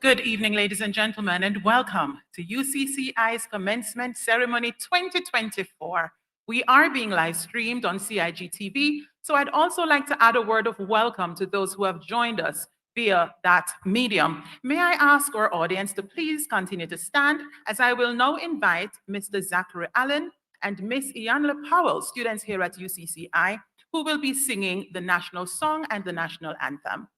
Good evening, ladies and gentlemen, and welcome to UCCI's Commencement Ceremony 2024. We are being live streamed on CIG TV, so I'd also like to add a word of welcome to those who have joined us via that medium. May I ask our audience to please continue to stand as I will now invite Mr. Zachary Allen and Miss Iyanla Powell, students here at UCCI, who will be singing the national song and the national anthem.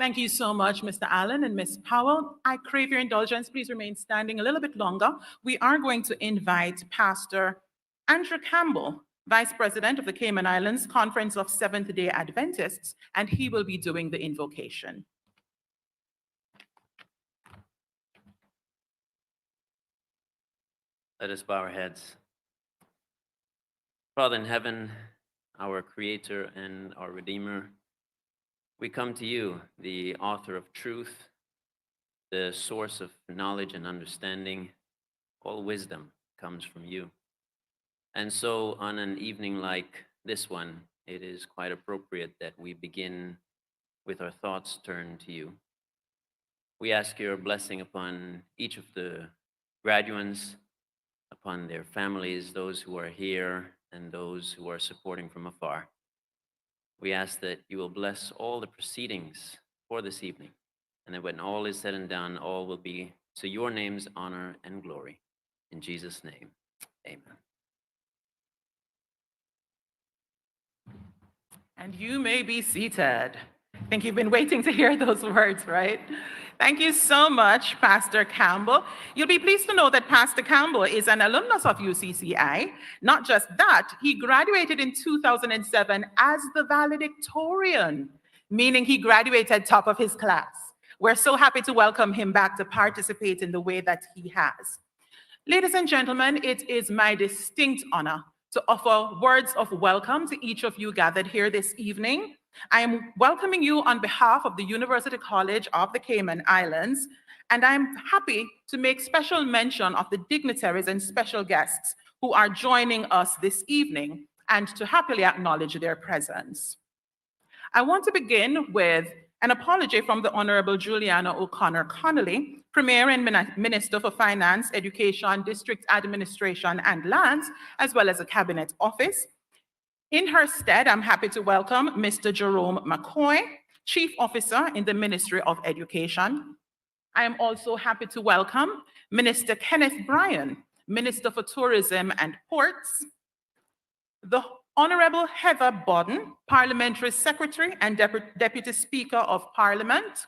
Thank you so much, Mr. Allen and Ms. Powell. I crave your indulgence. Please remain standing a little bit longer. We are going to invite Pastor Andrew Campbell, Vice President of the Cayman Islands Conference of Seventh-day Adventists, and he will be doing the invocation. Let us bow our heads. Father in heaven, our Creator and our Redeemer, we come to you, the author of truth, the source of knowledge and understanding. All wisdom comes from you. And so on an evening like this one, it is quite appropriate that we begin with our thoughts turned to you. We ask your blessing upon each of the graduates, upon their families, those who are here and those who are supporting from afar. We ask that you will bless all the proceedings for this evening, and that when all is said and done, all will be to your name's honor and glory. In Jesus' name, amen. And you may be seated. I think you've been waiting to hear those words, right? Thank you so much, Pastor Campbell. You'll be pleased to know that Pastor Campbell is an alumnus of UCCI. Not just that, he graduated in 2007 as the valedictorian, meaning he graduated top of his class. We're so happy to welcome him back to participate in the way that he has. Ladies and gentlemen, it is my distinct honor to offer words of welcome to each of you gathered here this evening. I am welcoming you on behalf of the University College of the Cayman Islands, and I'm happy to make special mention of the dignitaries and special guests who are joining us this evening and to happily acknowledge their presence. I want to begin with an apology from the Honorable Juliana O'Connor Connolly, Premier and Minister for Finance, Education, District Administration, and Lands, as well as a Cabinet Office. In her stead, I'm happy to welcome Mr. Jerome McCoy, Chief Officer in the Ministry of Education. I am also happy to welcome Minister Kenneth Bryan, Minister for Tourism and Ports, the Honorable Heather Bodden, Parliamentary Secretary and Deputy Speaker of Parliament.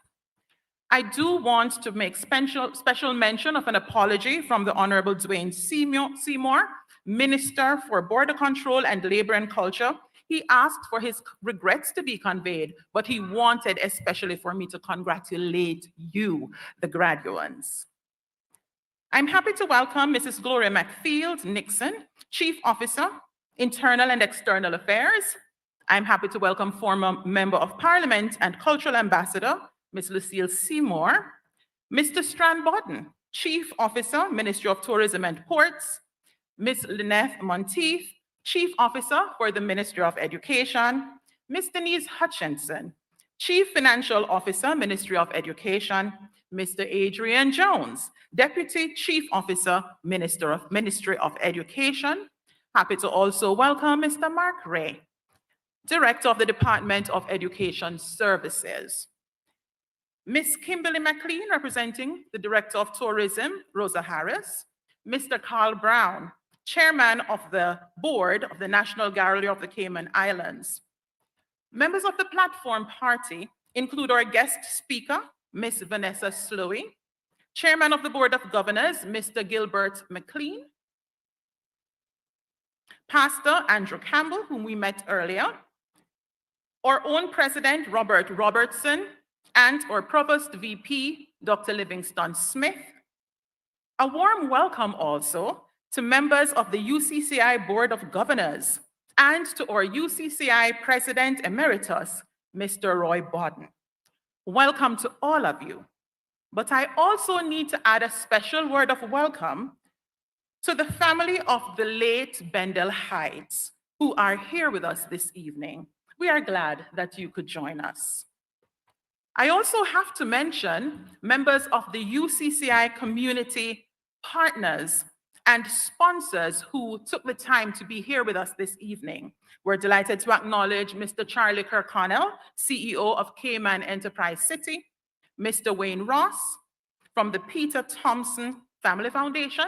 I do want to make special mention of an apology from the Honorable Dwayne Seymour, Minister for Border Control and Labor and Culture. He asked for his regrets to be conveyed, but he wanted especially for me to congratulate you, the graduates. I'm happy to welcome Mrs. Gloria McField Nixon, Chief Officer, Internal and External Affairs. I'm happy to welcome former Member of Parliament and Cultural Ambassador, Ms. Lucille Seymour, Mr. Strand Bodden, Chief Officer, Ministry of Tourism and Ports, Ms. Lynette Monteith, Chief Officer for the Ministry of Education, Ms. Denise Hutchinson, Chief Financial Officer, Ministry of Education, Mr. Adrian Jones, Deputy Chief Officer, Ministry of Education. Happy to also welcome Mr. Mark Ray, Director of the Department of Education Services. Ms. Kimberly McLean, representing the Director of Tourism, Rosa Harris. Mr. Carl Brown, Chairman of the Board of the National Gallery of the Cayman Islands. Members of the platform party include our guest speaker, Ms. Vanessa Slowey, Chairman of the Board of Governors, Mr. Gilbert McLean, Pastor Andrew Campbell, whom we met earlier, our own President, Robert Robertson, and our Provost VP, Dr. Livingston Smith. A warm welcome also to members of the UCCI Board of Governors and to our UCCI President Emeritus, Mr. Roy Bodden. Welcome to all of you. But I also need to add a special word of welcome to the family of the late Bendel Heights, who are here with us this evening. We are glad that you could join us. I also have to mention members of the UCCI community partners and sponsors who took the time to be here with us this evening. We're delighted to acknowledge Mr. Charlie Kirkconnell, CEO of Cayman Enterprise City, Mr. Wayne Ross from the Peter Thompson Family Foundation,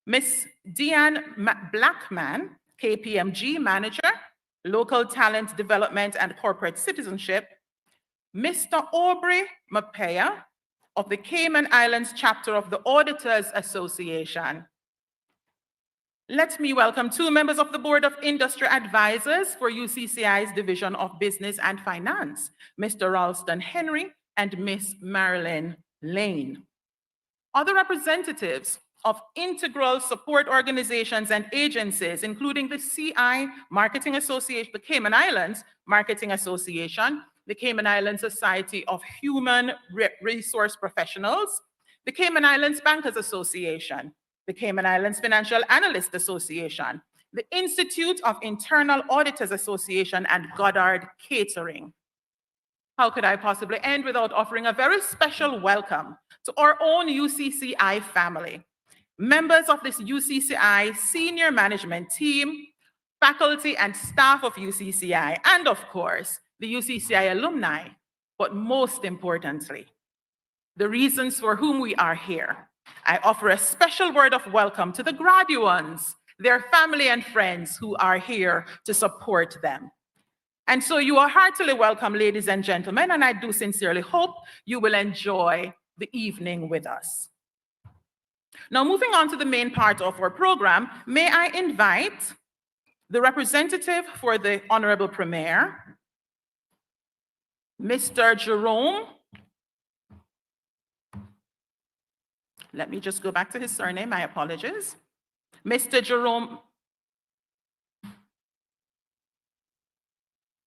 Ms. Deanne Blackman, KPMG Manager, Local Talent Development and Corporate Citizenship, Mr. Aubrey Mapea of the Cayman Islands chapter of the Auditors Association. Let me welcome two members of the Board of Industry Advisors for UCCI's Division of Business and Finance, Mr. Ralston Henry and Ms. Marilyn Lane. Other representatives of integral support organizations and agencies, including the CI Marketing Association, the Cayman Islands Marketing Association, the Cayman Islands Society of Human Resource Professionals, the Cayman Islands Bankers Association, the Cayman Islands Financial Analyst Association, the Institute of Internal Auditors Association, and Goddard Catering. How could I possibly end without offering a very special welcome to our own UCCI family, members of this UCCI senior management team, faculty and staff of UCCI, and of course, the UCCI alumni, but most importantly, the reasons for whom we are here. I offer a special word of welcome to the graduates, their family and friends who are here to support them. And so you are heartily welcome, ladies and gentlemen, and I do sincerely hope you will enjoy the evening with us. Now, moving on to the main part of our program, may I invite the representative for the Honorable Premier, Mr. Jerome. Let me just go back to his surname, my apologies. Mr. Jerome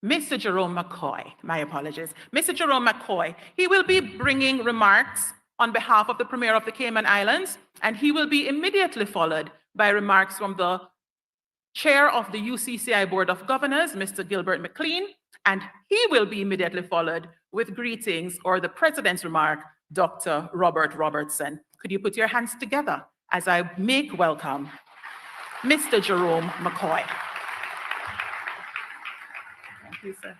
McCoy, my apologies. Mr. Jerome McCoy, he will be bringing remarks on behalf of the Premier of the Cayman Islands, and he will be immediately followed by remarks from the Chair of the UCCI Board of Governors, Mr. Gilbert McLean, and he will be immediately followed with greetings or the President's remark, Dr. Robert Robertson. Could you put your hands together as I make welcome Mr. Jerome McCoy. Thank you, sir.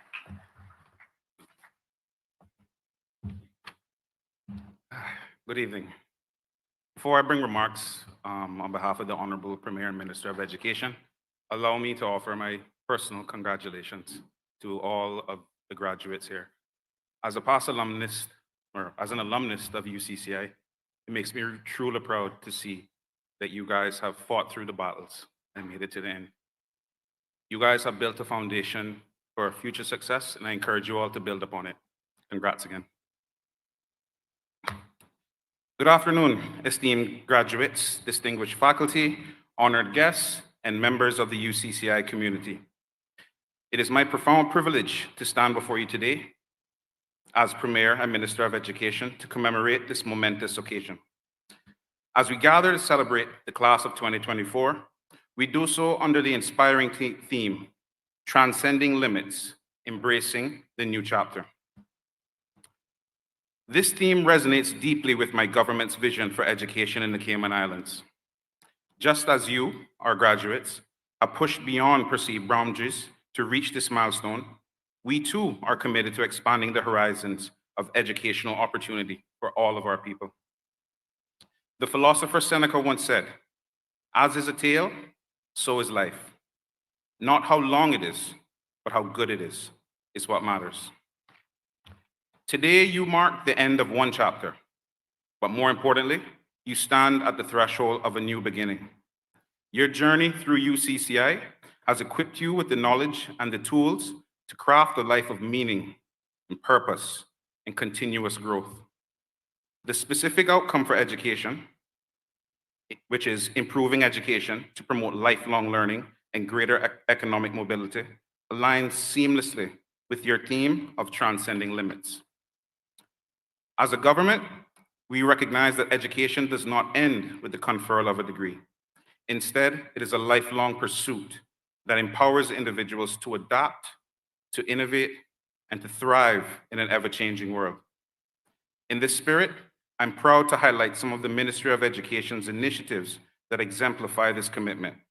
Good evening. Before I bring remarks on behalf of the Honorable Premier and Minister of Education, allow me to offer my personal congratulations to all of the graduates here. As a past alumnus, or as an alumnus of UCCI, it makes me truly proud to see that you guys have fought through the battles and made it to the end. You guys have built a foundation for future success, and I encourage you all to build upon it. Congrats again. Good afternoon, esteemed graduates, distinguished faculty, honored guests, and members of the UCCI community. It is my profound privilege to stand before you today as Premier and Minister of Education to commemorate this momentous occasion. As we gather to celebrate the class of 2024, we do so under the inspiring theme, Transcending Limits, Embracing the New Chapter. This theme resonates deeply with my government's vision for education in the Cayman Islands. Just as you, our graduates, have pushed beyond perceived boundaries to reach this milestone, we too are committed to expanding the horizons of educational opportunity for all of our people. The philosopher Seneca once said, "As is a tale, so is life. Not how long it is, but how good it is what matters." Today, you mark the end of one chapter, but more importantly, you stand at the threshold of a new beginning. Your journey through UCCI has equipped you with the knowledge and the tools to craft a life of meaning and purpose and continuous growth. The specific outcome for education, which is improving education to promote lifelong learning and greater economic mobility, aligns seamlessly with your theme of transcending limits. As a government, we recognize that education does not end with the conferral of a degree. Instead, it is a lifelong pursuit that empowers individuals to adapt, to innovate, and to thrive in an ever-changing world. In this spirit, I'm proud to highlight some of the Ministry of Education's initiatives that exemplify this commitment.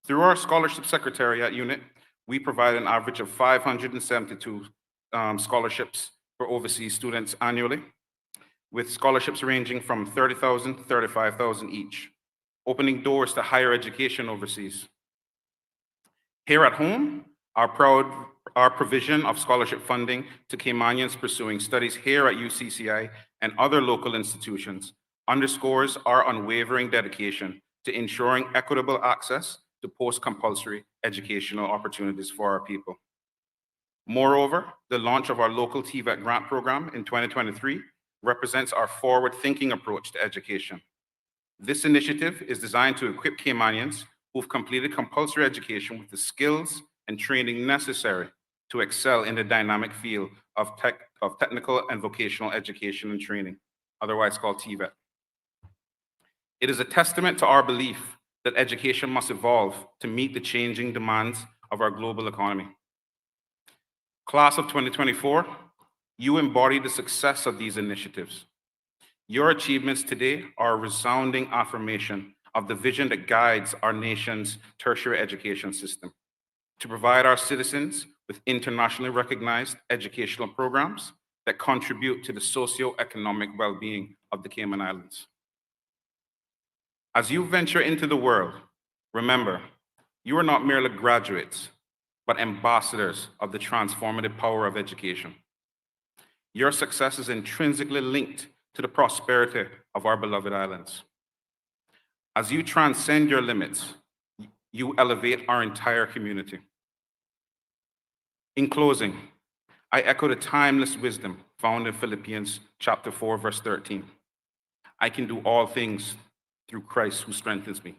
Through our Scholarship Secretariat unit, we provide an average of 572 scholarships for overseas students annually, with scholarships ranging from $30,000 to $35,000 each, opening doors to higher education overseas. Here at home, Our provision of scholarship funding to Caymanians pursuing studies here at UCCI and other local institutions underscores our unwavering dedication to ensuring equitable access to post-compulsory educational opportunities for our people. Moreover, the launch of our local TVET grant program in 2023 represents our forward-thinking approach to education. This initiative is designed to equip Caymanians who've completed compulsory education with the skills and training necessary to excel in the dynamic field of technical and vocational education and training, otherwise called TVET. It is a testament to our belief that education must evolve to meet the changing demands of our global economy. Class of 2024, you embody the success of these initiatives. Your achievements today are a resounding affirmation of the vision that guides our nation's tertiary education system, to provide our citizens with internationally recognized educational programs that contribute to the socio-economic well-being of the Cayman Islands. As you venture into the world, remember, you are not merely graduates, but ambassadors of the transformative power of education. Your success is intrinsically linked to the prosperity of our beloved islands. As you transcend your limits, you elevate our entire community. In closing, I echo the timeless wisdom found in Philippians chapter 4, verse 13. I can do all things through Christ who strengthens me.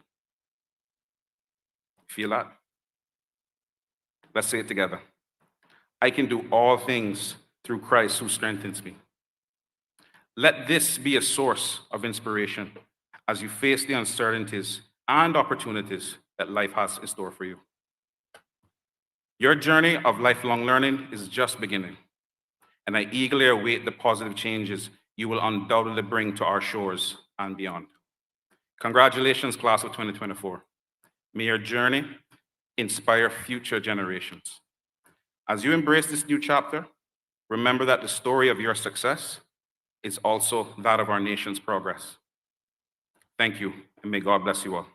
Feel that? Let's say it together. I can do all things through Christ who strengthens me. Let this be a source of inspiration as you face the uncertainties and opportunities that life has in store for you. Your journey of lifelong learning is just beginning, and I eagerly await the positive changes you will undoubtedly bring to our shores and beyond. Congratulations, class of 2024. May your journey inspire future generations. As you embrace this new chapter, remember that the story of your success is also that of our nation's progress. Thank you, and may God bless you all.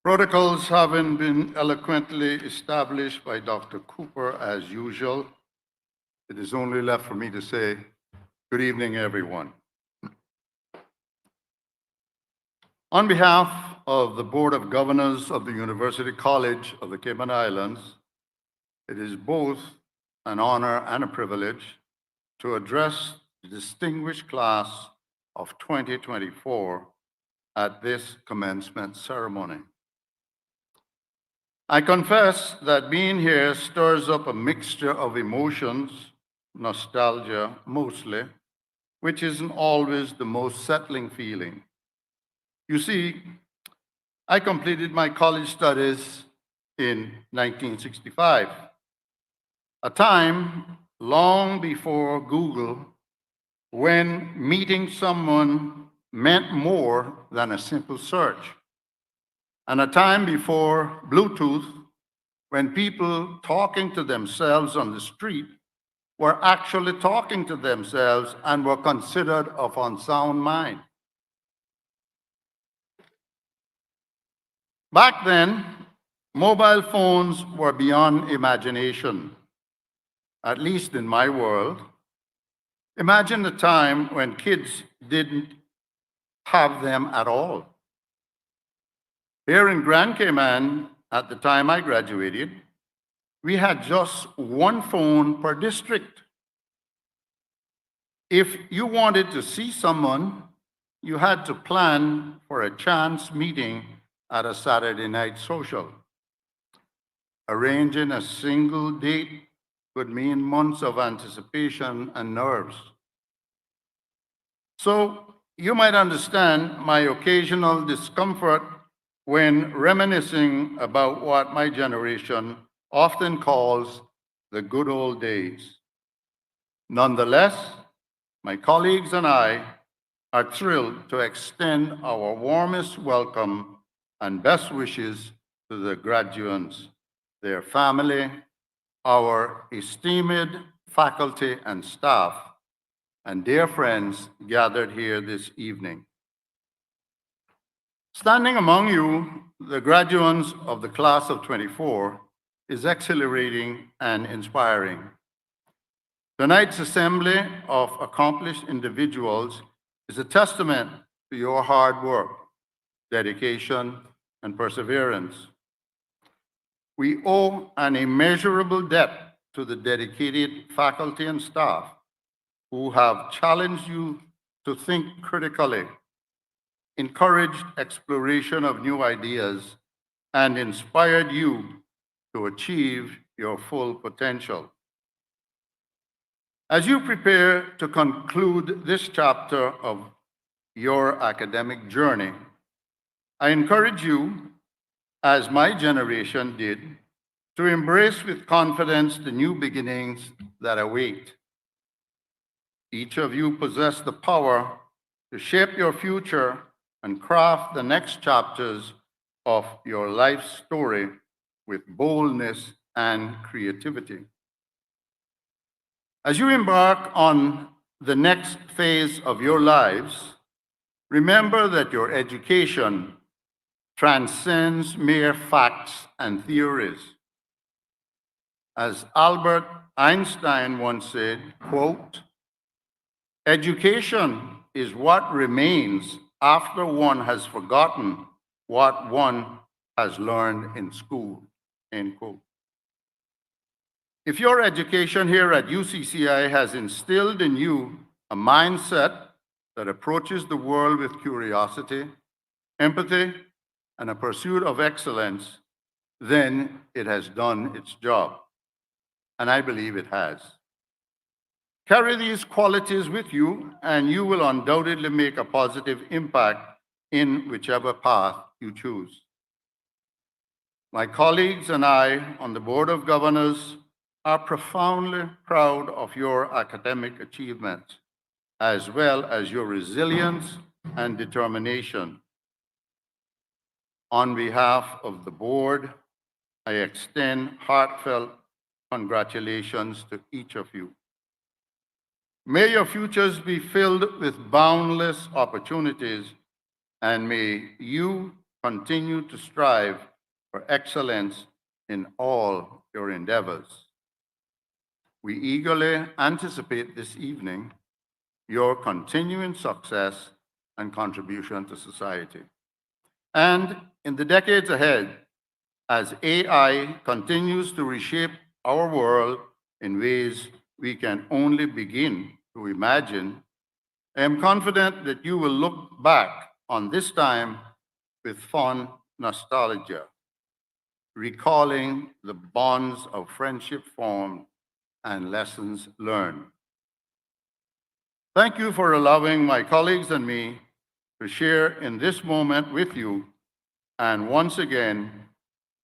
Protocols having been eloquently established by Dr. Cooper as usual, it is only left for me to say, good evening, everyone. On behalf of the Board of Governors of the University College of the Cayman Islands, it is both an honor and a privilege to address the distinguished class of 2024 at this commencement ceremony. I confess that being here stirs up a mixture of emotions, nostalgia mostly, which isn't always the most settling feeling. You see, I completed my college studies in 1965, a time long before Google, when meeting someone meant more than a simple search, and a time before Bluetooth, when people talking to themselves on the street were actually talking to themselves and were considered of unsound mind. Back then, mobile phones were beyond imagination, at least in my world. Imagine the time when kids didn't have them at all. Here in Grand Cayman, at the time I graduated, we had just one phone per district. If you wanted to see someone, you had to plan for a chance meeting at a Saturday night social. Arranging a single date could mean months of anticipation and nerves. So you might understand my occasional discomfort when reminiscing about what my generation often calls the good old days. Nonetheless, my colleagues and I are thrilled to extend our warmest welcome and best wishes to the graduates their family, our esteemed faculty and staff, and dear friends gathered here this evening. Standing among you, the graduates of the class of 24, is exhilarating and inspiring. Tonight's assembly of accomplished individuals is a testament to your hard work, dedication, and perseverance. We owe an immeasurable debt to the dedicated faculty and staff who have challenged you to think critically, encouraged exploration of new ideas, and inspired you to achieve your full potential. As you prepare to conclude this chapter of your academic journey, I encourage you, as my generation did, to embrace with confidence the new beginnings that await. Each of you possess the power to shape your future and craft the next chapters of your life story with boldness and creativity. As you embark on the next phase of your lives, remember that your education transcends mere facts and theories. As Albert Einstein once said, quote, "Education is what remains after one has forgotten what one has learned in school," end quote. If your education here at UCCI has instilled in you a mindset that approaches the world with curiosity, empathy, and a pursuit of excellence, then it has done its job. And I believe it has. Carry these qualities with you, and you will undoubtedly make a positive impact in whichever path you choose. My colleagues and I on the Board of Governors are profoundly proud of your academic achievements, as well as your resilience and determination. On behalf of the board, I extend heartfelt congratulations to each of you. May your futures be filled with boundless opportunities, and may you continue to strive for excellence in all your endeavors. We eagerly anticipate this evening your continuing success and contribution to society. And in the decades ahead, as AI continues to reshape our world in ways we can only begin to imagine, I am confident that you will look back on this time with fond nostalgia, recalling the bonds of friendship formed and lessons learned. Thank you for allowing my colleagues and me to share in this moment with you. And once again,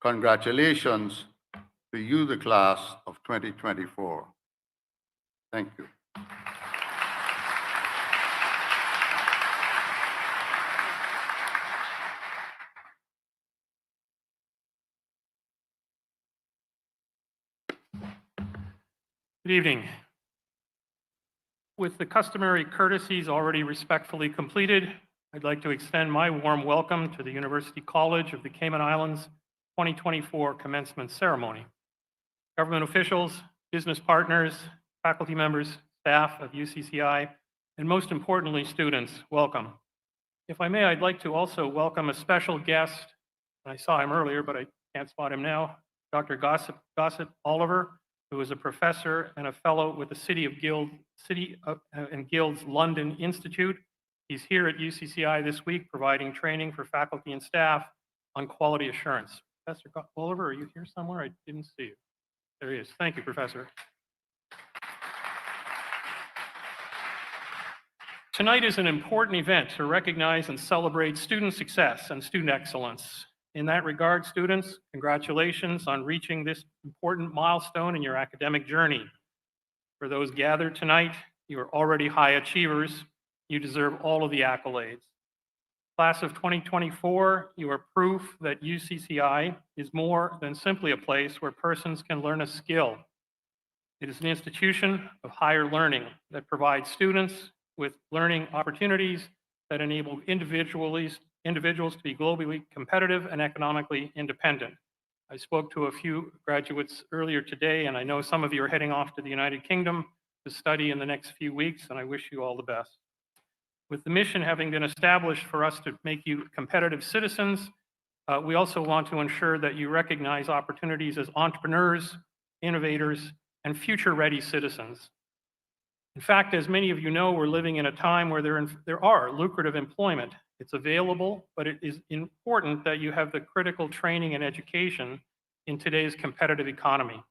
congratulations to you, the class of 2024. Thank you. Good evening. With the customary courtesies already respectfully completed, I'd like to extend my warm welcome to the University College of the Cayman Islands 2024 commencement ceremony. Government officials, business partners, faculty members, staff of UCCI, and most importantly, students, welcome. If I may, I'd like to also welcome a special guest. I saw him earlier, but I can't spot him now, Dr. Gossip Oliver, who is a professor and a fellow with the City and Guilds London Institute. He's here at UCCI this week providing training for faculty and staff on quality assurance. Professor Oliver, are you here somewhere? I didn't see you. There he is. Thank you, Professor. Tonight is an important event to recognize and celebrate student success and student excellence. In that regard, students, congratulations on reaching this important milestone in your academic journey. For those gathered tonight, you are already high achievers. You deserve all of the accolades. Class of 2024, you are proof that UCCI is more than simply a place where persons can learn a skill. It is an institution of higher learning that provides students with learning opportunities that enable individuals to be globally competitive and economically independent. I spoke to a few graduates earlier today, and I know some of you are heading off to the United Kingdom to study in the next few weeks, and I wish you all the best. With the mission having been established for us to make you competitive citizens, we also want to ensure that you recognize opportunities as entrepreneurs, innovators, and future-ready citizens. In fact, as many of you know, we're living in a time where there are lucrative employment. It's available, but it is important that you have the critical training and education in today's competitive economy.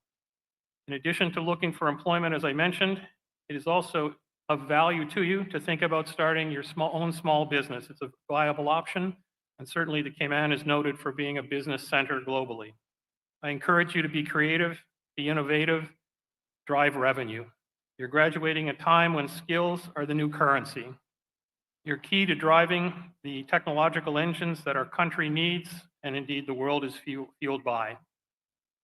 In addition to looking for employment, as I mentioned, it is also of value to you to think about starting your own small business. It's a viable option, and certainly the Cayman is noted for being a business center globally. I encourage you to be creative, be innovative, drive revenue. You're graduating at a time when skills are the new currency. You're key to driving the technological engines that our country needs, and indeed the world is fueled by.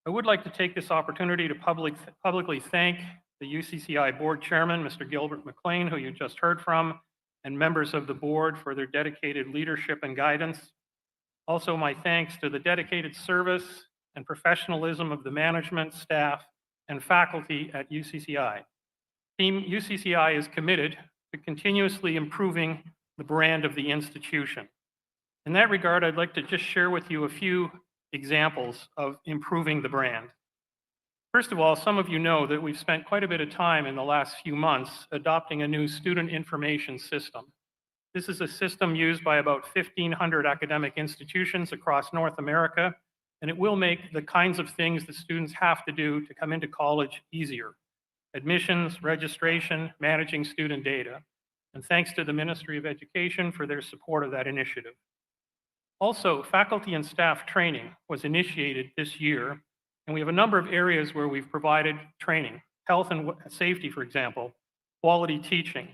I would like to take this opportunity to publicly thank the UCCI board chairman, Mr. Gilbert McLean, who you just heard from, and members of the board for their dedicated leadership and guidance. Also, my thanks to the dedicated service and professionalism of the management, staff, and faculty at UCCI. Team UCCI is committed to continuously improving the brand of the institution. In that regard, I'd like to just share with you a few examples of improving the brand. First of all, some of you know that we've spent quite a bit of time in the last few months adopting a new student information system. This is a system used by about 1,500 academic institutions across North America, and it will make the kinds of things that students have to do to come into college easier. Admissions, registration, managing student data. And thanks to the Ministry of Education for their support of that initiative. Also, faculty and staff training was initiated this year, and we have a number of areas where we've provided training. Health and safety, for example, quality teaching.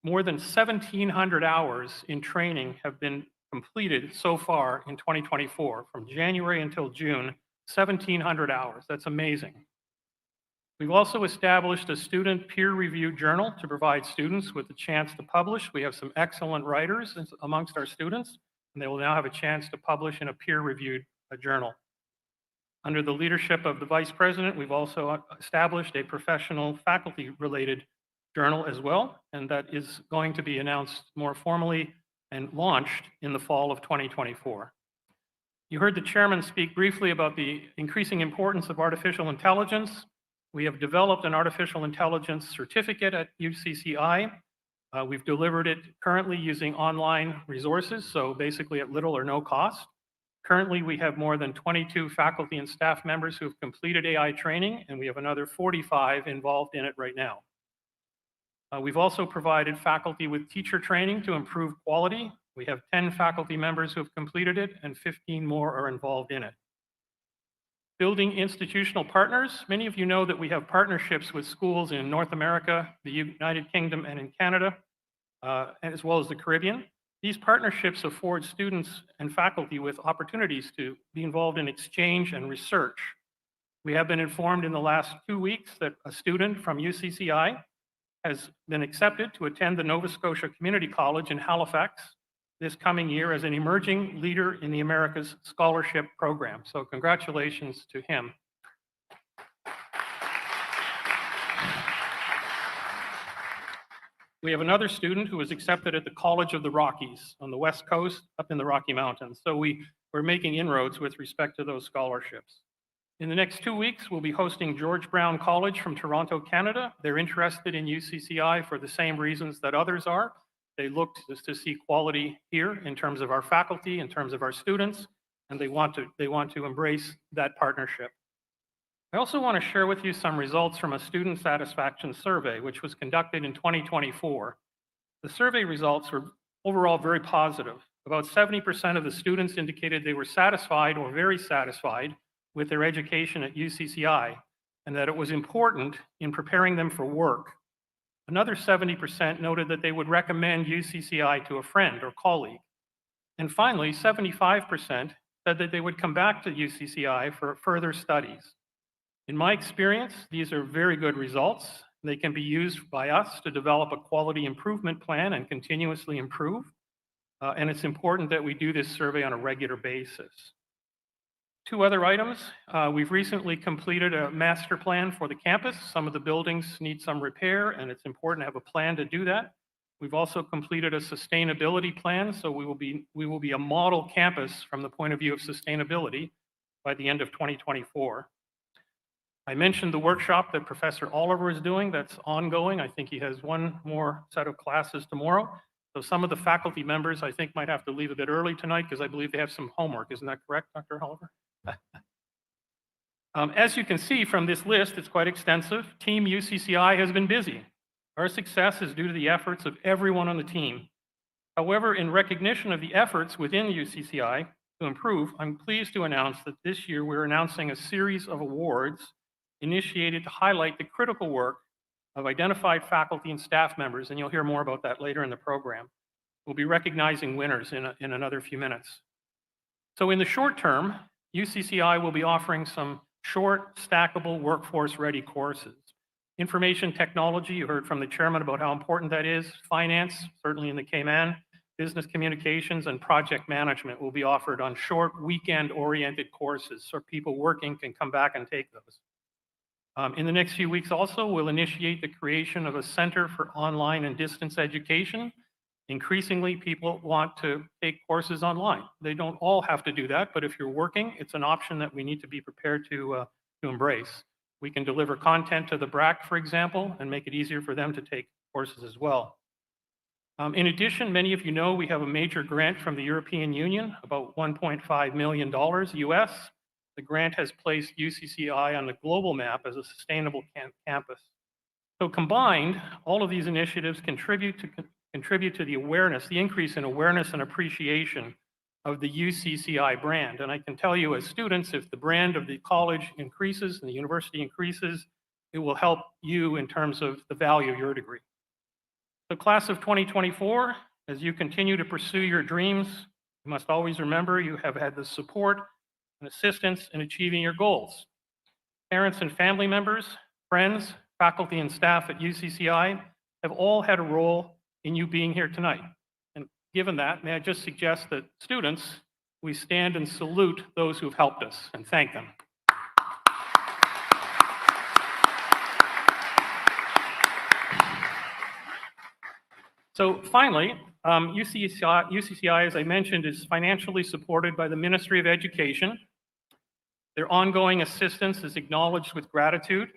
More than 1,700 hours in training have been completed so far in 2024. From January until June, 1,700 hours. That's amazing. We've also established a student peer-reviewed journal to provide students with a chance to publish. We have some excellent writers amongst our students, and they will now have a chance to publish in a peer-reviewed journal. Under the leadership of the Vice President, we've also established a professional faculty-related journal as well, and that is going to be announced more formally and launched in the fall of 2024. You heard the chairman speak briefly about the increasing importance of artificial intelligence. We have developed an artificial intelligence certificate at UCCI. We've delivered it currently using online resources, so basically at little or no cost. Currently, we have more than 22 faculty and staff members who have completed AI training, and we have another 45 involved in it right now. We've also provided faculty with teacher training to improve quality. We have 10 faculty members who have completed it, and 15 more are involved in it. Building institutional partners. Many of you know that we have partnerships with schools in North America, the United Kingdom, and in Canada, as well as the Caribbean. These partnerships afford students and faculty with opportunities to be involved in exchange and research. We have been informed in the last 2 weeks that a student from UCCI has been accepted to attend the Nova Scotia Community College in Halifax this coming year as an emerging leader in the Americas scholarship program. So congratulations to him. We have another student who was accepted at the College of the Rockies on the West Coast up in the Rocky Mountains. So we're making inroads with respect to those scholarships. In the next 2 weeks, we'll be hosting George Brown College from Toronto, Canada. They're interested in UCCI for the same reasons that others are. They look to see quality here in terms of our faculty, in terms of our students, and they want to embrace that partnership. I also want to share with you some results from a student satisfaction survey, which was conducted in 2024. The survey results were overall very positive. About 70% of the students indicated they were satisfied or very satisfied with their education at UCCI, and that it was important in preparing them for work. Another 70% noted that they would recommend UCCI to a friend or colleague. And finally, 75% said that they would come back to UCCI for further studies. In my experience, these are very good results. They can be used by us to develop a quality improvement plan and continuously improve. And it's important that we do this survey on a regular basis. Two other items. We've recently completed a master plan for the campus. Some of the buildings need some repair, and it's important to have a plan to do that. We've also completed a sustainability plan, so we will be a model campus from the point of view of sustainability by the end of 2024. I mentioned the workshop that Professor Oliver is doing. That's ongoing. I think he has one more set of classes tomorrow. So some of the faculty members, I think, might have to leave a bit early tonight because I believe they have some homework. Isn't that correct, Dr. Oliver? As you can see from this list, it's quite extensive. Team UCCI has been busy. Our success is due to the efforts of everyone on the team. However, in recognition of the efforts within UCCI to improve, I'm pleased to announce that this year we're announcing a series of awards initiated to highlight the critical work of identified faculty and staff members, and you'll hear more about that later in the program. We'll be recognizing winners in another few minutes. So in the short term, UCCI will be offering some short, stackable, workforce-ready courses. Information technology, you heard from the chairman about how important that is. Finance, certainly in the Cayman. Business communications and project management will be offered on short, weekend-oriented courses, so people working can come back and take those. In the next few weeks also, we'll initiate the creation of a Center for Online and Distance Education. Increasingly, people want to take courses online. They don't all have to do that, but if you're working, it's an option that we need to be prepared to embrace. We can deliver content to the BRAC, for example, and make it easier for them to take courses as well. In addition, many of you know we have a major grant from the European Union, about $1.5 million US. The grant has placed UCCI on the global map as a sustainable campus. So combined, all of these initiatives contribute to the awareness, the increase in awareness and appreciation of the UCCI brand. And I can tell you as students, if the brand of the college increases and the university increases, it will help you in terms of the value of your degree. The class of 2024, as you continue to pursue your dreams, you must always remember you have had the support and assistance in achieving your goals. Parents and family members, friends, faculty and staff at UCCI have all had a role in you being here tonight. And given that, may I just suggest that students, we stand and salute those who've helped us and thank them. So finally, UCCI, as I mentioned, is financially supported by the Ministry of Education. Their ongoing assistance is acknowledged with gratitude.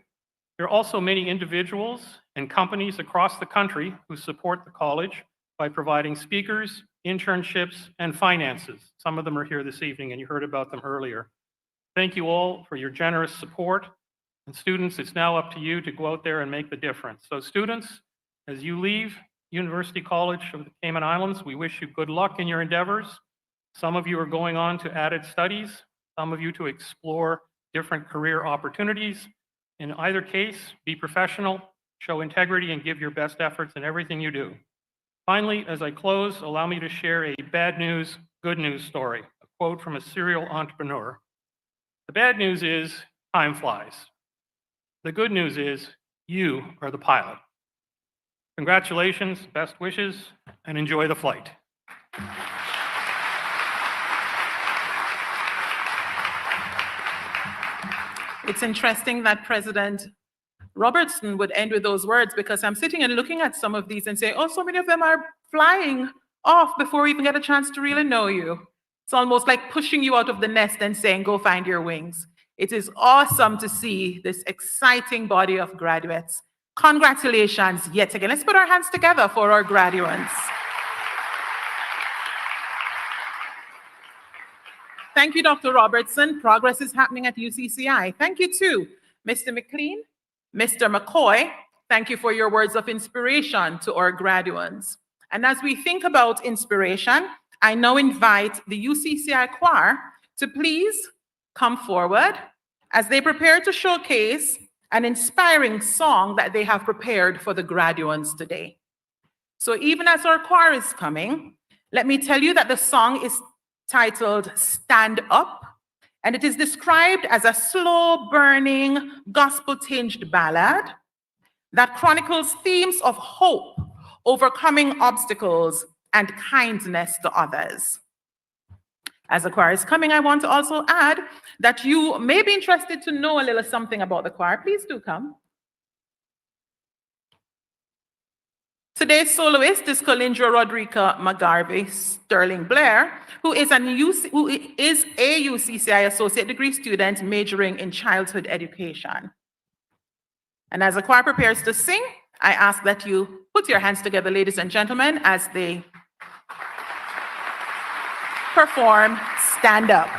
There are also many individuals and companies across the country who support the college by providing speakers, internships, and finances. Some of them are here this evening, and you heard about them earlier. Thank you all for your generous support. And students, it's now up to you to go out there and make the difference. So students, as you leave University College of the Cayman Islands, we wish you good luck in your endeavors. Some of you are going on to added studies, some of you to explore different career opportunities. In either case, be professional, show integrity, and give your best efforts in everything you do. Finally, as I close, allow me to share a bad news, good news story, a quote from a serial entrepreneur. The bad news is time flies. The good news is you are the pilot. Congratulations, best wishes, and enjoy the flight. It's interesting that President Robertson would end with those words, because I'm sitting and looking at some of these and say, oh, so many of them are flying off before we even get a chance to really know you. It's almost like pushing you out of the nest and saying, go find your wings. It is awesome to see this exciting body of graduates. Congratulations yet again. Let's put our hands together for our graduates. Thank you, Dr. Robertson. Progress is happening at UCCI. Thank you too, Mr. McLean, Mr. McCoy. Thank you for your words of inspiration to our graduates. And as we think about inspiration, I now invite the UCCI choir to please come forward as they prepare to showcase an inspiring song that they have prepared for the graduates today. So even as our choir is coming, Let me tell you that the song is titled Stand Up, and it is described as a slow-burning, gospel-tinged ballad that chronicles themes of hope, overcoming obstacles, and kindness to others. As the choir is coming, I want to also add that you may be interested to know a little something about the choir. Please do come. Today's soloist is Colindra Rodrica McGarvey Sterling Blair, who is a UCCI associate degree student majoring in childhood education. And as the choir prepares to sing, I ask that you put your hands together, ladies and gentlemen, as they perform Stand Up.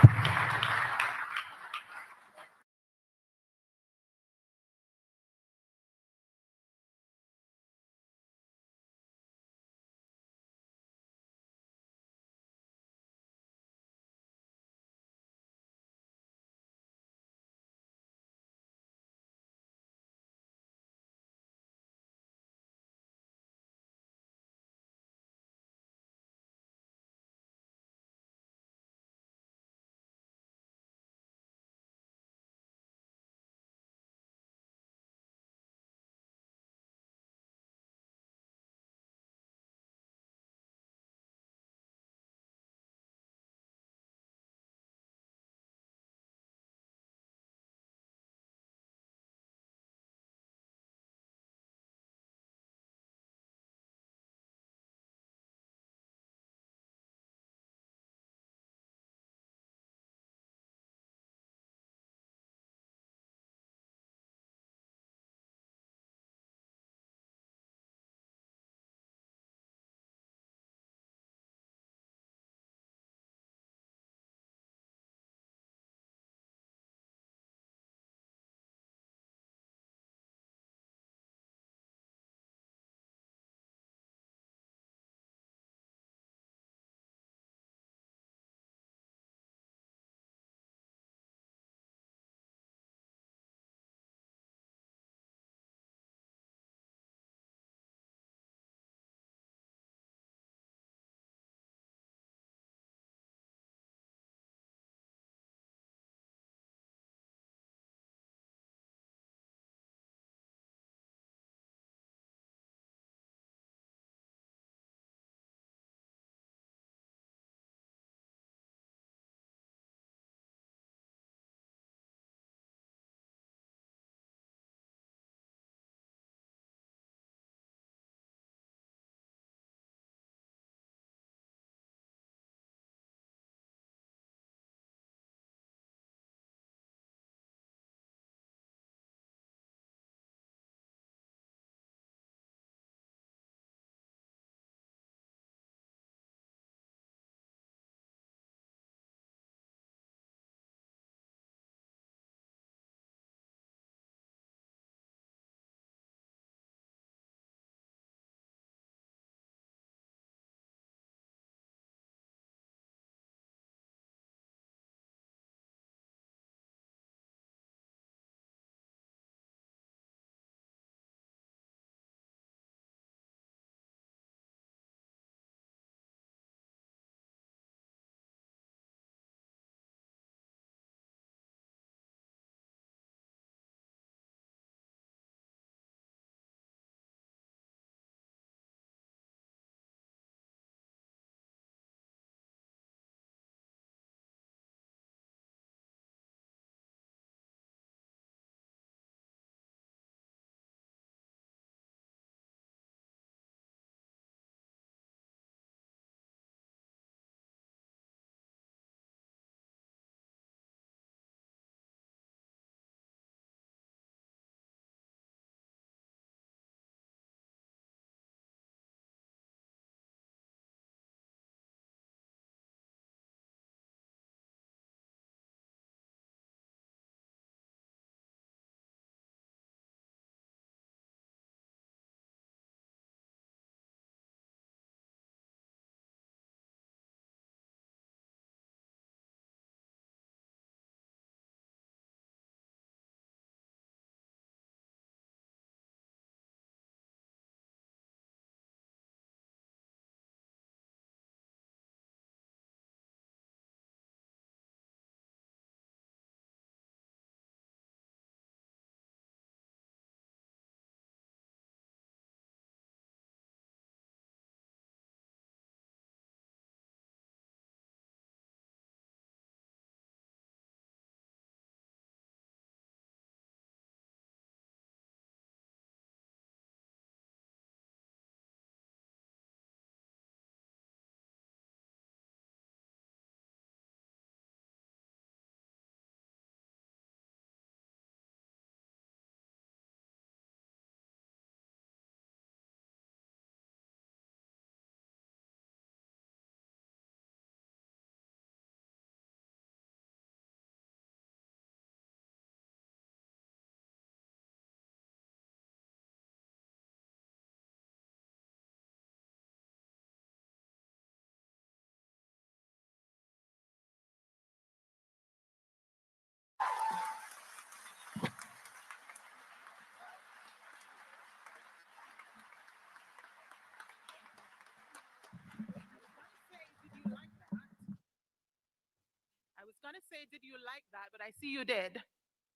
going to say, did you like that? But I see you did.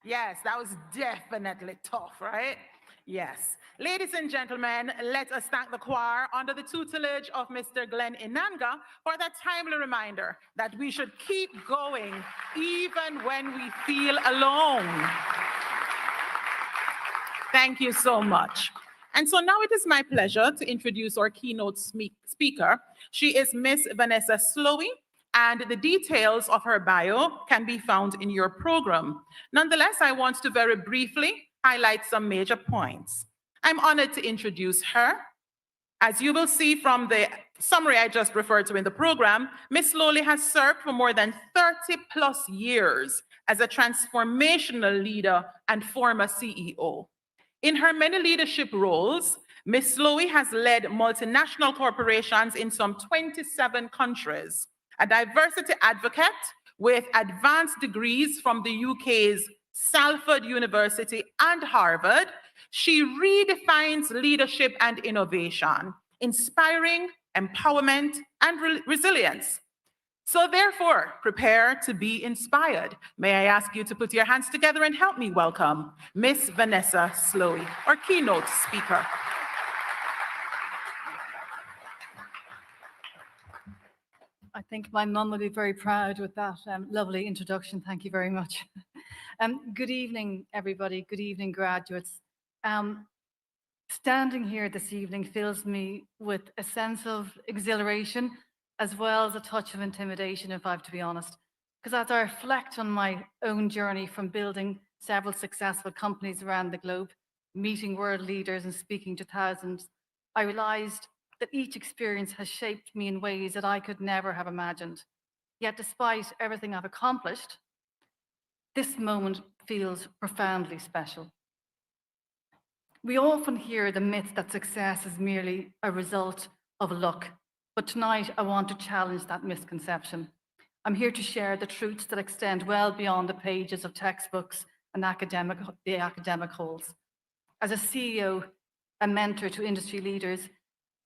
Yes, that was definitely tough, right? Yes. Ladies and gentlemen, let us thank the choir under the tutelage of Mr. Glenn Inanga for that timely reminder that we should keep going even when we feel alone. Thank you so much. And so now it is my pleasure to introduce our keynote speaker. She is Miss Vanessa Slowey, and the details of her bio can be found in your program. Nonetheless, I want to very briefly highlight some major points. I'm honored to introduce her. As you will see from the summary I just referred to in the program, Ms. Slowey has served for more than 30 plus years as a transformational leader and former CEO. In her many leadership roles, Ms. Slowey has led multinational corporations in some 27 countries, a diversity advocate with advanced degrees from the UK's Salford University and Harvard. She redefines leadership and innovation, inspiring empowerment and resilience. So therefore, prepare to be inspired. May I ask you to put your hands together and help me welcome Miss Vanessa Slowey, our keynote speaker. I think my mum will be very proud with that lovely introduction. Thank you very much. Good evening, everybody. Good evening, graduates. Standing here this evening fills me with a sense of exhilaration as well as a touch of intimidation, if I have to be honest. Because as I reflect on my own journey from building several successful companies around the globe, meeting world leaders and speaking to thousands, I realized that each experience has shaped me in ways that I could never have imagined. Yet despite everything I've accomplished, this moment feels profoundly special. We often hear the myth that success is merely a result of luck, but tonight I want to challenge that misconception. I'm here to share the truths that extend well beyond the pages of textbooks and the academic halls. As a CEO, a mentor to industry leaders,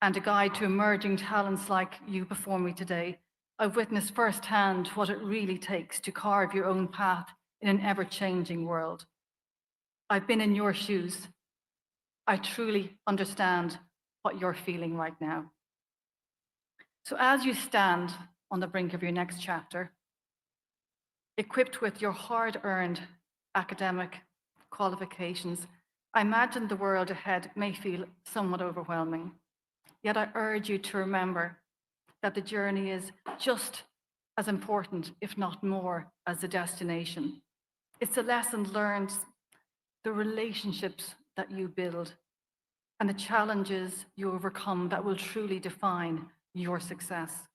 and a guide to emerging talents like you before me today, I've witnessed firsthand what it really takes to carve your own path in an ever-changing world. I've been in your shoes. I truly understand what you're feeling right now. So as you stand on the brink of your next chapter, equipped with your hard-earned academic qualifications, I imagine the world ahead may feel somewhat overwhelming. Yet I urge you to remember that the journey is just as important, if not more, as the destination. It's the lesson learned, the relationships that you build, and the challenges you overcome that will truly define your success.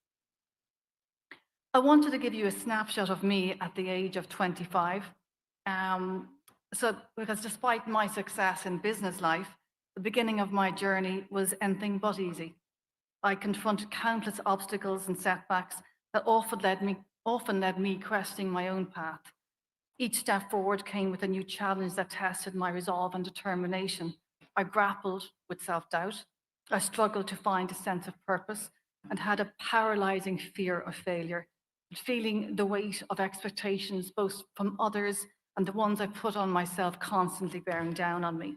I wanted to give you a snapshot of me at the age of 25. Because despite my success in business life, the beginning of my journey was anything but easy. I confronted countless obstacles and setbacks that often led me questioning my own path. Each step forward came with a new challenge that tested my resolve and determination. I grappled with self-doubt. I struggled to find a sense of purpose and had a paralyzing fear of failure, feeling the weight of expectations both from others and the ones I put on myself constantly bearing down on me.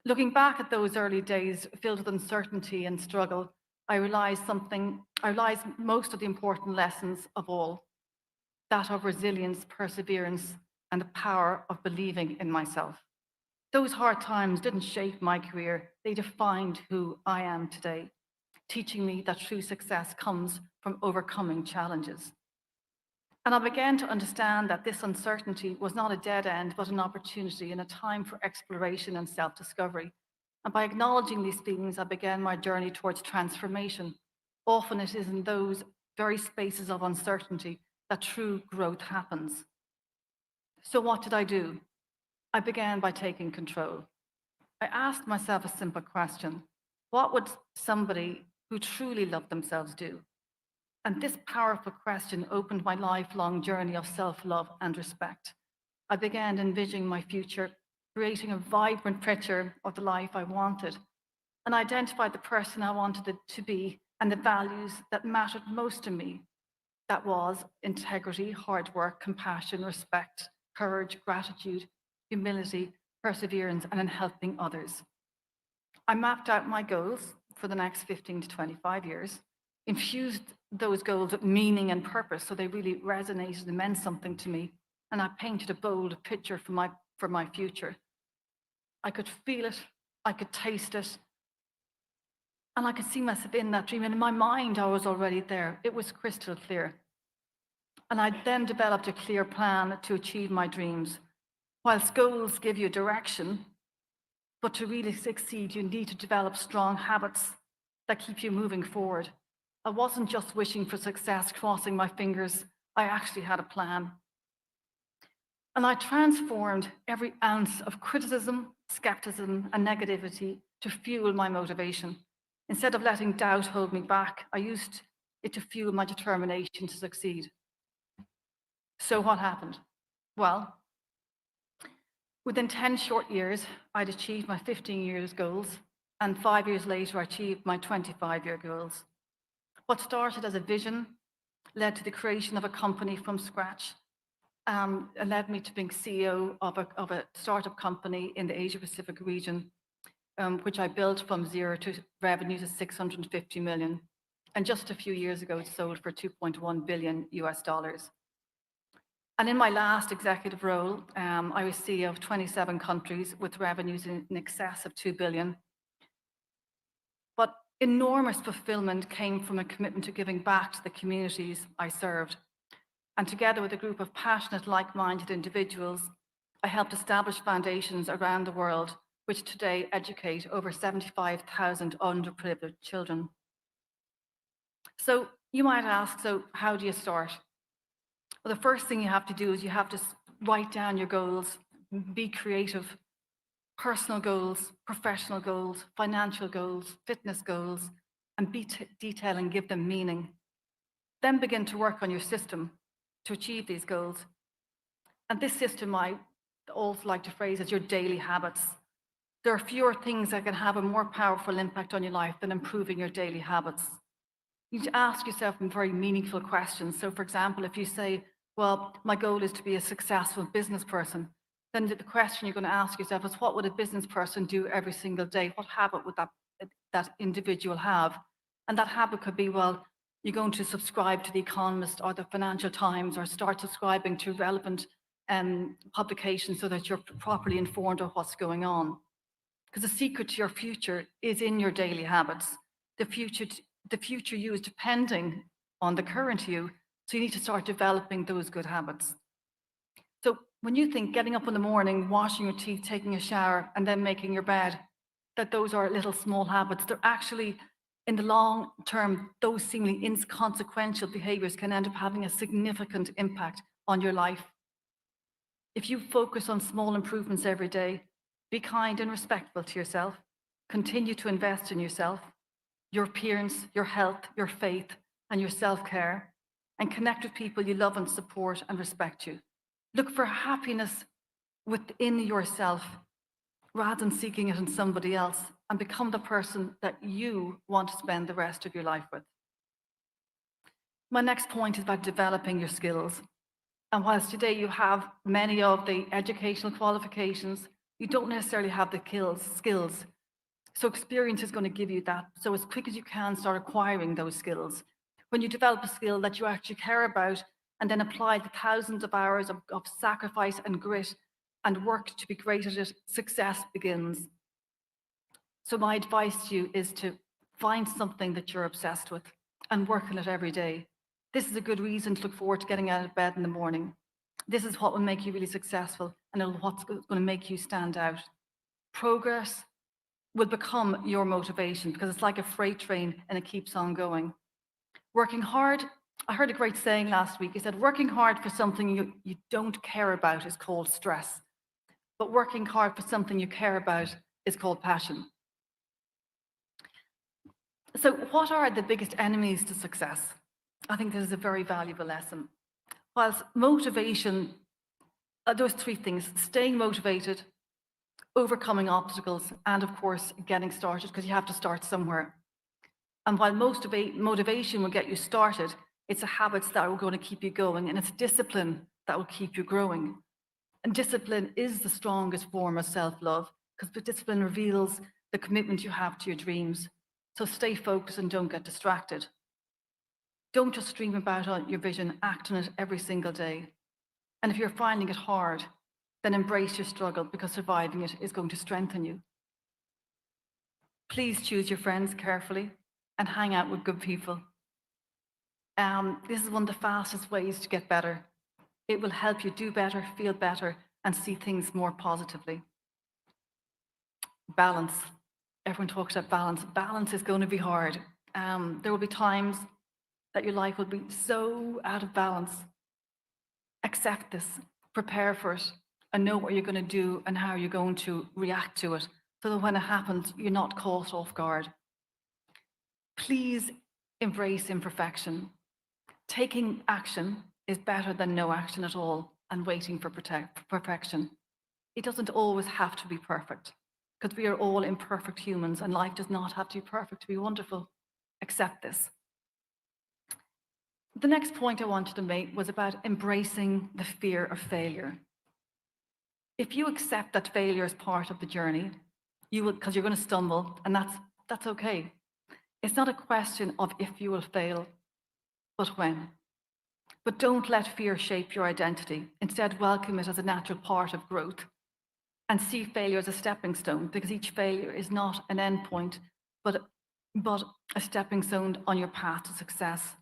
Looking back at those early days filled with uncertainty and struggle, I realized most of the important lessons of all, that of resilience, perseverance, and the power of believing in myself. Those hard times didn't shape my career, they defined who I am today, teaching me that true success comes from overcoming challenges. And I began to understand that this uncertainty was not a dead end, but an opportunity and a time for exploration and self-discovery. And by acknowledging these feelings, I began my journey towards transformation. Often it is in those very spaces of uncertainty that true growth happens. So what did I do? I began by taking control. I asked myself a simple question. What would somebody who truly loved themselves do? And this powerful question opened my lifelong journey of self-love and respect. I began envisioning my future, creating a vibrant picture of the life I wanted, and identified the person I wanted it to be and the values that mattered most to me. That was integrity, hard work, compassion, respect, courage, gratitude, humility, perseverance, and in helping others. I mapped out my goals for the next 15 to 25 years, infused those goals with meaning and purpose so they really resonated and meant something to me, and I painted a bold picture for my future. I could feel it, I could taste it, and I could see myself in that dream. And in my mind, I was already there. It was crystal clear. And I then developed a clear plan to achieve my dreams. Whilst goals give you direction, but to really succeed, you need to develop strong habits that keep you moving forward. I wasn't just wishing for success, crossing my fingers. I actually had a plan. And I transformed every ounce of criticism, skepticism, and negativity to fuel my motivation. Instead of letting doubt hold me back, I used it to fuel my determination to succeed. So what happened? Well, within 10 short years, I'd achieved my 15 years goals, and 5 years later, I achieved my 25-year goals. What started as a vision led to the creation of a company from scratch, and led me to being CEO of a startup company in the Asia-Pacific region, which I built from zero to revenues of 650 million. And just a few years ago, it sold for $2.1 billion US. And in my last executive role, I was CEO of 27 countries with revenues in excess of 2 billion. But enormous fulfillment came from a commitment to giving back to the communities I served. And together with a group of passionate, like-minded individuals, I helped establish foundations around the world, which today educate over 75,000 underprivileged children. So you might ask, so how do you start? Well, the first thing you have to do is you have to write down your goals, be creative, personal goals, professional goals, financial goals, fitness goals, and be detailed and give them meaning. Then begin to work on your system to achieve these goals. And this system I also like to phrase as your daily habits. There are fewer things that can have a more powerful impact on your life than improving your daily habits. You need to ask yourself very meaningful questions. So for example, if you say, well, my goal is to be a successful business person, then the question you're going to ask yourself is, what would a business person do every single day? What habit would that individual have? And that habit could be, well, you're going to subscribe to The Economist or the Financial Times, or start subscribing to relevant publications so that you're properly informed of what's going on. Because the secret to your future is in your daily habits. The future you is depending on the current you, so you need to start developing those good habits. So when you think getting up in the morning, washing your teeth, taking a shower, and then making your bed, that those are little small habits, they're actually, in the long term, those seemingly inconsequential behaviors can end up having a significant impact on your life. If you focus on small improvements every day, be kind and respectful to yourself, continue to invest in yourself, your appearance, your health, your faith, and your self-care, and connect with people you love and support and respect you. Look for happiness within yourself rather than seeking it in somebody else, and become the person that you want to spend the rest of your life with. My next point is about developing your skills. And whilst today you have many of the educational qualifications, you don't necessarily have the skills. So experience is going to give you that. So as quick as you can, start acquiring those skills. When you develop a skill that you actually care about, and then apply the thousands of hours of sacrifice and grit and work to be great at it, success begins. So my advice to you is to find something that you're obsessed with and work on it every day. This is a good reason to look forward to getting out of bed in the morning. This is what will make you really successful, and what's going to make you stand out. Progress will become your motivation, because it's like a freight train and it keeps on going. Working hard, I heard a great saying last week. He said, working hard for something you don't care about is called stress. But working hard for something you care about is called passion. So what are the biggest enemies to success? I think this is a very valuable lesson. Whilst motivation, those three things: staying motivated, overcoming obstacles, and of course, getting started, because you have to start somewhere. And while motivation will get you started, It's the habits that are going to keep you going, and it's discipline that will keep you growing. And discipline is the strongest form of self-love, because discipline reveals the commitment you have to your dreams. So stay focused and don't get distracted. Don't just dream about your vision, act on it every single day. And if you're finding it hard, then embrace your struggle, because surviving it is going to strengthen you. Please choose your friends carefully and hang out with good people. This is one of the fastest ways to get better. It will help you do better, feel better, and see things more positively. Balance. Everyone talks about balance. Balance is going to be hard. There will be times that your life will be so out of balance. Accept this, prepare for it, and know what you're going to do and how you're going to react to it, so that when it happens, you're not caught off guard. Please embrace imperfection. Taking action is better than no action at all and waiting for perfection. It doesn't always have to be perfect, because we are all imperfect humans, and life does not have to be perfect to be wonderful. Accept this. The next point I wanted to make was about embracing the fear of failure. If you accept that failure is part of the journey, you will, because you're going to stumble, and that's okay. It's not a question of if you will fail, but when. But don't let fear shape your identity. Instead, welcome it as a natural part of growth, and see failure as a stepping stone, because each failure is not an end point, but a stepping stone on your path to success.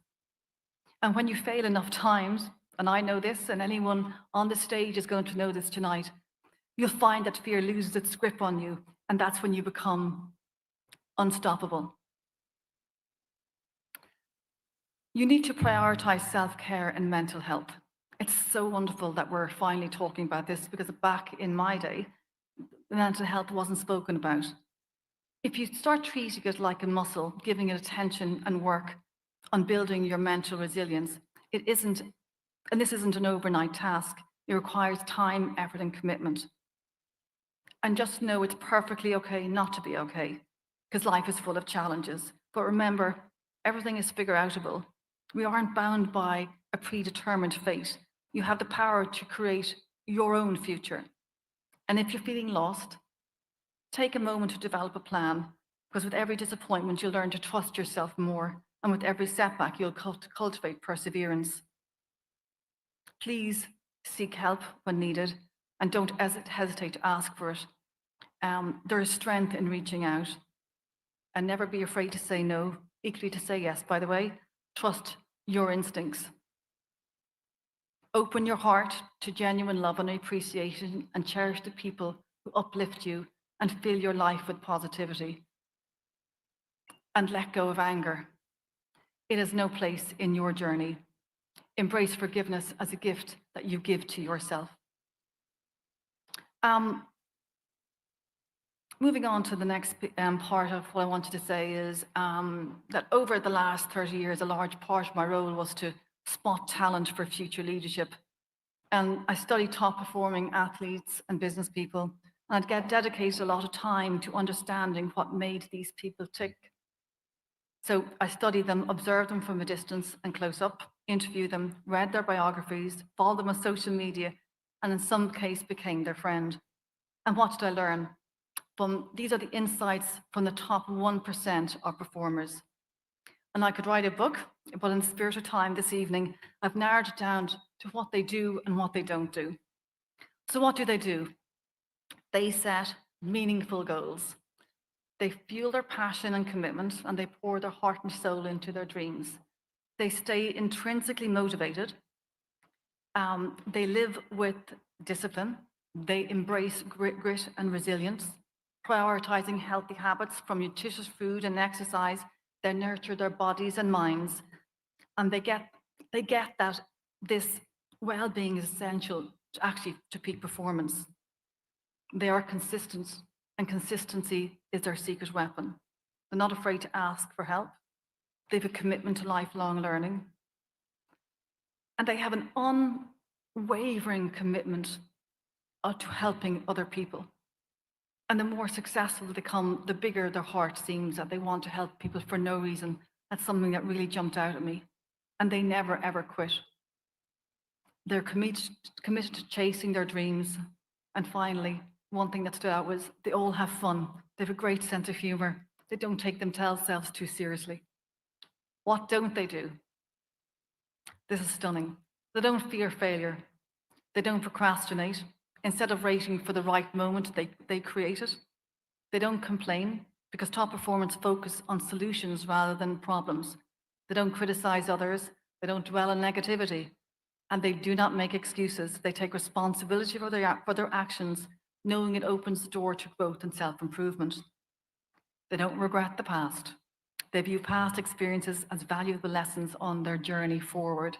And when you fail enough times, and I know this, and anyone on the stage is going to know this tonight, you'll find that fear loses its grip on you, and that's when you become unstoppable. You need to prioritize self-care and mental health. It's so wonderful that we're finally talking about this, because back in my day, mental health wasn't spoken about. If you start treating it like a muscle, giving it attention and work on building your mental resilience, this isn't an overnight task. It requires time, effort, and commitment. And just know it's perfectly okay not to be okay, because life is full of challenges. But remember, everything is figure-outable. We aren't bound by a predetermined fate. You have the power to create your own future. And if you're feeling lost, take a moment to develop a plan, because with every disappointment, you'll learn to trust yourself more. And with every setback, you'll cultivate perseverance. Please seek help when needed, and don't hesitate to ask for it. There is strength in reaching out, and never be afraid to say no, equally to say yes, by the way. Trust your instincts. Open your heart to genuine love and appreciation, and cherish the people who uplift you and fill your life with positivity. And let go of anger. It has no place in your journey. Embrace forgiveness as a gift that you give to yourself. Moving on to the next part of what I wanted to say is that over the last 30 years, a large part of my role was to spot talent for future leadership. And I studied top performing athletes and business people, and I'd dedicated a lot of time to understanding what made these people tick. So I studied them, observed them from a distance and close up, interviewed them, read their biographies, followed them on social media, and in some case became their friend. And what did I learn? These are the insights from the top 1% of performers. And I could write a book, but in the spirit of time this evening, I've narrowed it down to what they do and what they don't do. So what do? They set meaningful goals. They fuel their passion and commitment, and they pour their heart and soul into their dreams. They stay intrinsically motivated. They live with discipline. They embrace grit and resilience, prioritizing healthy habits from nutritious food and exercise. They nurture their bodies and minds, and they get that this well-being is essential to peak performance. They are consistent, and consistency is their secret weapon. They're not afraid to ask for help. They have a commitment to lifelong learning. And they have an unwavering commitment to helping other people. And the more successful they become, the bigger their heart seems, that they want to help people for no reason. That's something that really jumped out at me. and they never, ever quit. They're committed to chasing their dreams. And finally, one thing that stood out was they all have fun. They have a great sense of humor. They don't take themselves too seriously. What don't they do? This is stunning. They don't fear failure. They don't procrastinate. Instead of waiting for the right moment, they create it. They don't complain because top performers focus on solutions rather than problems. They don't criticize others. They don't dwell on negativity. And they do not make excuses. They take responsibility for their actions, knowing it opens the door to growth and self-improvement. They don't regret the past. They view past experiences as valuable lessons on their journey forward.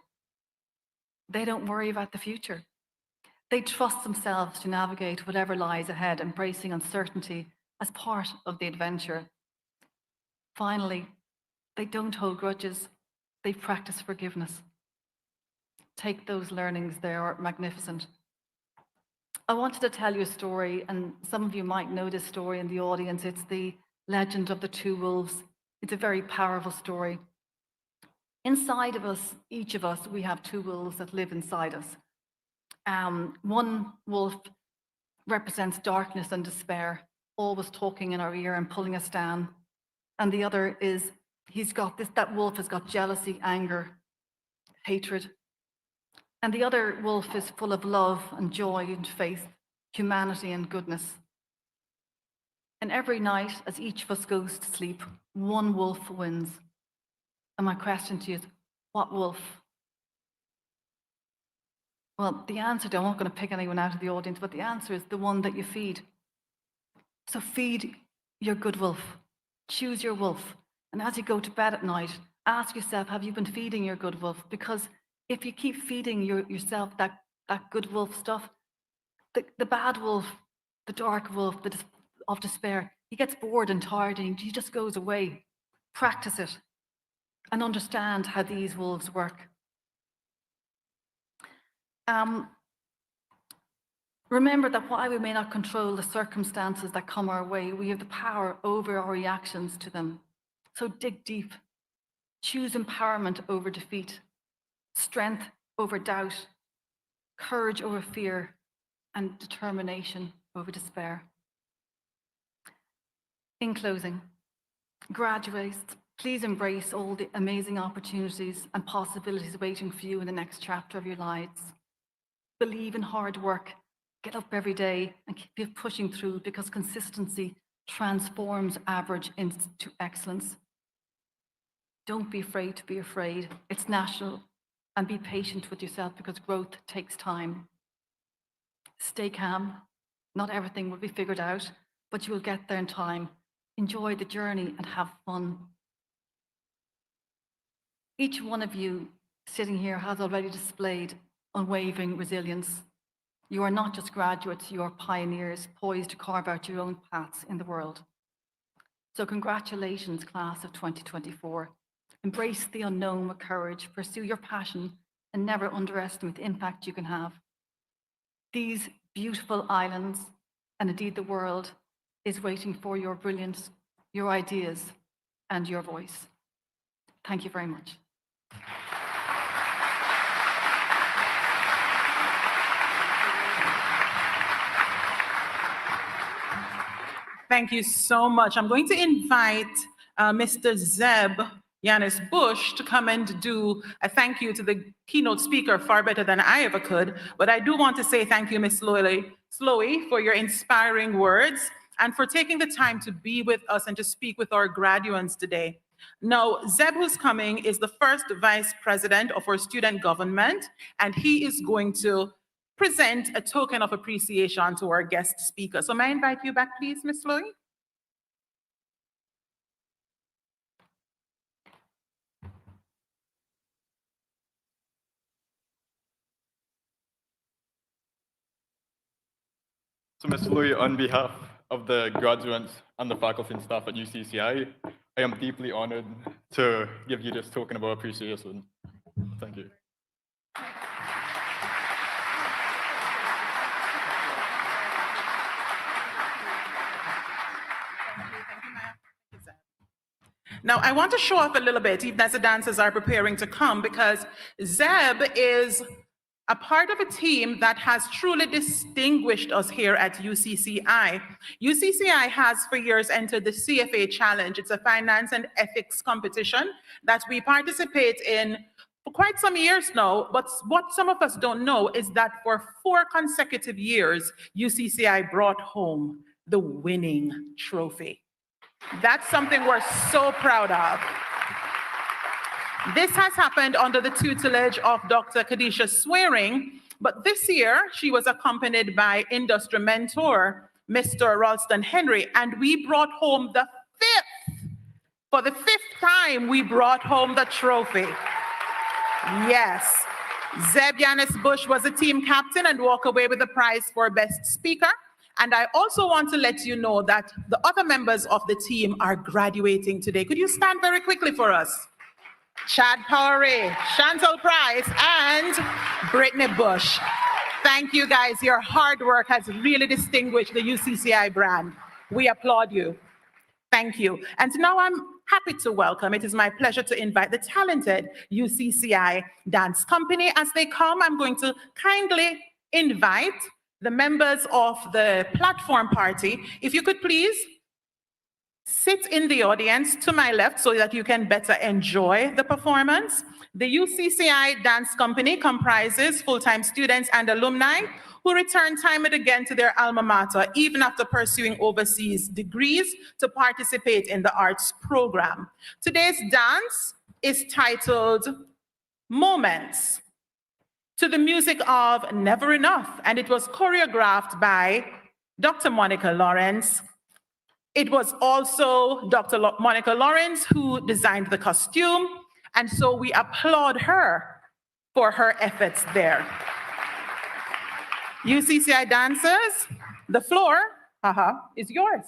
They don't worry about the future. They trust themselves to navigate whatever lies ahead, embracing uncertainty as part of the adventure. Finally, they don't hold grudges. They practice forgiveness. Take those learnings, they are magnificent. I wanted to tell you a story, and some of you might know this story in the audience. It's the legend of the two wolves. It's a very powerful story. Inside of us, each of us, we have two wolves that live inside us. One wolf represents darkness and despair, always talking in our ear and pulling us down. And the other is, that wolf has got jealousy, anger, hatred. And the other wolf is full of love and joy and faith, humanity and goodness. And every night, as each of us goes to sleep, one wolf wins. And my question to you is, what wolf? Well, the answer, I'm not going to pick anyone out of the audience, but the answer is the one that you feed. So feed your good wolf. Choose your wolf. And as you go to bed at night, ask yourself, have you been feeding your good wolf? Because if you keep feeding yourself that good wolf stuff, the bad wolf, the dark wolf of despair, he gets bored and tired and he just goes away. Practice it and understand how these wolves work. Remember that while we may not control the circumstances that come our way, we have the power over our reactions to them. So dig deep. Choose empowerment over defeat, strength over doubt, courage over fear, and determination over despair. In closing, graduates, please embrace all the amazing opportunities and possibilities waiting for you in the next chapter of your lives. Believe in hard work. Get up every day and keep pushing through, because consistency transforms average into excellence. Don't be afraid to be afraid. It's natural. And be patient with yourself, because growth takes time. Stay calm. Not everything will be figured out, but you will get there in time. Enjoy the journey and have fun. Each one of you sitting here has already displayed unwavering resilience. You are not just graduates, you are pioneers poised to carve out your own paths in the world. So congratulations, class of 2024. Embrace the unknown with courage, pursue your passion, and never underestimate the impact you can have. These beautiful islands, and indeed the world, is waiting for your brilliance, your ideas, and your voice. Thank you very much. Thank you so much. I'm going to invite Mr. Zeb Yanis Bush to come and do a thank you to the keynote speaker far better than I ever could. But I do want to say thank you, Ms. Slowey, for your inspiring words and for taking the time to be with us and to speak with our graduates today. Now, Zeb, who's coming, is the first vice president of our student government, and he is going to present a token of appreciation to our guest speaker. So may I invite you back, please, Ms. Slowey? So, Ms. Louis, on behalf of the graduates and the faculty and staff at UCCI, I am deeply honored to give you this token of our appreciation. Thank you. Now, I want to show off a little bit, even as the dancers are preparing to come, because Zeb is a part of a team that has truly distinguished us here at UCCI. UCCI has for years entered the CFA Challenge. It's a finance and ethics competition that we participate in for quite some years now, but what some of us don't know is that for 4 consecutive years, UCCI brought home the winning trophy. That's something we're so proud of. This has happened under the tutelage of Dr. Kadisha Swearing, but this year she was accompanied by industry mentor, Mr. Ralston Henry, and we brought home the 5th. For the 5th time, we brought home the trophy. Yes. Zeb Yanis Bush was the team captain and walked away with the prize for best speaker. And I also want to let you know that the other members of the team are graduating today. Could you stand very quickly for us? Chad Powery, Chantal Price, and Brittany Bush. Thank you guys. Your hard work has really distinguished the UCCI brand. We applaud you. Thank you. And now I'm happy to welcome, it is my pleasure to invite the talented UCCI Dance Company. As they come, I'm going to kindly invite the members of the platform party. If you could please sit in the audience to my left so that you can better enjoy the performance. The UCCI Dance Company comprises full-time students and alumni who return time and again to their alma mater, even after pursuing overseas degrees, to participate in the arts program. Today's dance is titled Moments, to the music of Never Enough, and it was choreographed by Dr. Monica Lawrence. It was also Dr. Monica Lawrence who designed the costume, and so we applaud her for her efforts there. UCCI dancers, the floor is yours.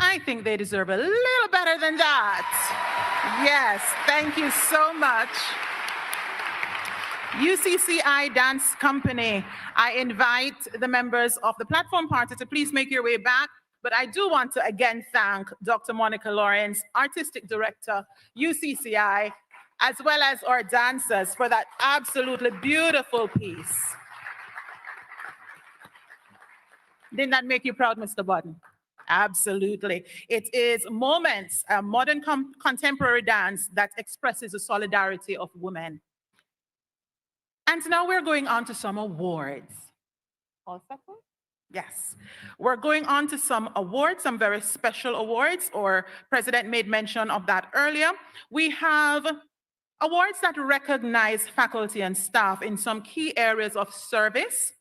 I think they deserve a little better than that. Yes, thank you so much. UCCI Dance Company, I invite the members of the platform party to please make your way back. But I do want to again thank Dr. Monica Lawrence, Artistic Director, UCCI, as well as our dancers for that absolutely beautiful piece. Didn't that make you proud, Mr. Button? Absolutely. It is Moments, a modern contemporary dance that expresses the solidarity of women. And now we're going on to some awards. All set? Yes. We're going on to some awards, some very special awards, or President made mention of that earlier. We have awards that recognize faculty and staff in some key areas of service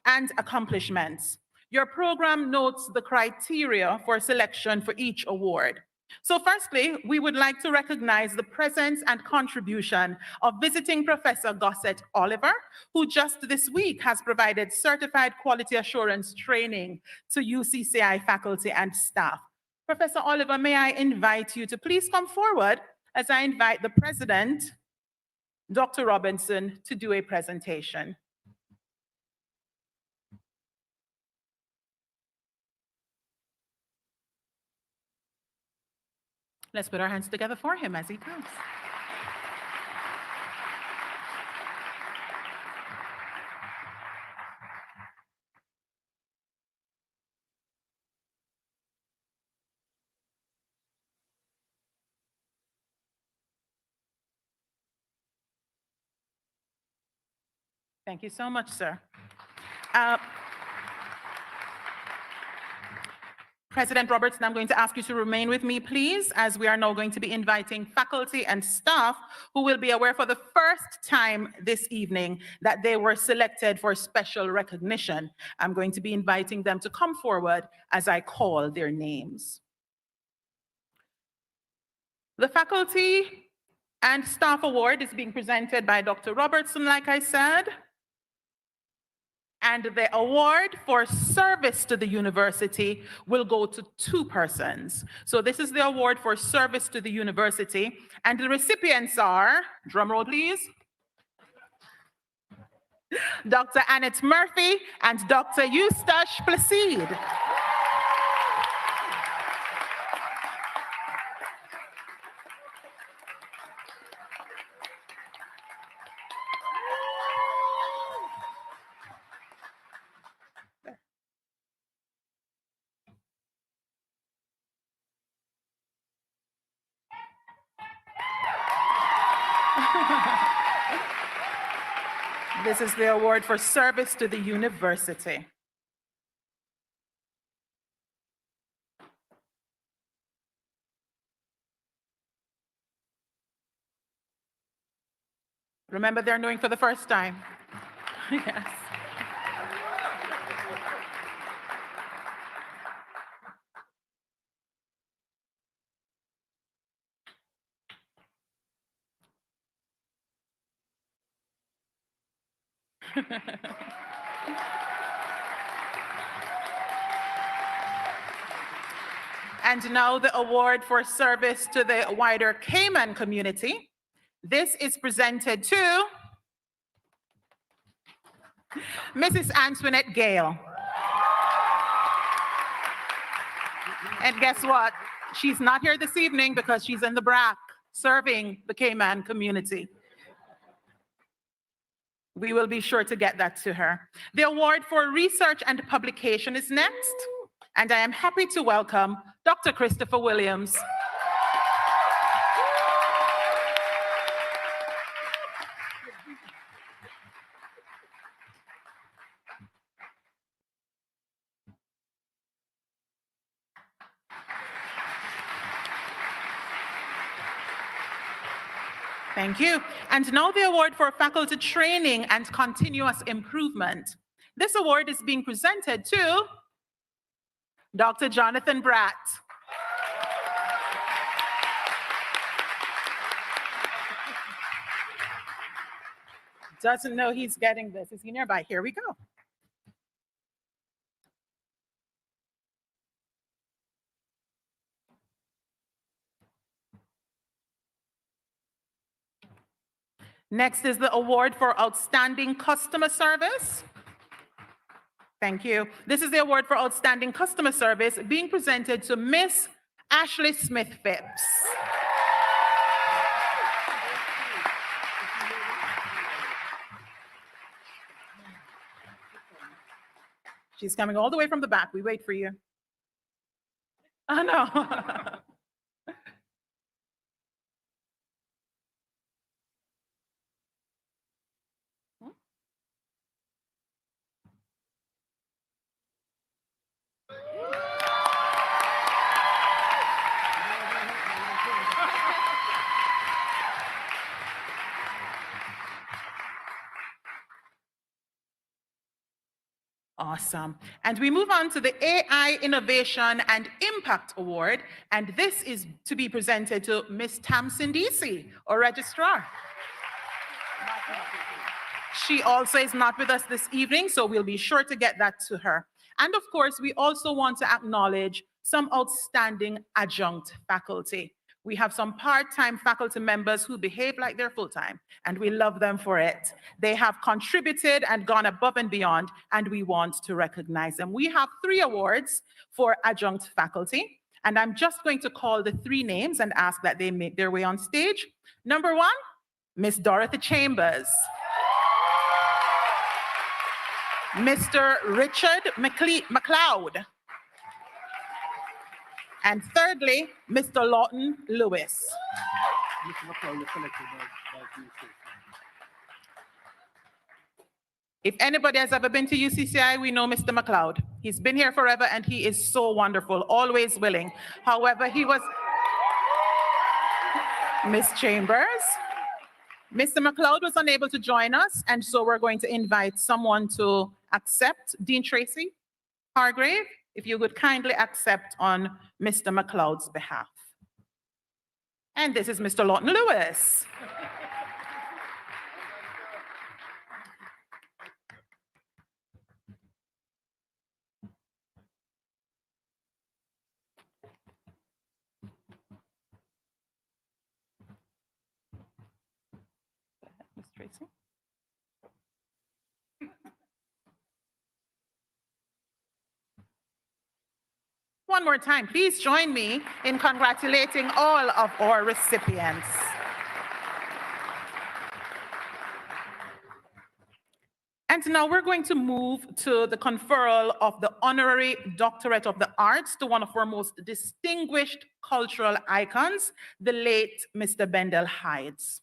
and accomplishments. Your program notes the criteria for selection for each award. So firstly, we would like to recognize the presence and contribution of visiting Professor Gossett Oliver, who just this week has provided certified quality assurance training to UCCI faculty and staff. Professor Oliver, may I invite you to please come forward as I invite the president, Dr. Robinson, to do a presentation. Let's put our hands together for him as he comes. Thank you so much, sir. President Robertson, I'm going to ask you to remain with me, please, as we are now going to be inviting faculty and staff who will be aware for the first time this evening that they were selected for special recognition. I'm going to be inviting them to come forward as I call their names. The Faculty and Staff Award is being presented by Dr. Robertson, like I said. And the award for service to the university will go to 2 persons. So this is the award for service to the university. And the recipients are, drum roll please, Dr. Annette Murphy and Dr. Eustache Placide. This is the award for service to the university. Remember, they're knowing for the first time. Yes. And now the award for service to the wider Cayman community. This is presented to Mrs. Antoinette Gale. And guess what? She's not here this evening because she's in the BRAC serving the Cayman community. We will be sure to get that to her. The award for research and publication is next. And I am happy to welcome Dr. Christopher Williams. Thank you. And now the award for faculty training and continuous improvement. This award is being presented to Dr. Jonathan Bratt. Doesn't know he's getting this. Is he nearby? Here we go. Next is the award for outstanding customer service. Thank you. This is the award for outstanding customer service being presented to Miss Ashley Smith-Phipps. She's coming all the way from the back. We wait for you. Oh, no. Awesome. And we move on to the AI Innovation and Impact Award. And this is to be presented to Ms. Tamsin DC, or Registrar. She also is not with us this evening, so we'll be sure to get that to her. And of course, we also want to acknowledge some outstanding adjunct faculty. We have some part-time faculty members who behave like they're full-time, and we love them for it. They have contributed and gone above and beyond, and we want to recognize them. We have 3 awards for adjunct faculty, and I'm just going to call the 3 names and ask that they make their way on stage. Number 1, Miss Dorothy Chambers. Mr. Richard McLeod. And thirdly, Mr. Lawton Lewis. If anybody has ever been to UCCI, we know Mr. McLeod. He's been here forever and he is so wonderful, always willing. However, he was Miss Chambers. Mr. McLeod was unable to join us, and so we're going to invite someone to accept. Dean Tracy Hargrave, if you would kindly accept on Mr. McLeod's behalf. And this is Mr. Lawton Lewis. Ms. Tracy. One more time, please join me in congratulating all of our recipients. And now we're going to move to the conferral of the Honorary Doctorate of the Arts to one of our most distinguished cultural icons, the late Mr. Bendel Hydes.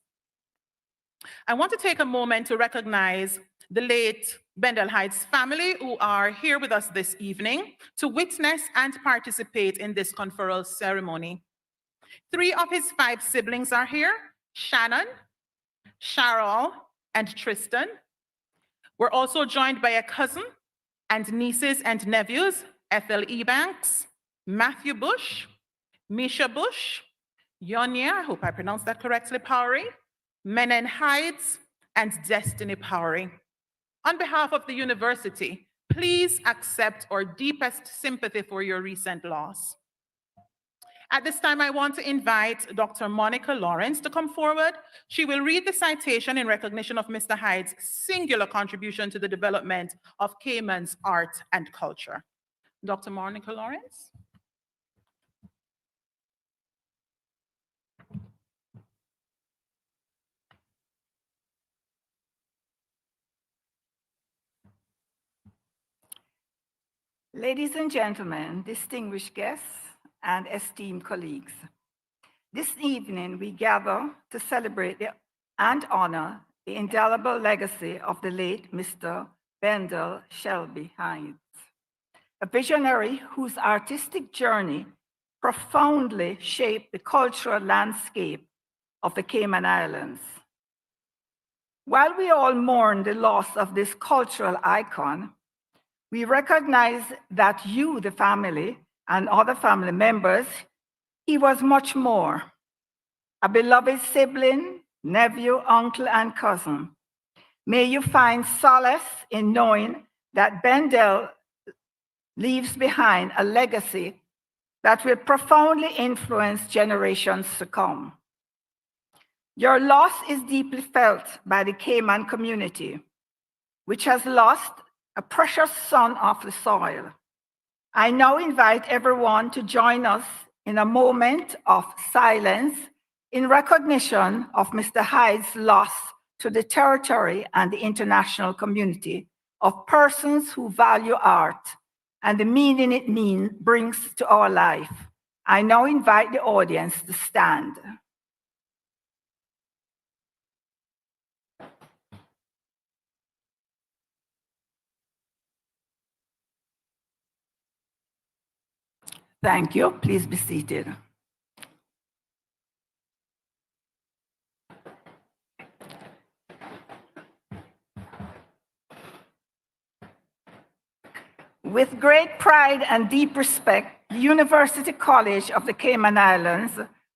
I want to take a moment to recognize the late Bendel Hydes family who are here with us this evening to witness and participate in this conferral ceremony. 3 of his 5 siblings are here: Shannon, Cheryl, and Tristan. We're also joined by a cousin and nieces and nephews, Ethel Ebanks, Matthew Bush, Misha Bush, Yonya, I hope I pronounced that correctly, Powery, Menen Hydes, and Destiny Powery. On behalf of the university, please accept our deepest sympathy for your recent loss. At this time, I want to invite Dr. Monica Lawrence to come forward. She will read the citation in recognition of Mr. Hyde's singular contribution to the development of Cayman's art and culture. Dr. Monica Lawrence. Ladies and gentlemen, distinguished guests, and esteemed colleagues, this evening we gather to celebrate and honor the indelible legacy of the late Mr. Bendel Shelby Hydes, a visionary whose artistic journey profoundly shaped the cultural landscape of the Cayman Islands. While we all mourn the loss of this cultural icon, we recognize that you, the family, and other family members, he was much more. A beloved sibling, nephew, uncle, and cousin. May you find solace in knowing that Bendel leaves behind a legacy that will profoundly influence generations to come. Your loss is deeply felt by the Cayman community, which has lost a precious son of the soil. I now invite everyone to join us in a moment of silence in recognition of Mr. Hyde's loss to the territory and the international community of persons who value art and the meaning it brings to our life. I now invite the audience to stand. Thank you. Please be seated. With great pride and deep respect, the University College of the Cayman Islands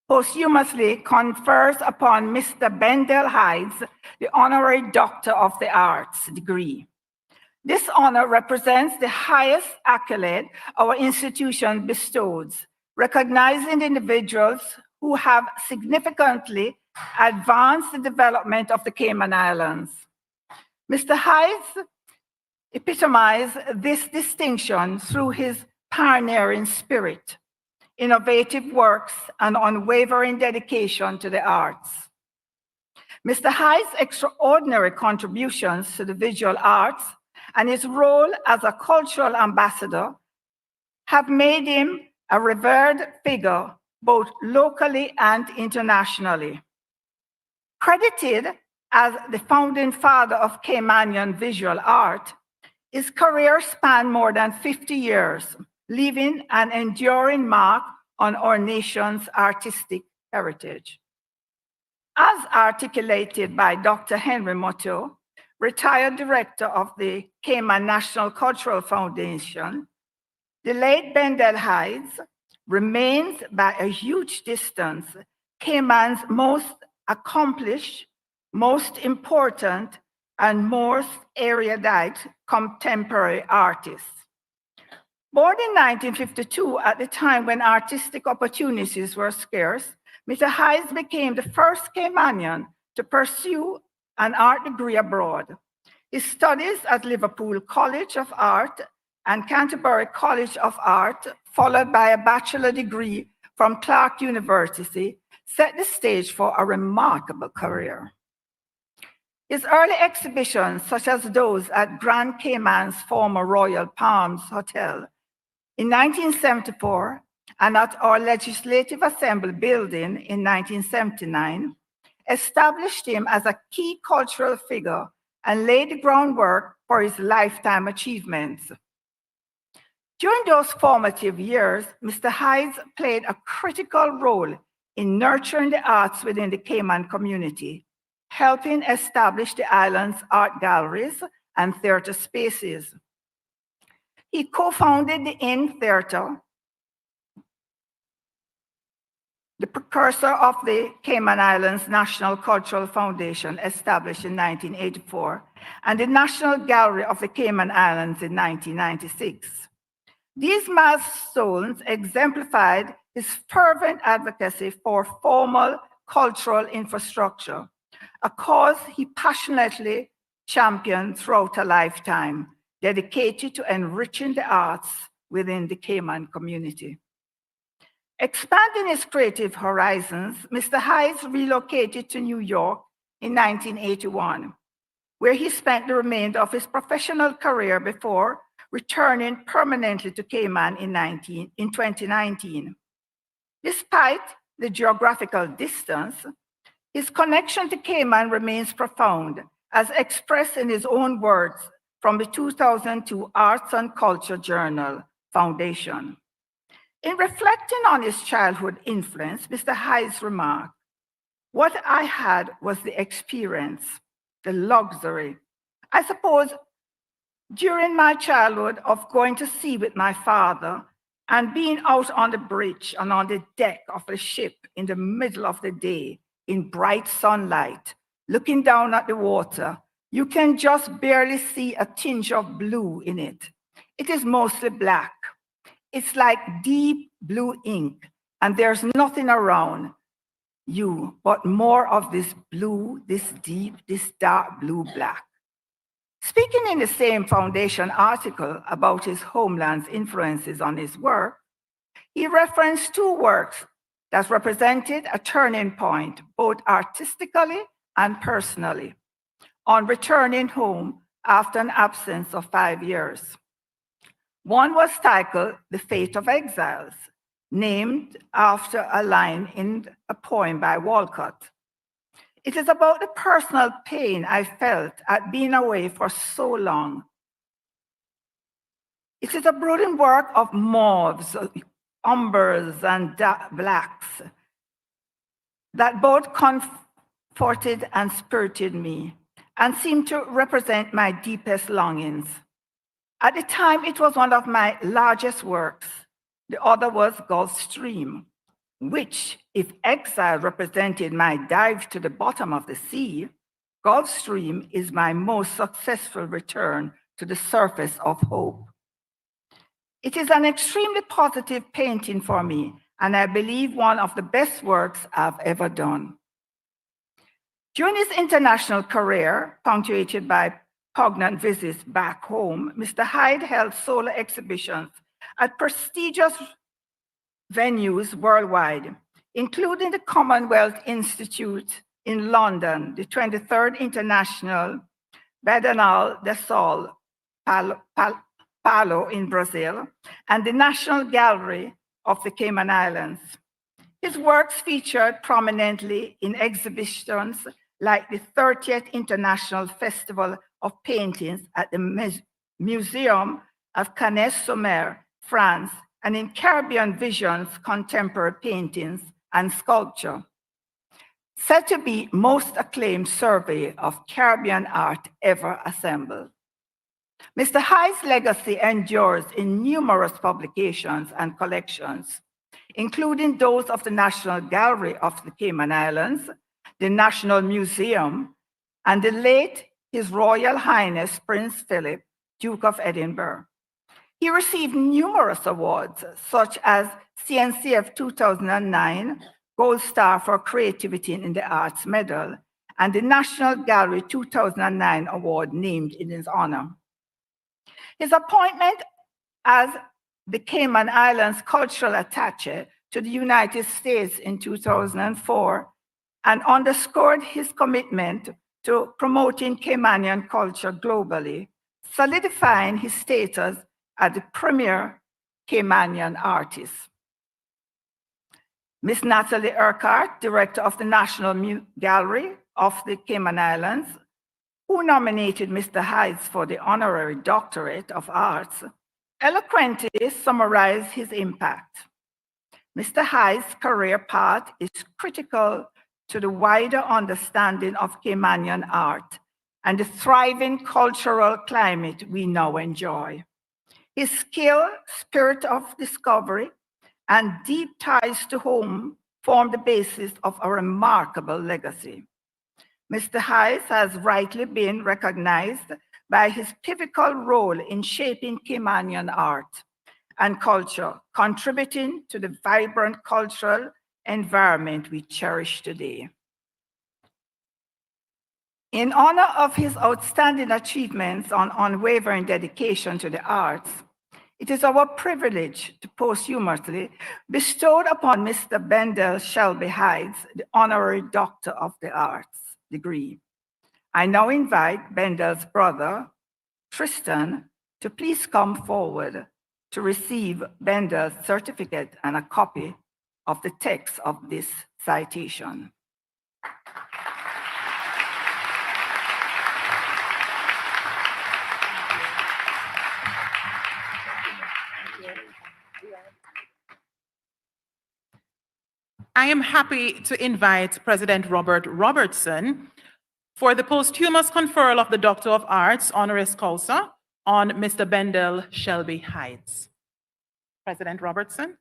posthumously confers upon Mr. Bendel Hydes the Honorary Doctor of the Arts degree. This honor represents the highest accolade our institution bestows, recognizing individuals who have significantly advanced the development of the Cayman Islands. Mr. Hydes epitomized this distinction through his pioneering spirit, innovative works, and unwavering dedication to the arts. Mr. Hyde's extraordinary contributions to the visual arts and his role as a cultural ambassador have made him a revered figure both locally and internationally. Credited as the founding father of Caymanian visual art, his career spanned more than 50 years, leaving an enduring mark on our nation's artistic heritage. As articulated by Dr. Henry Motto, retired director of the Cayman National Cultural Foundation, the late Bendel Hydes remains by a huge distance Cayman's most accomplished, most important, and most erudite contemporary artist. Born in 1952, at the time when artistic opportunities were scarce, Mr. Hydes became the first Caymanian to pursue an art degree abroad. His studies at Liverpool College of Art and Canterbury College of Art, followed by a bachelor degree from Clark University, set the stage for a remarkable career. His early exhibitions, such as those at Grand Cayman's former Royal Palms Hotel in 1974 and at our Legislative Assembly building in 1979, established him as a key cultural figure and laid the groundwork for his lifetime achievements. During those formative years, Mr. Hydes played a critical role in nurturing the arts within the Cayman community, helping establish the island's art galleries and theater spaces. He co-founded the Inn Theater, the precursor of the Cayman Islands National Cultural Foundation, established in 1984, and the National Gallery of the Cayman Islands in 1996. These milestones exemplified his fervent advocacy for formal cultural infrastructure, a cause he passionately championed throughout a lifetime, dedicated to enriching the arts within the Cayman community. Expanding his creative horizons, Mr. Hydes relocated to New York in 1981, where he spent the remainder of his professional career before returning permanently to Cayman in 2019. Despite the geographical distance, his connection to Cayman remains profound, as expressed in his own words from the 2002 Arts and Culture Journal Foundation. In reflecting on his childhood influence, Mr. Hydes remarked, "What I had was the experience, the luxury, I suppose, during my childhood of going to sea with my father and being out on the bridge and on the deck of a ship in the middle of the day in bright sunlight, looking down at the water. You can just barely see a tinge of blue in it. It is mostly black. It's like deep blue ink, and there's nothing around. you, but more of this blue, this deep, this dark blue black. Speaking in the same Foundation article about his homeland's influences on his work, he referenced two works that represented a turning point, both artistically and personally, on returning home after an absence of 5 years. One was titled The Fate of Exiles, named after a line in a poem by Walcott. It is about the personal pain I felt at being away for so long. It is a brooding work of mauves, umbers, and blacks that both comforted and spirited me and seemed to represent my deepest longings. At the time, it was one of my largest works. The other was Gulf Stream, which, if exile represented my dive to the bottom of the sea, Gulf Stream is my most successful return to the surface of hope. It is an extremely positive painting for me, and I believe one of the best works I've ever done. During his international career, punctuated by poignant visits back home, Mr. Hyde held solo exhibitions at prestigious venues worldwide, including the Commonwealth Institute in London, the 23rd International Bienal de Sol Paulo in Brazil, and the National Gallery of the Cayman Islands. His works featured prominently in exhibitions like the 30th International Festival of Paintings at the Museum of Canet-sur-Mer, France, and in Caribbean Visions Contemporary Paintings and Sculpture. Said to be most acclaimed survey of Caribbean art ever assembled. Mr. Hyde's legacy endures in numerous publications and collections, including those of the National Gallery of the Cayman Islands, the National Museum, and the late His Royal Highness Prince Philip, Duke of Edinburgh. He received numerous awards, such as CNCF 2009 Gold Star for Creativity in the Arts Medal, and the National Gallery 2009 Award named in his honor. His appointment as the Cayman Islands Cultural Attaché to the United States in 2004 and underscored his commitment to promoting Caymanian culture globally, solidifying his status as the premier Caymanian artist. Ms. Natalie Urquhart, director of the National Gallery of the Cayman Islands, who nominated Mr. Hyde for the Honorary Doctorate of Arts, eloquently summarized his impact. Mr. Hyde's career path is critical to the wider understanding of Caymanian art and the thriving cultural climate we now enjoy. His skill, spirit of discovery, and deep ties to home form the basis of a remarkable legacy. Mr. Hyde has rightly been recognized by his pivotal role in shaping Caymanian art and culture, contributing to the vibrant cultural environment we cherish today. In honor of his outstanding achievements and unwavering dedication to the arts, it is our privilege to posthumously bestow upon Mr. Bendel Shelby Hyde the Honorary Doctor of the Arts degree. I now invite Bendel's brother, Tristan, to please come forward to receive Bendel's certificate and a copy of the text of this citation. I am happy to invite President Robert Robertson for the posthumous conferral of the Doctor of Arts honoris causa on Mr. Bendel Shelby Hyde. President Robertson.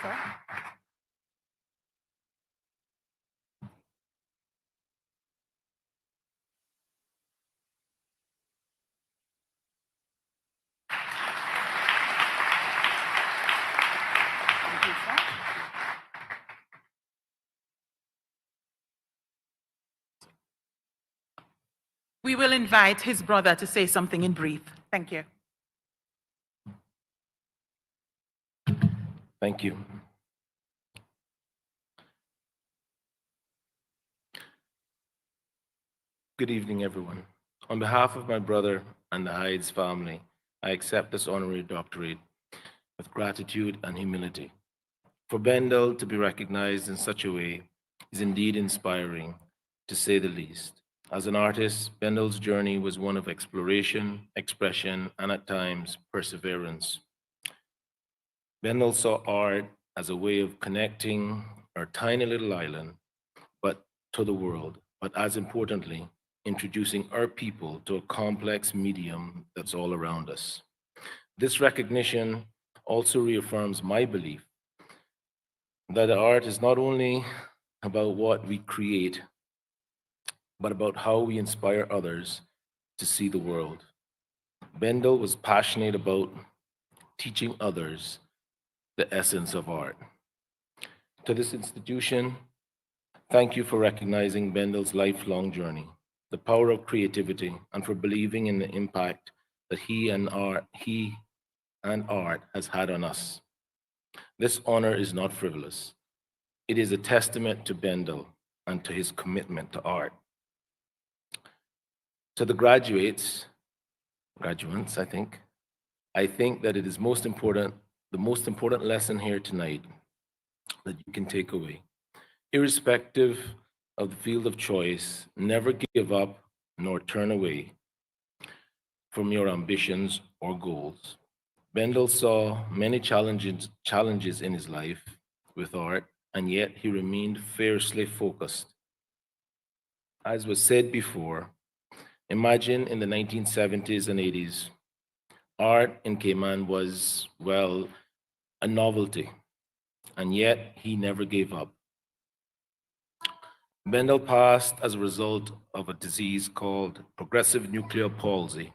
Sir. We will invite his brother to say something in brief. Thank you. Thank you. Good evening, everyone. On behalf of my brother and the Hydes family, I accept this honorary doctorate with gratitude and humility. For Bendel to be recognized in such a way is indeed inspiring, to say the least. As an artist, Bendel's journey was one of exploration, expression, and at times, perseverance. Bendel saw art as a way of connecting our tiny little island, but to the world, but as importantly, introducing our people to a complex medium that's all around us. This recognition also reaffirms my belief that art is not only about what we create, but about how we inspire others to see the world. Bendel was passionate about teaching others the essence of art. To this institution, thank you for recognizing Bendel's lifelong journey, the power of creativity, and for believing in the impact that he and art has had on us. This honor is not frivolous. It is a testament to Bendel and to his commitment to art. To the graduates, I think that it is the most important lesson here tonight that you can take away. Irrespective of the field of choice, never give up nor turn away from your ambitions or goals. Bendel saw many challenges in his life with art, and yet he remained fiercely focused. As was said before, imagine in the 1970s and 80s, art in Cayman was, well, a novelty, and yet he never gave up. Bendel passed as a result of a disease called progressive nuclear palsy,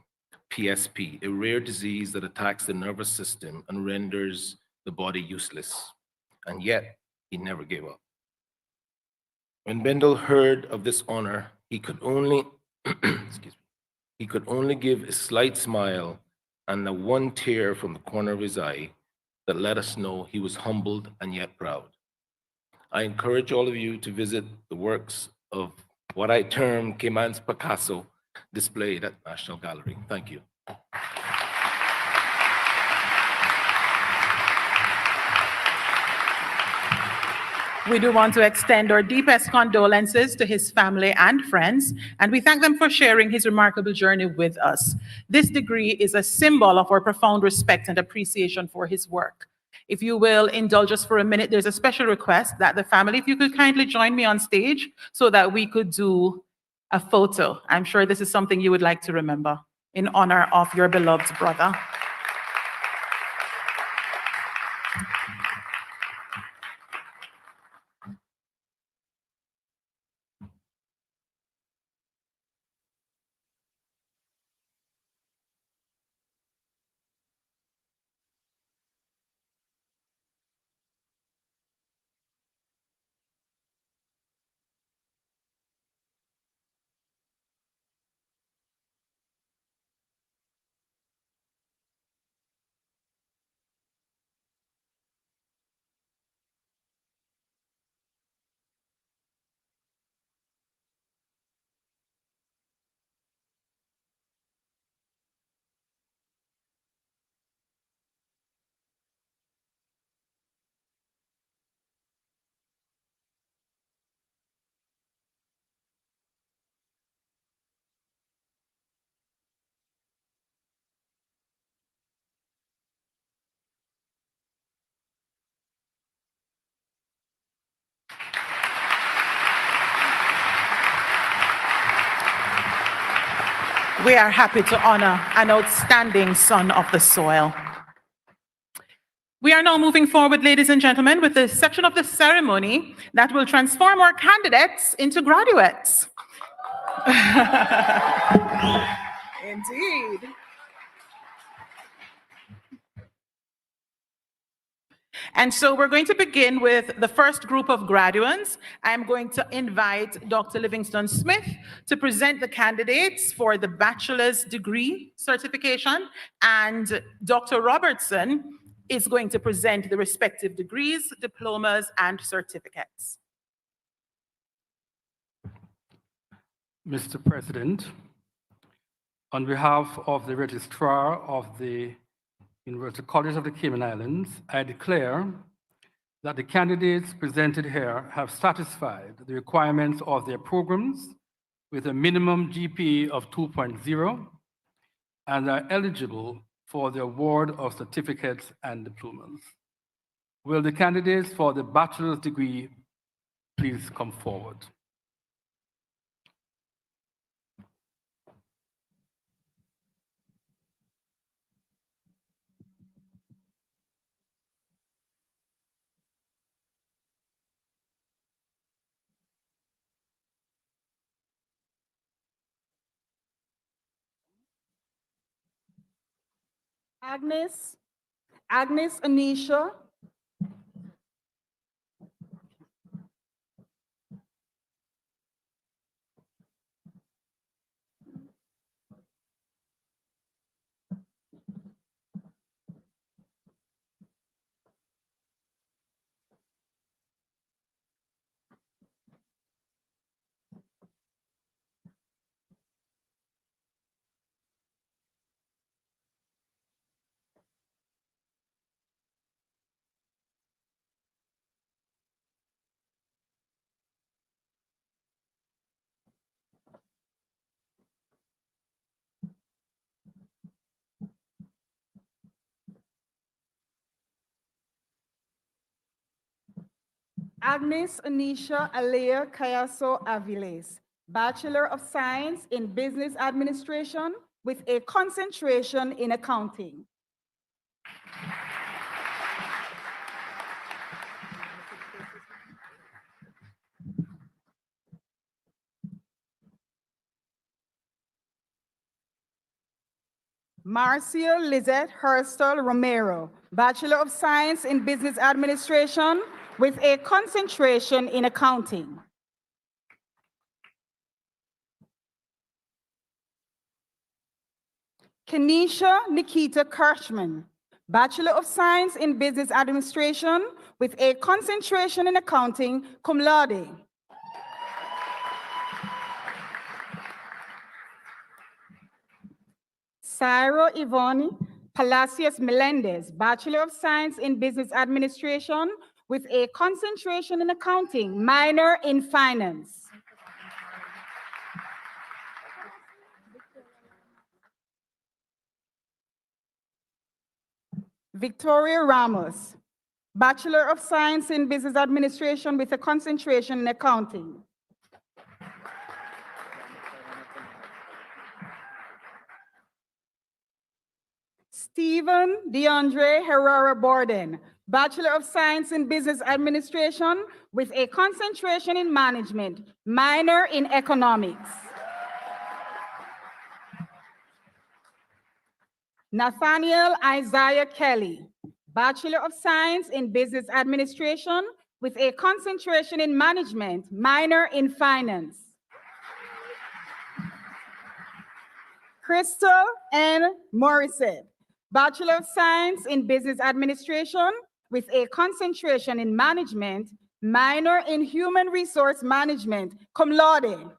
PSP, a rare disease that attacks the nervous system and renders the body useless. And yet, he never gave up. When Bendel heard of this honor, he could only, he could only give a slight smile and the one tear from the corner of his eye that let us know he was humbled and yet proud. I encourage all of you to visit the works of what I term Cayman's Picasso displayed at National Gallery. Thank you. We do want to extend our deepest condolences to his family and friends, and we thank them for sharing his remarkable journey with us. This degree is a symbol of our profound respect and appreciation for his work. If you will indulge us for a minute, there's a special request that the family, if you could kindly join me on stage so that we could do a photo. I'm sure this is something you would like to remember in honor of your beloved brother. We are happy to honor an outstanding son of the soil. We are now moving forward, ladies and gentlemen, with the section of the ceremony that will transform our candidates into graduates. Indeed. And so we're going to begin with the first group of graduates. I'm going to invite Dr. Livingston Smith to present the candidates for the bachelor's degree certification, and Dr. Robertson is going to present the respective degrees, diplomas, and certificates. Mr. President, on behalf of the Registrar of the University College of the Cayman Islands, I declare that the candidates presented here have satisfied the requirements of their programs with a minimum GPA of 2.0 and are eligible for the award of certificates and diplomas. Will the candidates for the bachelor's degree please come forward? Agnes Anisha. Agnes Anisha Alea Cayaso Aviles, Bachelor of Science in Business Administration with a concentration in accounting. Marcia Lizette Hurstel Romero, Bachelor of Science in Business Administration with a concentration in accounting. Kenisha Nikita Kirschman, Bachelor of Science in Business Administration with a concentration in accounting, cum laude. Cyril Ivone Palacios Melendez, Bachelor of Science in Business Administration with a concentration in accounting, minor in finance. Victoria Ramos, Bachelor of Science in Business Administration with a concentration in accounting. Stephen DeAndre Herrera Borden, Bachelor of Science in Business Administration with a concentration in management, minor in economics. Nathaniel Isaiah Kelly, Bachelor of Science in Business Administration with a concentration in management, minor in finance. Crystal N. Morissette, Bachelor of Science in Business Administration with a concentration in management, minor in human resource management, cum laude.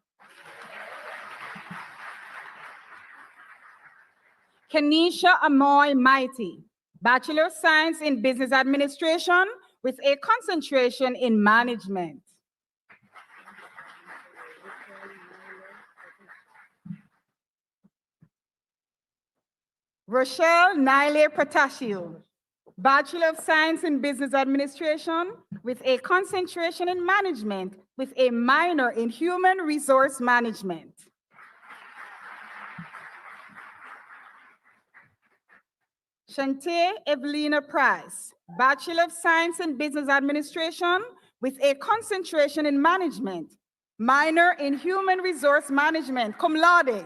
Kenisha Amoy Mighty, Bachelor of Science in Business Administration with a concentration in management. Rochelle Nile Pratasio, Bachelor of Science in Business Administration with a concentration in management with a minor in human resource management. Shante Evelina Price, Bachelor of Science in Business Administration with a concentration in management, minor in human resource management, cum laude.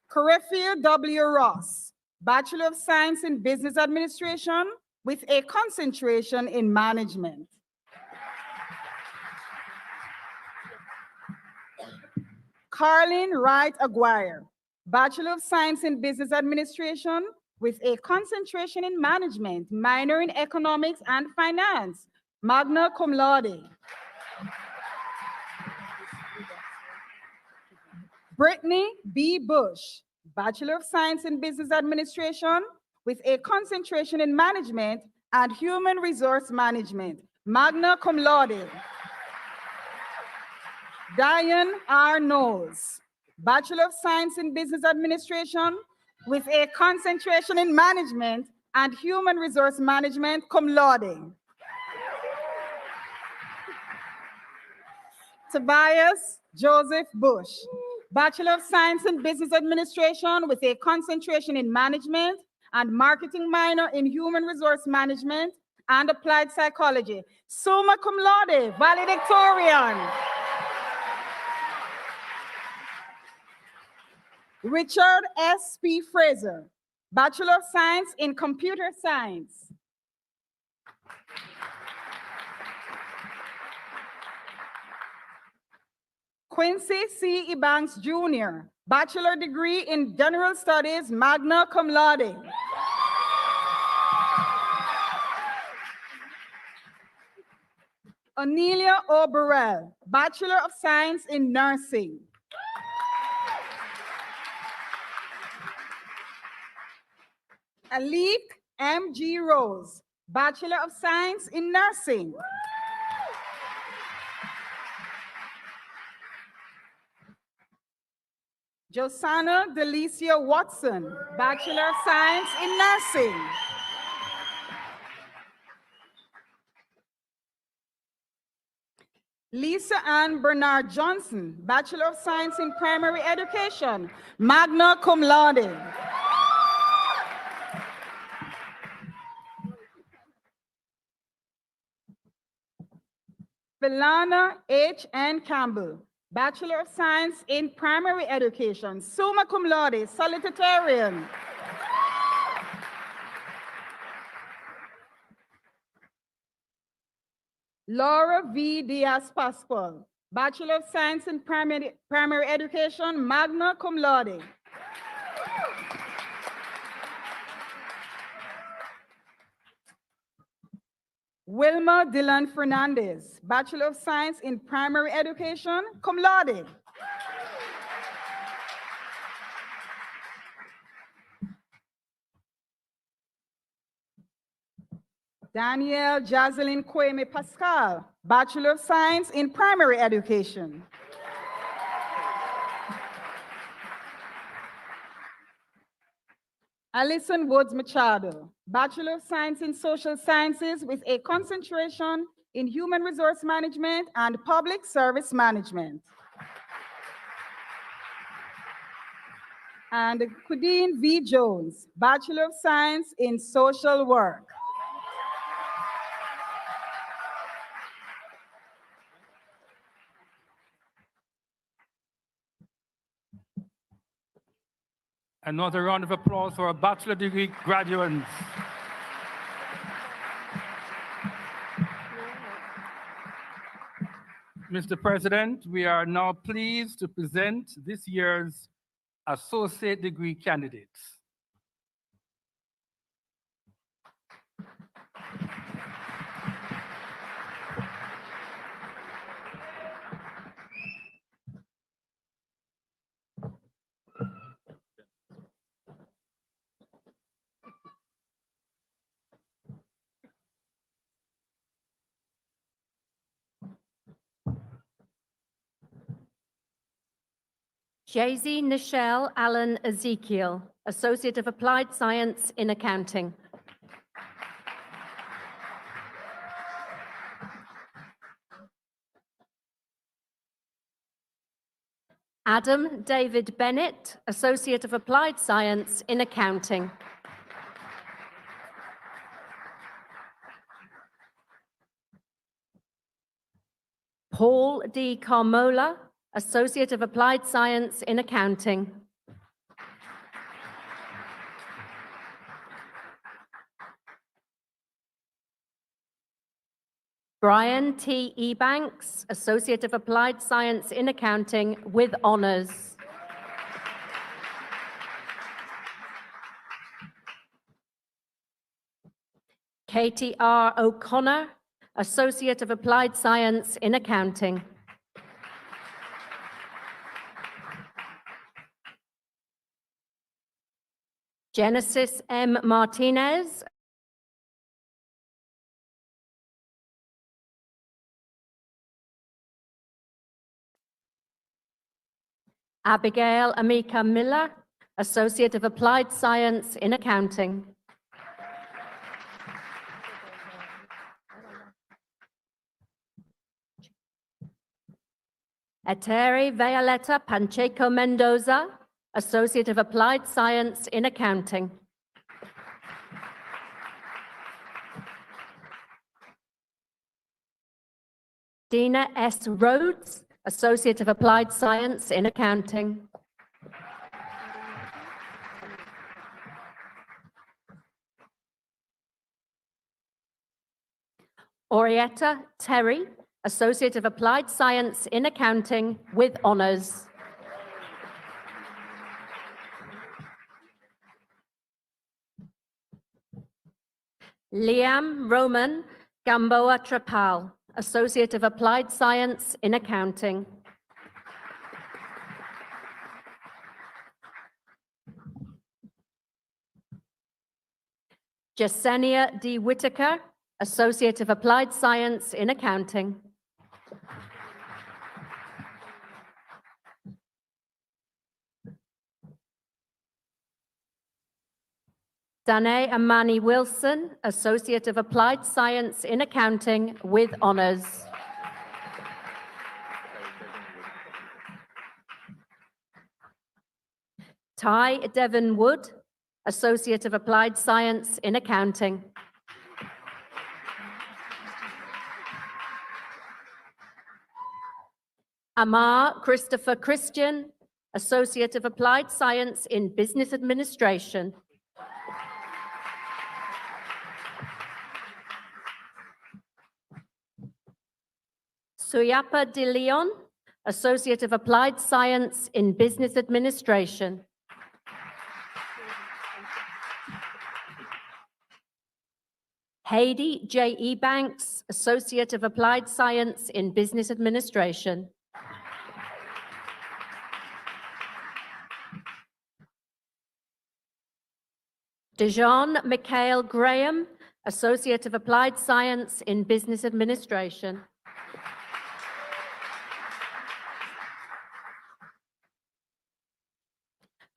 Corefia W. Ross, Bachelor of Science in Business Administration with a concentration in management. Carlin Wright Aguirre, Bachelor of Science in Business Administration with a concentration in management, minor in economics and finance, magna cum laude. Brittany B. Bush, Bachelor of Science in Business Administration with a concentration in management and human resource management, magna cum laude. Diane R. Knowles, Bachelor of Science in Business Administration with a concentration in management and human resource management, cum laude. Tobias Joseph Bush, Bachelor of Science in Business Administration with a concentration in management and marketing minor in human resource management and applied psychology, summa cum laude, valedictorian. Richard S. P. Fraser, Bachelor of Science in Computer Science. Quincy C. Ebanks Jr., Bachelor degree in General Studies, magna cum laude. Anelia O. Burrell, Bachelor of Science in Nursing. Alik M. G. Rose, Bachelor of Science in Nursing. Josanna Delicia Watson, Bachelor of Science in Nursing. Lisa Ann Bernard Johnson, Bachelor of Science in Primary Education, magna cum laude. Philana H. N. Campbell, Bachelor of Science in Primary Education, summa cum laude, salutatorian. Laura V. Diaz Pascual, Bachelor of Science in Primary Education, magna cum laude. Wilma Dylan Fernandez, Bachelor of Science in Primary Education, cum laude. Danielle Jazelyn Kwame Pascal, Bachelor of Science in Primary Education. Alison Woods Machado, Bachelor of Science in Social Sciences with a concentration in Human Resource Management and Public Service Management. And Kudeen V. Jones, Bachelor of Science in Social Work. Another round of applause for our bachelor degree graduates. Mr. President, we are now pleased to present this year's associate degree candidates. Jay-Z Nichelle Allen Ezekiel, Associate of Applied Science in Accounting. Adam David Bennett, Associate of Applied Science in Accounting. Paul D. Carmola, Associate of Applied Science in Accounting. Brian T. Ebanks, Associate of Applied Science in Accounting with honors. Katie R. O'Connor, Associate of Applied Science in Accounting. Genesis M. Martinez, Abigail Amika Miller, Associate of Applied Science in Accounting. Eteri Violeta Pancheco Mendoza, Associate of Applied Science in Accounting. Dina S. Rhodes, Associate of Applied Science in Accounting. Orietta Terry, Associate of Applied Science in Accounting with honors. Liam Roman Gamboa Trapal, Associate of Applied Science in Accounting. Jasenia D. Whitaker, Associate of Applied Science in Accounting. Danae Amani Wilson, Associate of Applied Science in Accounting with honors. Ty Devon Wood, Associate of Applied Science in Accounting. Amar Christopher Christian, Associate of Applied Science in Business Administration. Suyapa De Leon, Associate of Applied Science in Business Administration. Heidi J. Ebanks, Associate of Applied Science in Business Administration. Dejan Mikhail Graham, Associate of Applied Science in Business Administration.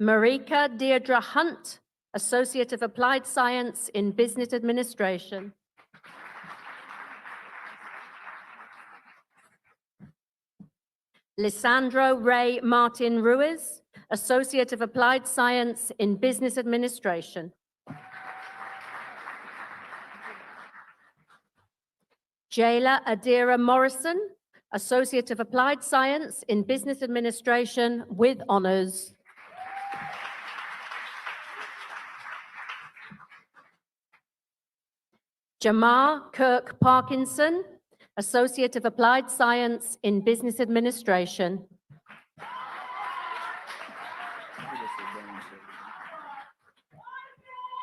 Marika Deirdre Hunt, Associate of Applied Science in Business Administration. Lisandro Ray Martin Ruiz, Associate of Applied Science in Business Administration. Jayla Adira Morrison, Associate of Applied Science in Business Administration with honors. Jamar Kirk Parkinson, Associate of Applied Science in Business Administration.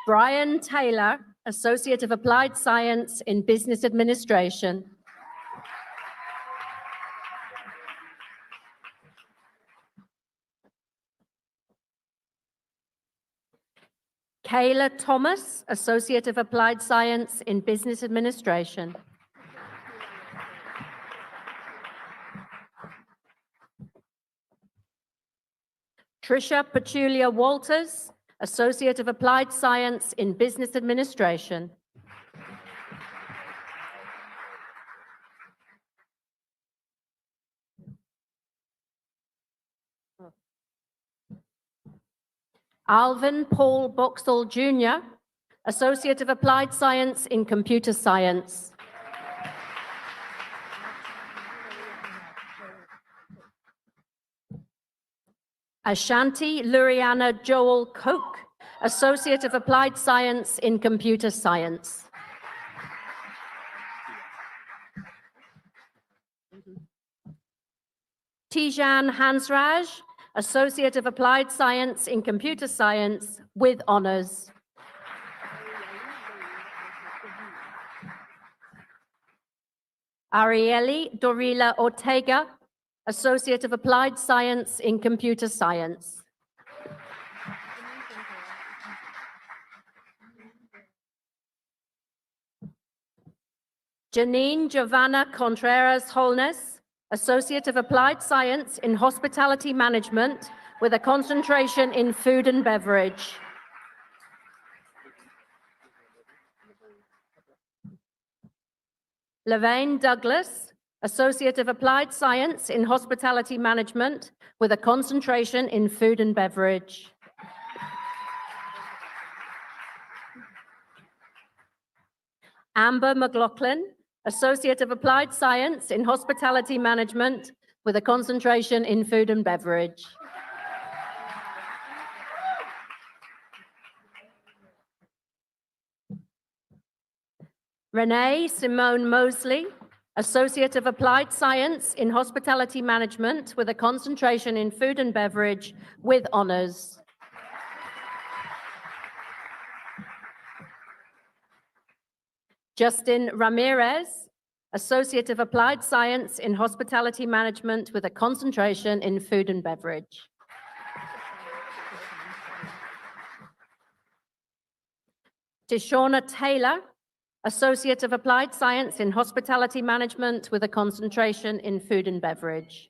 Brian Taylor, Associate of Applied Science in Business Administration. Kayla Thomas, Associate of Applied Science in Business Administration. Trisha Petulia Walters, Associate of Applied Science in Business Administration. Alvin Paul Boxall Jr., Associate of Applied Science in Computer Science. Ashanti Luriana Joel Koch, Associate of Applied Science in Computer Science. Tijan Hansraj, Associate of Applied Science in Computer Science with honors. Arieli Dorila Ortega, Associate of Applied Science in Computer Science. Janine Giovanna Contreras Holness, Associate of Applied Science in Hospitality Management with a concentration in food and beverage. Lavaine Douglas, Associate of Applied Science in Hospitality Management with a concentration in food and beverage. Amber McLaughlin, Associate of Applied Science in Hospitality Management with a concentration in food and beverage. Renee Simone Mosley, Associate of Applied Science in Hospitality Management with a concentration in food and beverage with honors. Justin Ramirez, Associate of Applied Science in Hospitality Management with a concentration in food and beverage. Tishona Taylor, Associate of Applied Science in Hospitality Management with a concentration in food and beverage.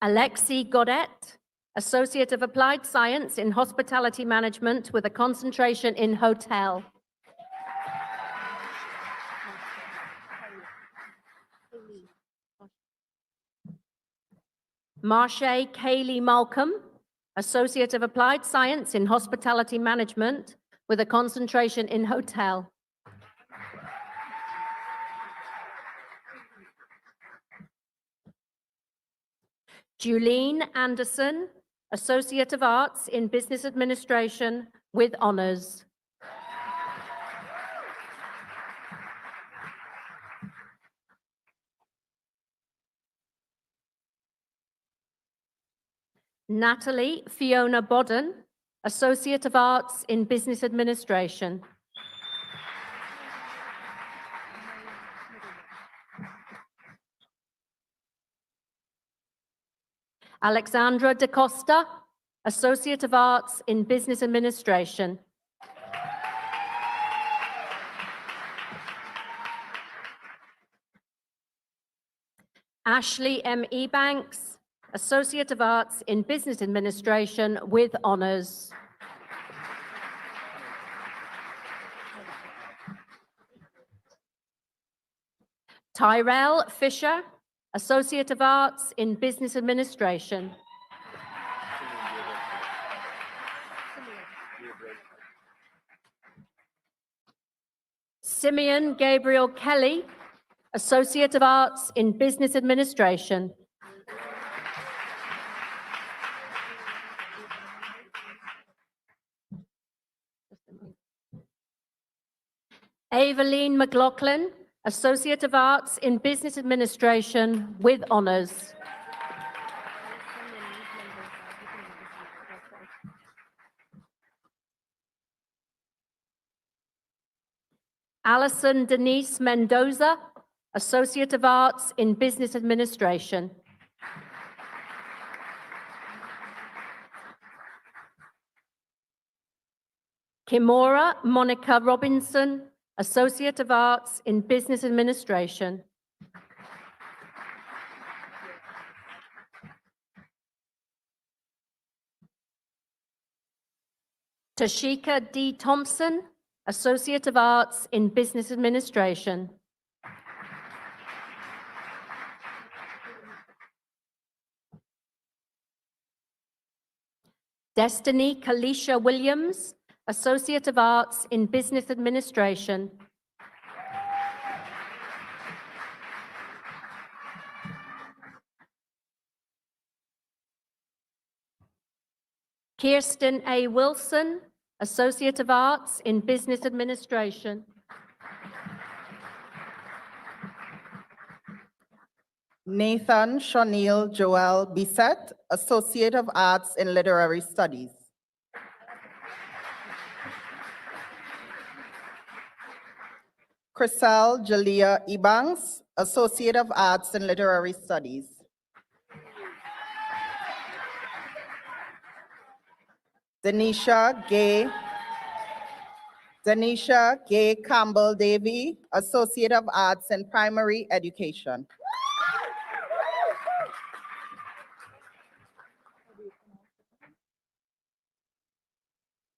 Alexi Godet, Associate of Applied Science in Hospitality Management with a concentration in hotel. Marche Kaylee Malcolm, Associate of Applied Science in Hospitality Management with a concentration in hotel. Julene Anderson, Associate of Arts in Business Administration with honors. Natalie Fiona Bodden, Associate of Arts in Business Administration. Alexandra Da Costa, Associate of Arts in Business Administration. Ashley M. Ebanks, Associate of Arts in Business Administration with honors. Tyrell Fisher, Associate of Arts in Business Administration. Simeon Gabriel Kelly, Associate of Arts in Business Administration. Eveline McLaughlin, Associate of Arts in Business Administration with honors. Alison Denise Mendoza, Associate of Arts in Business Administration. Kimora Monica Robinson, Associate of Arts in Business Administration. Tashika D. Thompson, Associate of Arts in Business Administration. Destiny Kalisha Williams, Associate of Arts in Business Administration. Kirsten A. Wilson, Associate of Arts in Business Administration. Nathan Shonil Joel Bissett, Associate of Arts in Literary Studies. Chriselle Jalea Ebanks, Associate of Arts in Literary Studies. Denisha Gay Campbell Davy, Associate of Arts in Primary Education.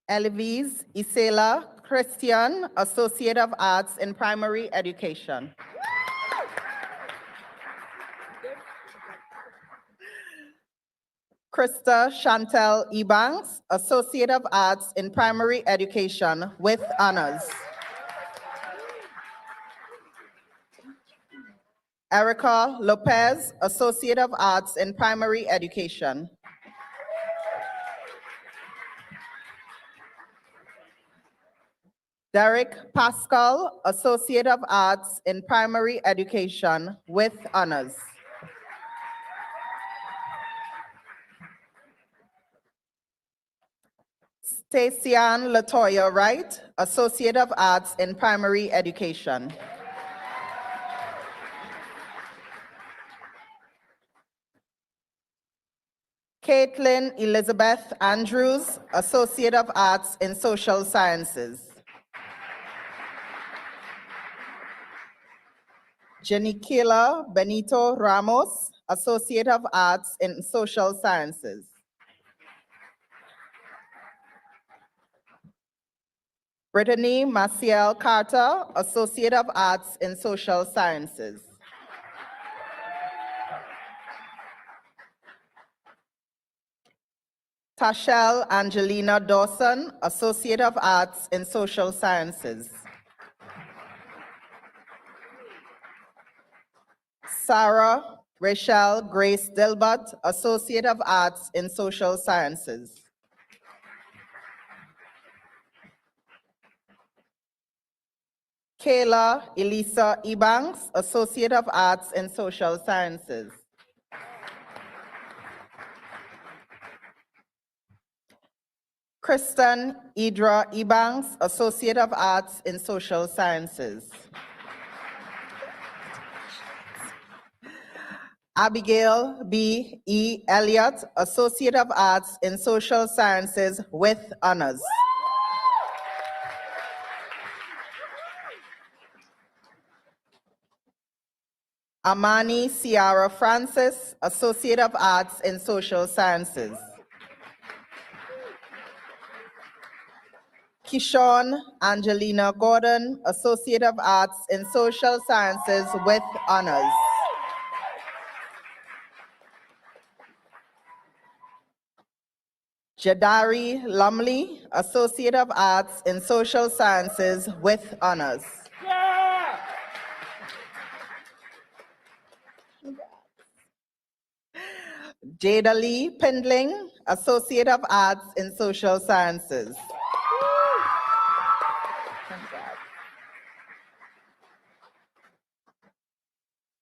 Eloise Isela Christian, Associate of Arts in Primary Education. Krista Chantel Ebanks, Associate of Arts in Primary Education with honors. Erica Lopez, Associate of Arts in Primary Education. Derek Pascal, Associate of Arts in Primary Education with honors. Stacian Latoya Wright, Associate of Arts in Primary Education. Caitlin Elizabeth Andrews, Associate of Arts in Social Sciences. Janiquila Benito Ramos, Associate of Arts in Social Sciences. Brittany Maciel Carter, Associate of Arts in Social Sciences. Tashelle Angelina Dawson, Associate of Arts in Social Sciences. Sarah Rachel Grace Dilbert, Associate of Arts in Social Sciences. Kayla Elisa Ebanks, Associate of Arts in Social Sciences. Kristen Idra Ebanks, Associate of Arts in Social Sciences. Abigail B. E. Elliott, Associate of Arts in Social Sciences with honors. Amani Ciara Francis, Associate of Arts in Social Sciences. Kishon Angelina Gordon, Associate of Arts in Social Sciences with honors. Jadari Lumley, Associate of Arts in Social Sciences with honors. Jada Lee Pindling, Associate of Arts in Social Sciences.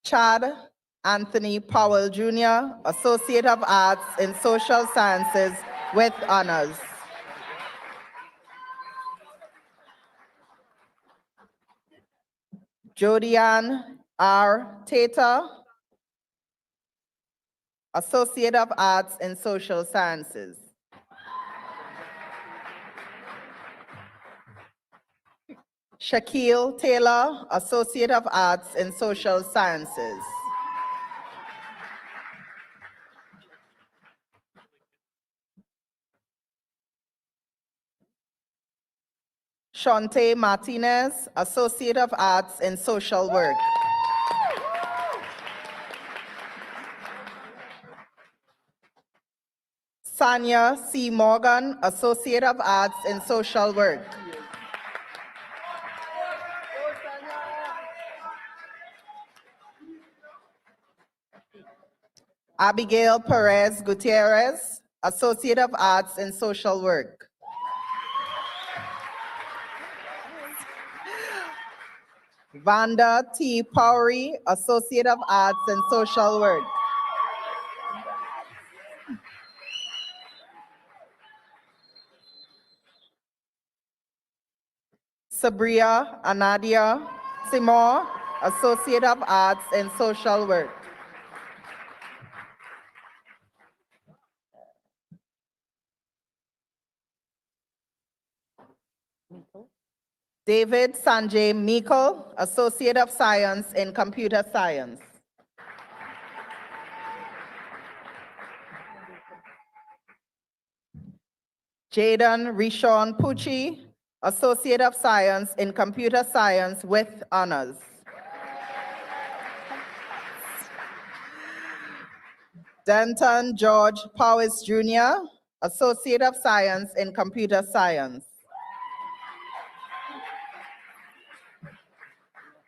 Chad Anthony Powell Jr., Associate of Arts in Social Sciences with honors. Jodianne R. Tata, Associate of Arts in Social Sciences. Shaquille Taylor, Associate of Arts in Social Sciences. Shante Martinez, Associate of Arts in Social Work. Sanya C. Morgan, Associate of Arts in Social Work. Abigail Perez Gutierrez, Associate of Arts in Social Work. Vanda T. Powery, Associate of Arts in Social Work. Sabria Anadia Timor, Associate of Arts in Social Work. David Sanjay Meikle, Associate of Science in Computer Science. Jaden Rishon Pucci, Associate of Science in Computer Science with honors. Denton George Powis Jr., Associate of Science in Computer Science.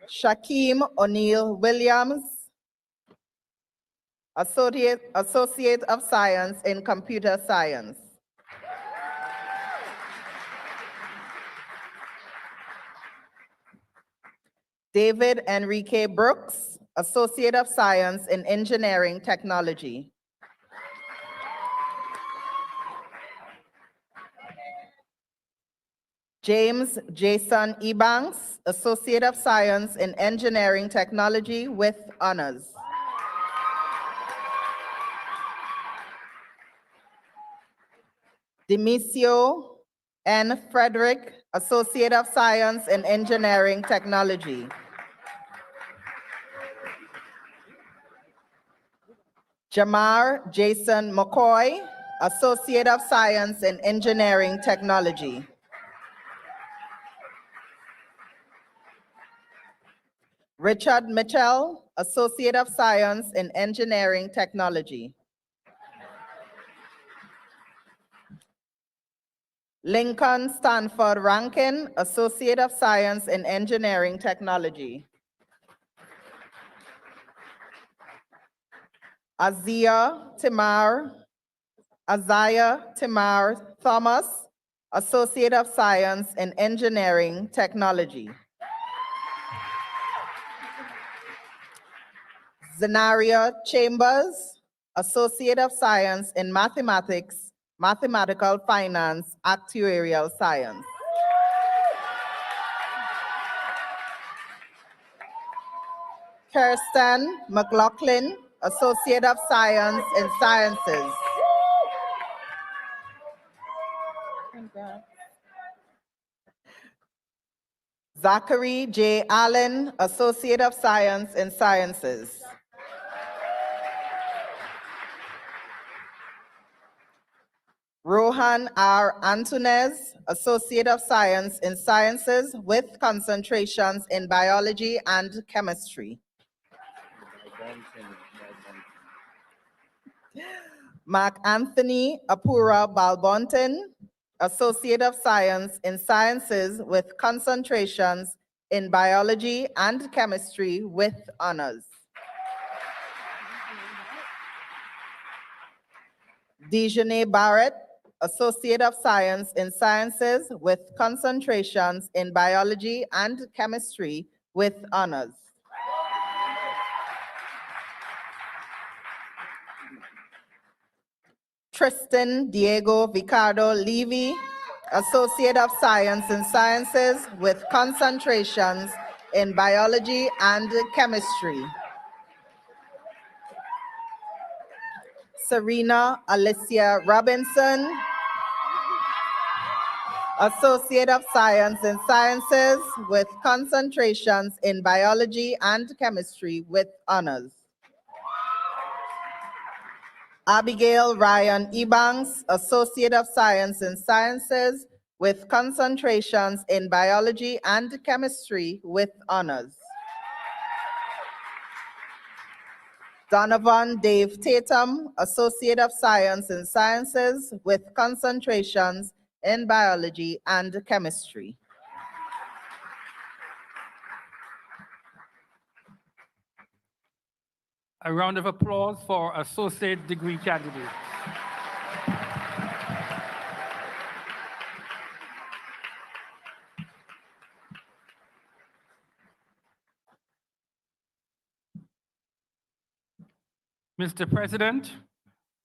Shaquem O'Neill Williams, Associate of Science in Computer Science. David Enrique Brooks, Associate of Science in Engineering Technology. James Jason Ebanks, Associate of Science in Engineering Technology with honors. Demisio N. Frederick, Associate of Science in Engineering Technology. Jamar Jason McCoy, Associate of Science in Engineering Technology. Richard Mitchell, Associate of Science in Engineering Technology. Lincoln Stanford Rankin, Associate of Science in Engineering Technology. Isaiah Timar Thomas, Associate of Science in Engineering Technology. Zenaria Chambers, Associate of Science in Mathematics, Mathematical Finance, Actuarial Science. Kirsten McLaughlin, Associate of Science in Sciences. Zachary J. Allen, Associate of Science in Sciences. Rohan R. Antunes, Associate of Science in Sciences with concentrations in Biology and Chemistry. Mark Anthony Apura Balbonten, Associate of Science in Sciences with concentrations in Biology and Chemistry with honors. Dejanay Barrett, Associate of Science in Sciences with concentrations in Biology and Chemistry with honors. Tristan Diego Vicardo Levy, Associate of Science in Sciences with concentrations in Biology and Chemistry. Serena Alicia Robinson, Associate of Science in Sciences with concentrations in Biology and Chemistry with honors. Abigail Ryan Ebanks, Associate of Science in Sciences with concentrations in Biology and Chemistry with honors. Donovan Dave Tatum, Associate of Science in Sciences with concentrations in Biology and Chemistry. A round of applause for associate degree candidates. Mr. President,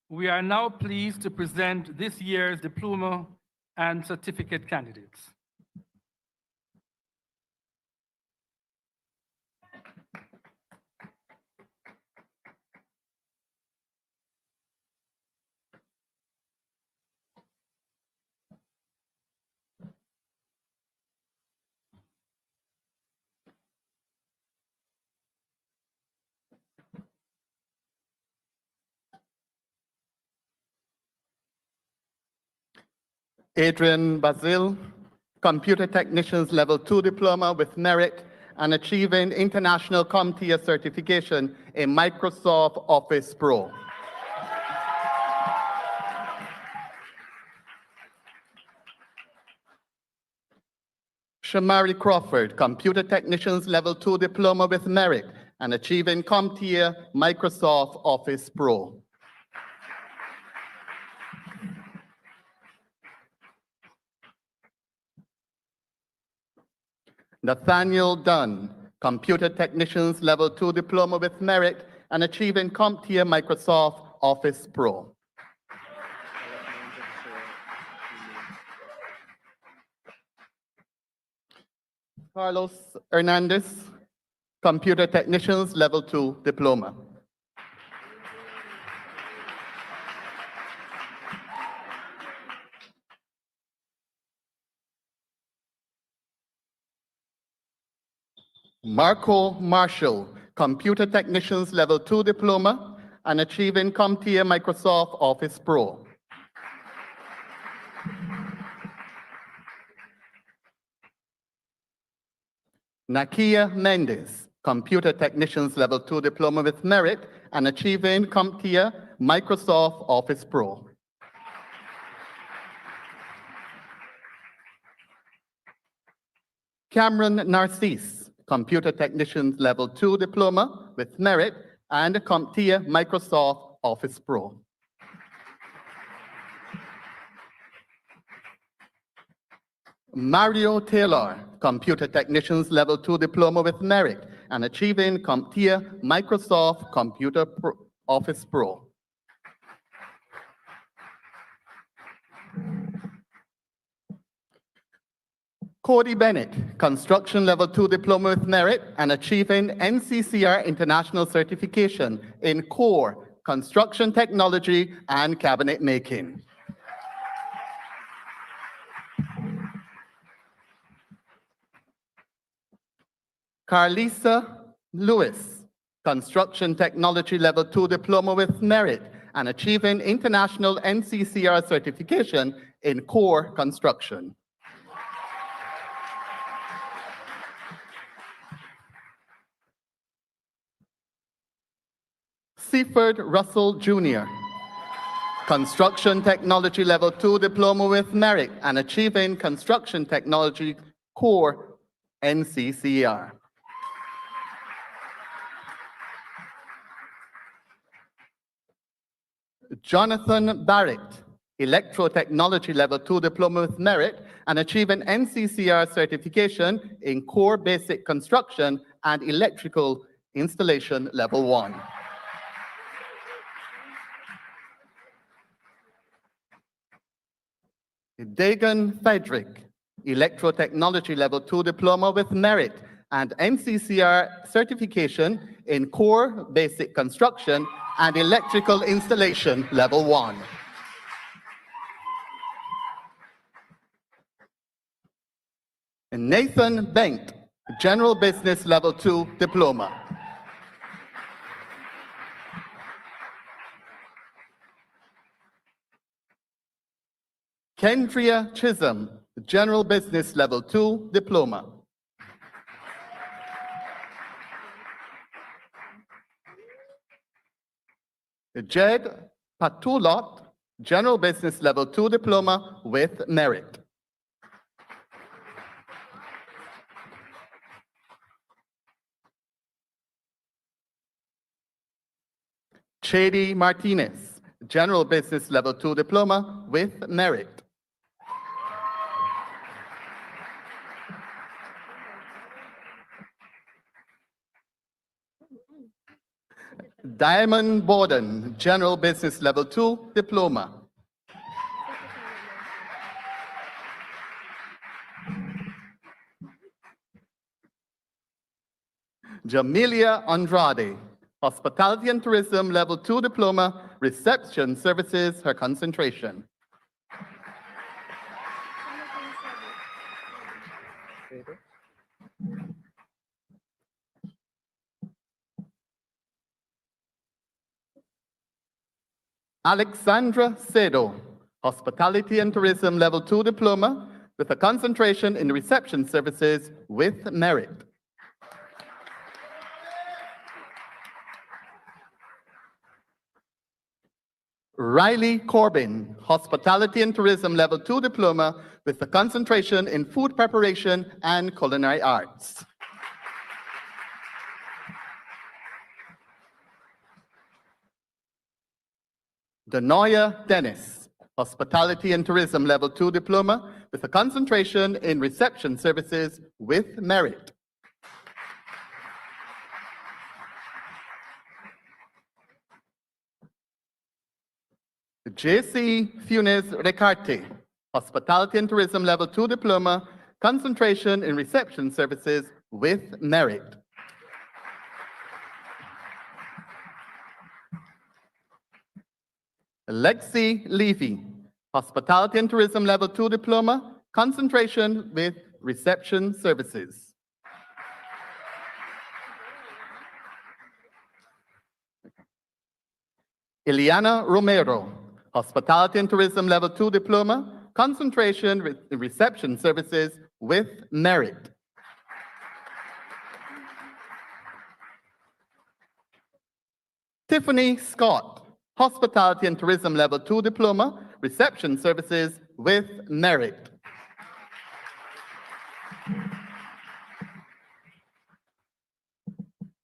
we are now pleased to present this year's diploma and certificate candidates. Adrian Bazil, Computer Technicians Level 2 Diploma with Merit and achieving International CompTIA certification in Microsoft Office Pro. Shamari Crawford, Computer Technicians Level 2 Diploma with Merit and achieving CompTIA Microsoft Office Pro. Nathaniel Dunn, Computer Technicians Level 2 Diploma with Merit and achieving CompTIA Microsoft Office Pro. Carlos Hernandez, Computer Technicians Level 2 Diploma. Marco Marshall, Computer Technicians Level 2 Diploma and achieving CompTIA Microsoft Office Pro. Nakia Mendes, Computer Technicians Level 2 Diploma with Merit and achieving CompTIA Microsoft Office Pro. Cameron Narcisse, Computer Technicians Level 2 Diploma with Merit and CompTIA Microsoft Office Pro. Mario Taylor, Computer Technicians Level 2 Diploma with Merit and achieving CompTIA Microsoft Office Pro. Cody Bennett, Construction Level 2 Diploma with Merit and achieving NCCR International Certification in Core, Construction Technology and Cabinet Making. Carlisa Lewis, Construction Technology Level 2 Diploma with Merit and achieving International NCCR Certification in Core Construction. Seaford Russell Jr., Construction Technology Level 2 Diploma with Merit and achieving Construction Technology Core NCCR. Jonathan Barrett, Electrotechnology Level 2 Diploma with Merit and achieving NCCR certification in Core Basic Construction and Electrical Installation Level 1. Dagan Frederick, Electrotechnology Level 2 Diploma with Merit and NCCR certification in Core Basic Construction and Electrical Installation Level 1. Nathan Bengt, General Business Level 2 Diploma. Kendria Chisholm, General Business Level 2 Diploma. Jed Patulot, General Business Level 2 Diploma with Merit. Chady Martinez, General Business Level 2 Diploma with Merit. Diamond Borden, General Business Level 2 Diploma. Jamelia Andrade, Hospitality and Tourism Level 2 Diploma, Reception Services, her concentration. Alexandra Cedo, Hospitality and Tourism Level 2 Diploma, with a concentration in Reception Services with merit. Riley Corbin, Hospitality and Tourism Level 2 Diploma with a concentration in Food Preparation and Culinary Arts. Denoya Dennis, Hospitality and Tourism Level 2 Diploma with a concentration in Reception Services with merit. J.C. Funes Recarte, Hospitality and Tourism Level 2 Diploma, concentration in Reception Services with merit. Lexi Levy, Hospitality and Tourism Level 2 Diploma, concentration with Reception Services. Ileana Romero, Hospitality and Tourism Level 2 Diploma, concentration with Reception Services with merit. Tiffany Scott, Hospitality and Tourism Level 2 Diploma, Reception Services with merit.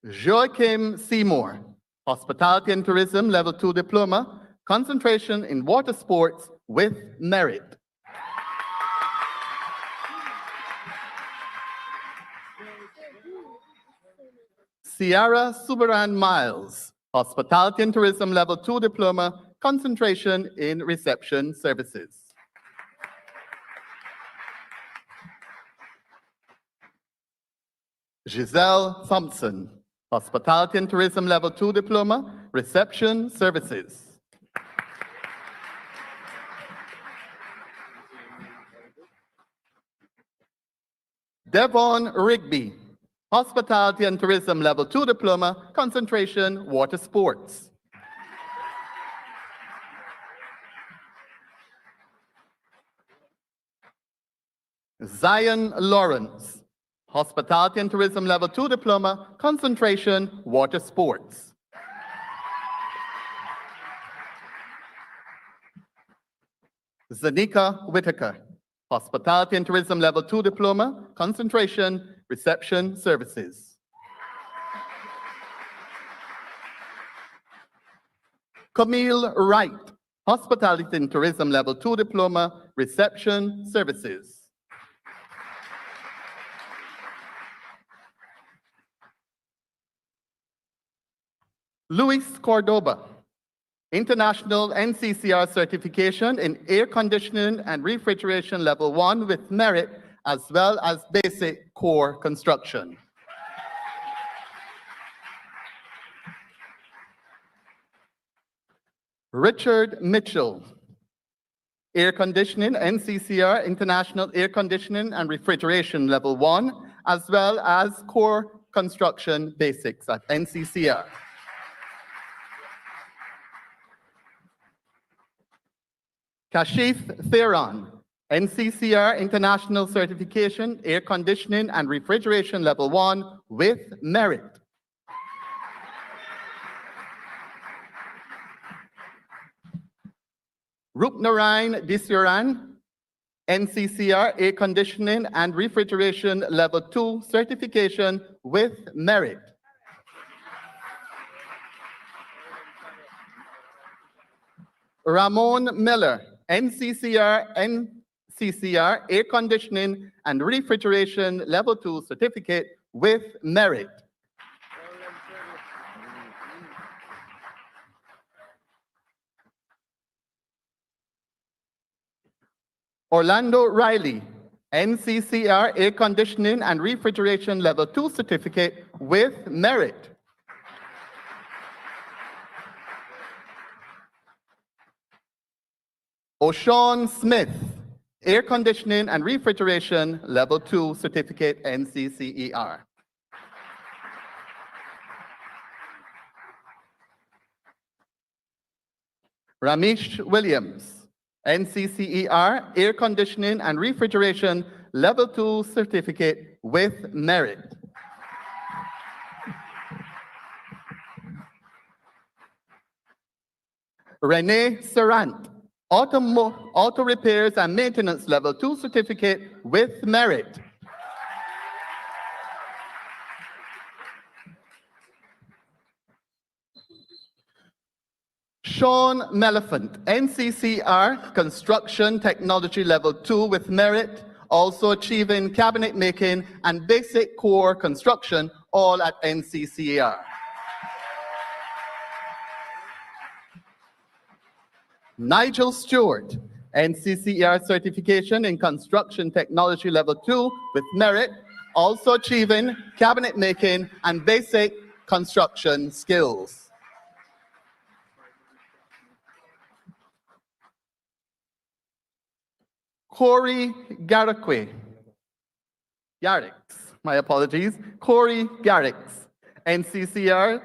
Joachim Seymour, Hospitality and Tourism Level 2 Diploma, concentration in water sports with merit. Ciara Subaran Miles, Hospitality and Tourism Level 2 Diploma, concentration in Reception Services. Giselle Thompson, Hospitality and Tourism Level 2 Diploma, Reception Services. Devon Rigby, Hospitality and Tourism Level 2 Diploma, concentration water sports. Zion Lawrence, Hospitality and Tourism Level 2 Diploma, concentration water sports. Zanika Whitaker, Hospitality and Tourism Level 2 Diploma, concentration Reception Services. Camille Wright, Hospitality and Tourism Level 2 Diploma, Reception Services. Luis Cordoba, International NCCR certification in air conditioning and refrigeration level 1 with merit, as well as basic core construction. Richard Mitchell, air conditioning, NCCR International air conditioning and refrigeration level 1, as well as core construction basics at NCCR. Kashif Theron, NCCR International Certification, Air Conditioning and Refrigeration Level 1 with merit. Rupnarayan Disuran, NCCR Air Conditioning and Refrigeration Level 2 certification with merit. Ramon Miller, NCCR Air Conditioning and Refrigeration Level 2 certificate with merit. Orlando Riley, NCCR Air Conditioning and Refrigeration Level 2 Certificate with Merit. O'Shawn Smith, Air Conditioning and Refrigeration Level 2 Certificate NCCER. Ramesh Williams, NCCER Air Conditioning and Refrigeration Level 2 Certificate with Merit. Renee Sarant, Auto Repairs and Maintenance Level 2 Certificate with Merit. Sean Meliphant, NCCR Construction Technology Level 2 with Merit, also achieving cabinet making and basic core construction, all at NCCR. Nigel Stewart, NCCR Certification in Construction Technology Level 2 with Merit, also achieving cabinet making and basic construction skills. Corey Garrick, my apologies. Corey Garrick, NCCR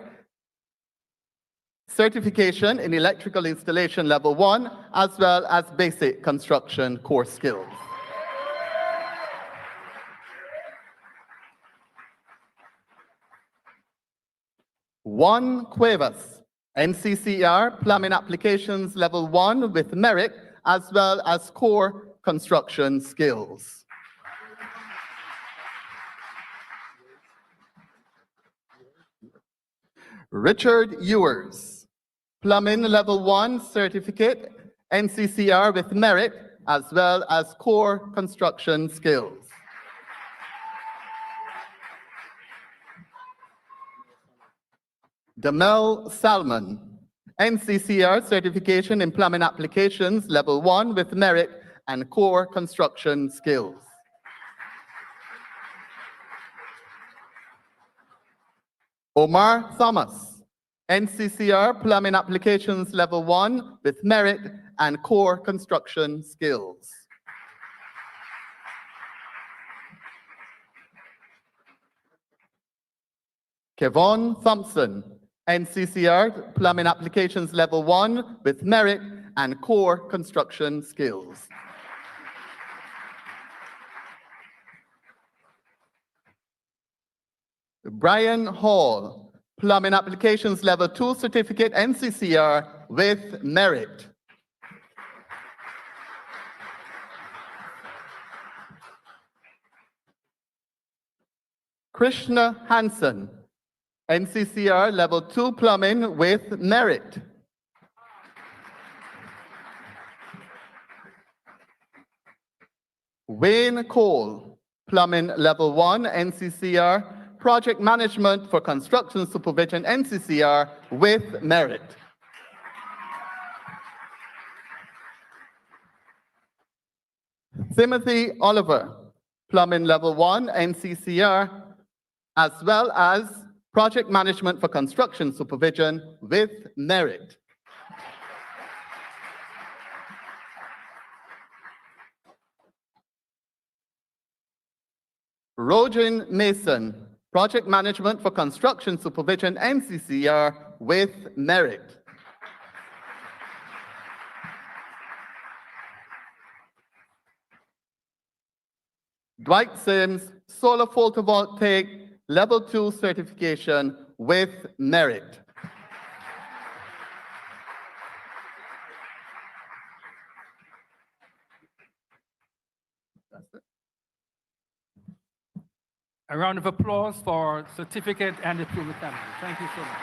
Certification in Electrical Installation Level 1, as well as basic construction core skills. Juan Cuevas, NCCR Plumbing Applications Level 1 with Merit, as well as core construction skills. Richard Ewers, Plumbing Level 1 Certificate, NCCR with Merit, as well as core construction skills. Damel Salmon, NCCR Certification in Plumbing Applications Level 1 with Merit and core construction skills. Omar Thomas, NCCR Plumbing Applications Level 1 with Merit and core construction skills. Kevon Thompson, NCCR Plumbing Applications Level 1 with Merit and core construction skills. Brian Hall, Plumbing Applications Level 2 Certificate, NCCR with Merit. Krishna Hansen, NCCR Level 2 Plumbing with Merit. Wayne Cole, Plumbing Level 1, NCCR Project Management for Construction Supervision, NCCR with Merit. Timothy Oliver, Plumbing Level 1, NCCR, as well as Project Management for Construction Supervision with Merit. Rojan Mason, Project Management for Construction Supervision, NCCR with Merit. Dwight Sims, Solar Photovoltaic Level 2 Certification with Merit. A round of applause for certificate and approval candidate. Thank you so much.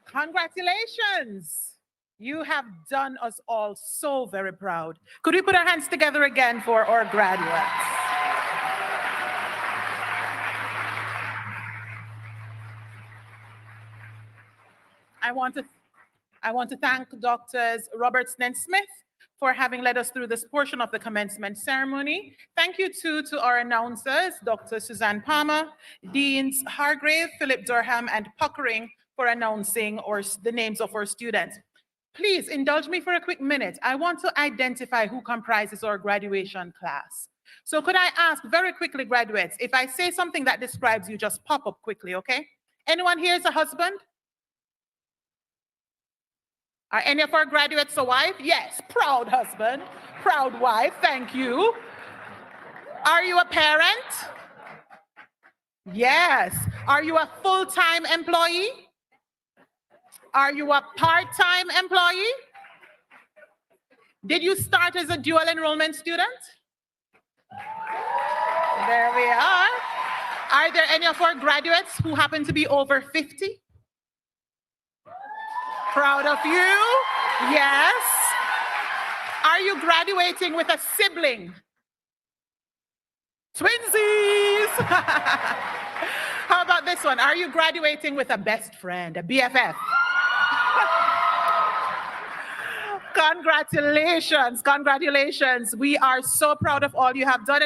Congratulations. You have done us all so very proud. Could we put our hands together again for our graduates? I want to thank Doctors Robertson and Smith for having led us through this portion of the commencement ceremony. Thank you too to our announcers, Dr. Suzanne Palmer, Deans Hargrave, Philip Durham, and Puckering for announcing the names of our students. Please indulge me for a quick minute. I want to identify who comprises our graduation class. So could I ask very quickly, graduates, if I say something that describes you, just pop up quickly, okay? Anyone here is a husband? Are any of our graduates a wife? Yes, proud husband, proud wife, thank you. Are you a parent? Yes. Are you a full-time employee? Are you a part-time employee? Did you start as a dual enrollment student? There we are. Are there any of our graduates who happen to be over 50? Proud of you. Yes. Are you graduating with a sibling? Twinsies. How about this one? Are you graduating with a best friend, a BFF? Congratulations, congratulations. We are so proud of all you have done.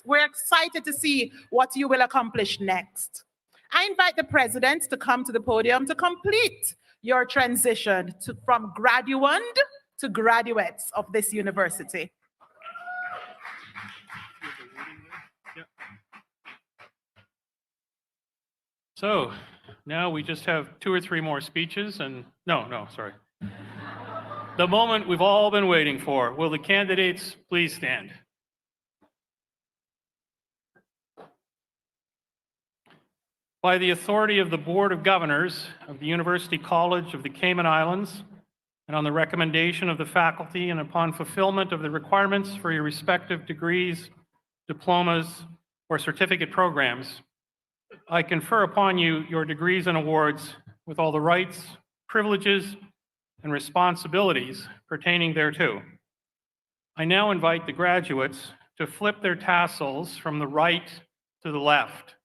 We're excited to see what you will accomplish next. I invite the president to come to the podium to complete your transition from graduand to graduates of this university. So now we just have 2 or 3 more speeches and sorry. The moment we've all been waiting for. Will the candidates please stand? By the authority of the Board of Governors of the University College of the Cayman Islands, and on the recommendation of the faculty and upon fulfillment of the requirements for your respective degrees, diplomas, or certificate programs, I confer upon you your degrees and awards with all the rights, privileges, and responsibilities pertaining thereto. I now invite the graduates to flip their tassels from the right to the left.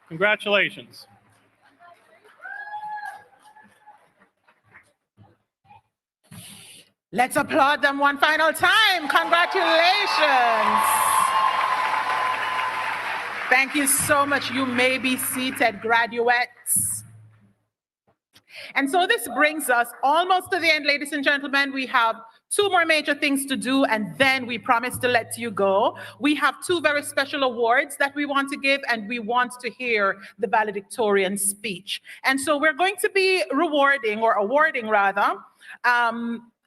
Congratulations. Let's applaud them one final time. Congratulations. Thank you so much. You may be seated, graduates. And so this brings us almost to the end, ladies and gentlemen. We have 2 more major things to do, and then we promise to let you go. We have 2 very special awards that we want to give, and we want to hear the valedictorian speech. And so we're going to be awarding rather,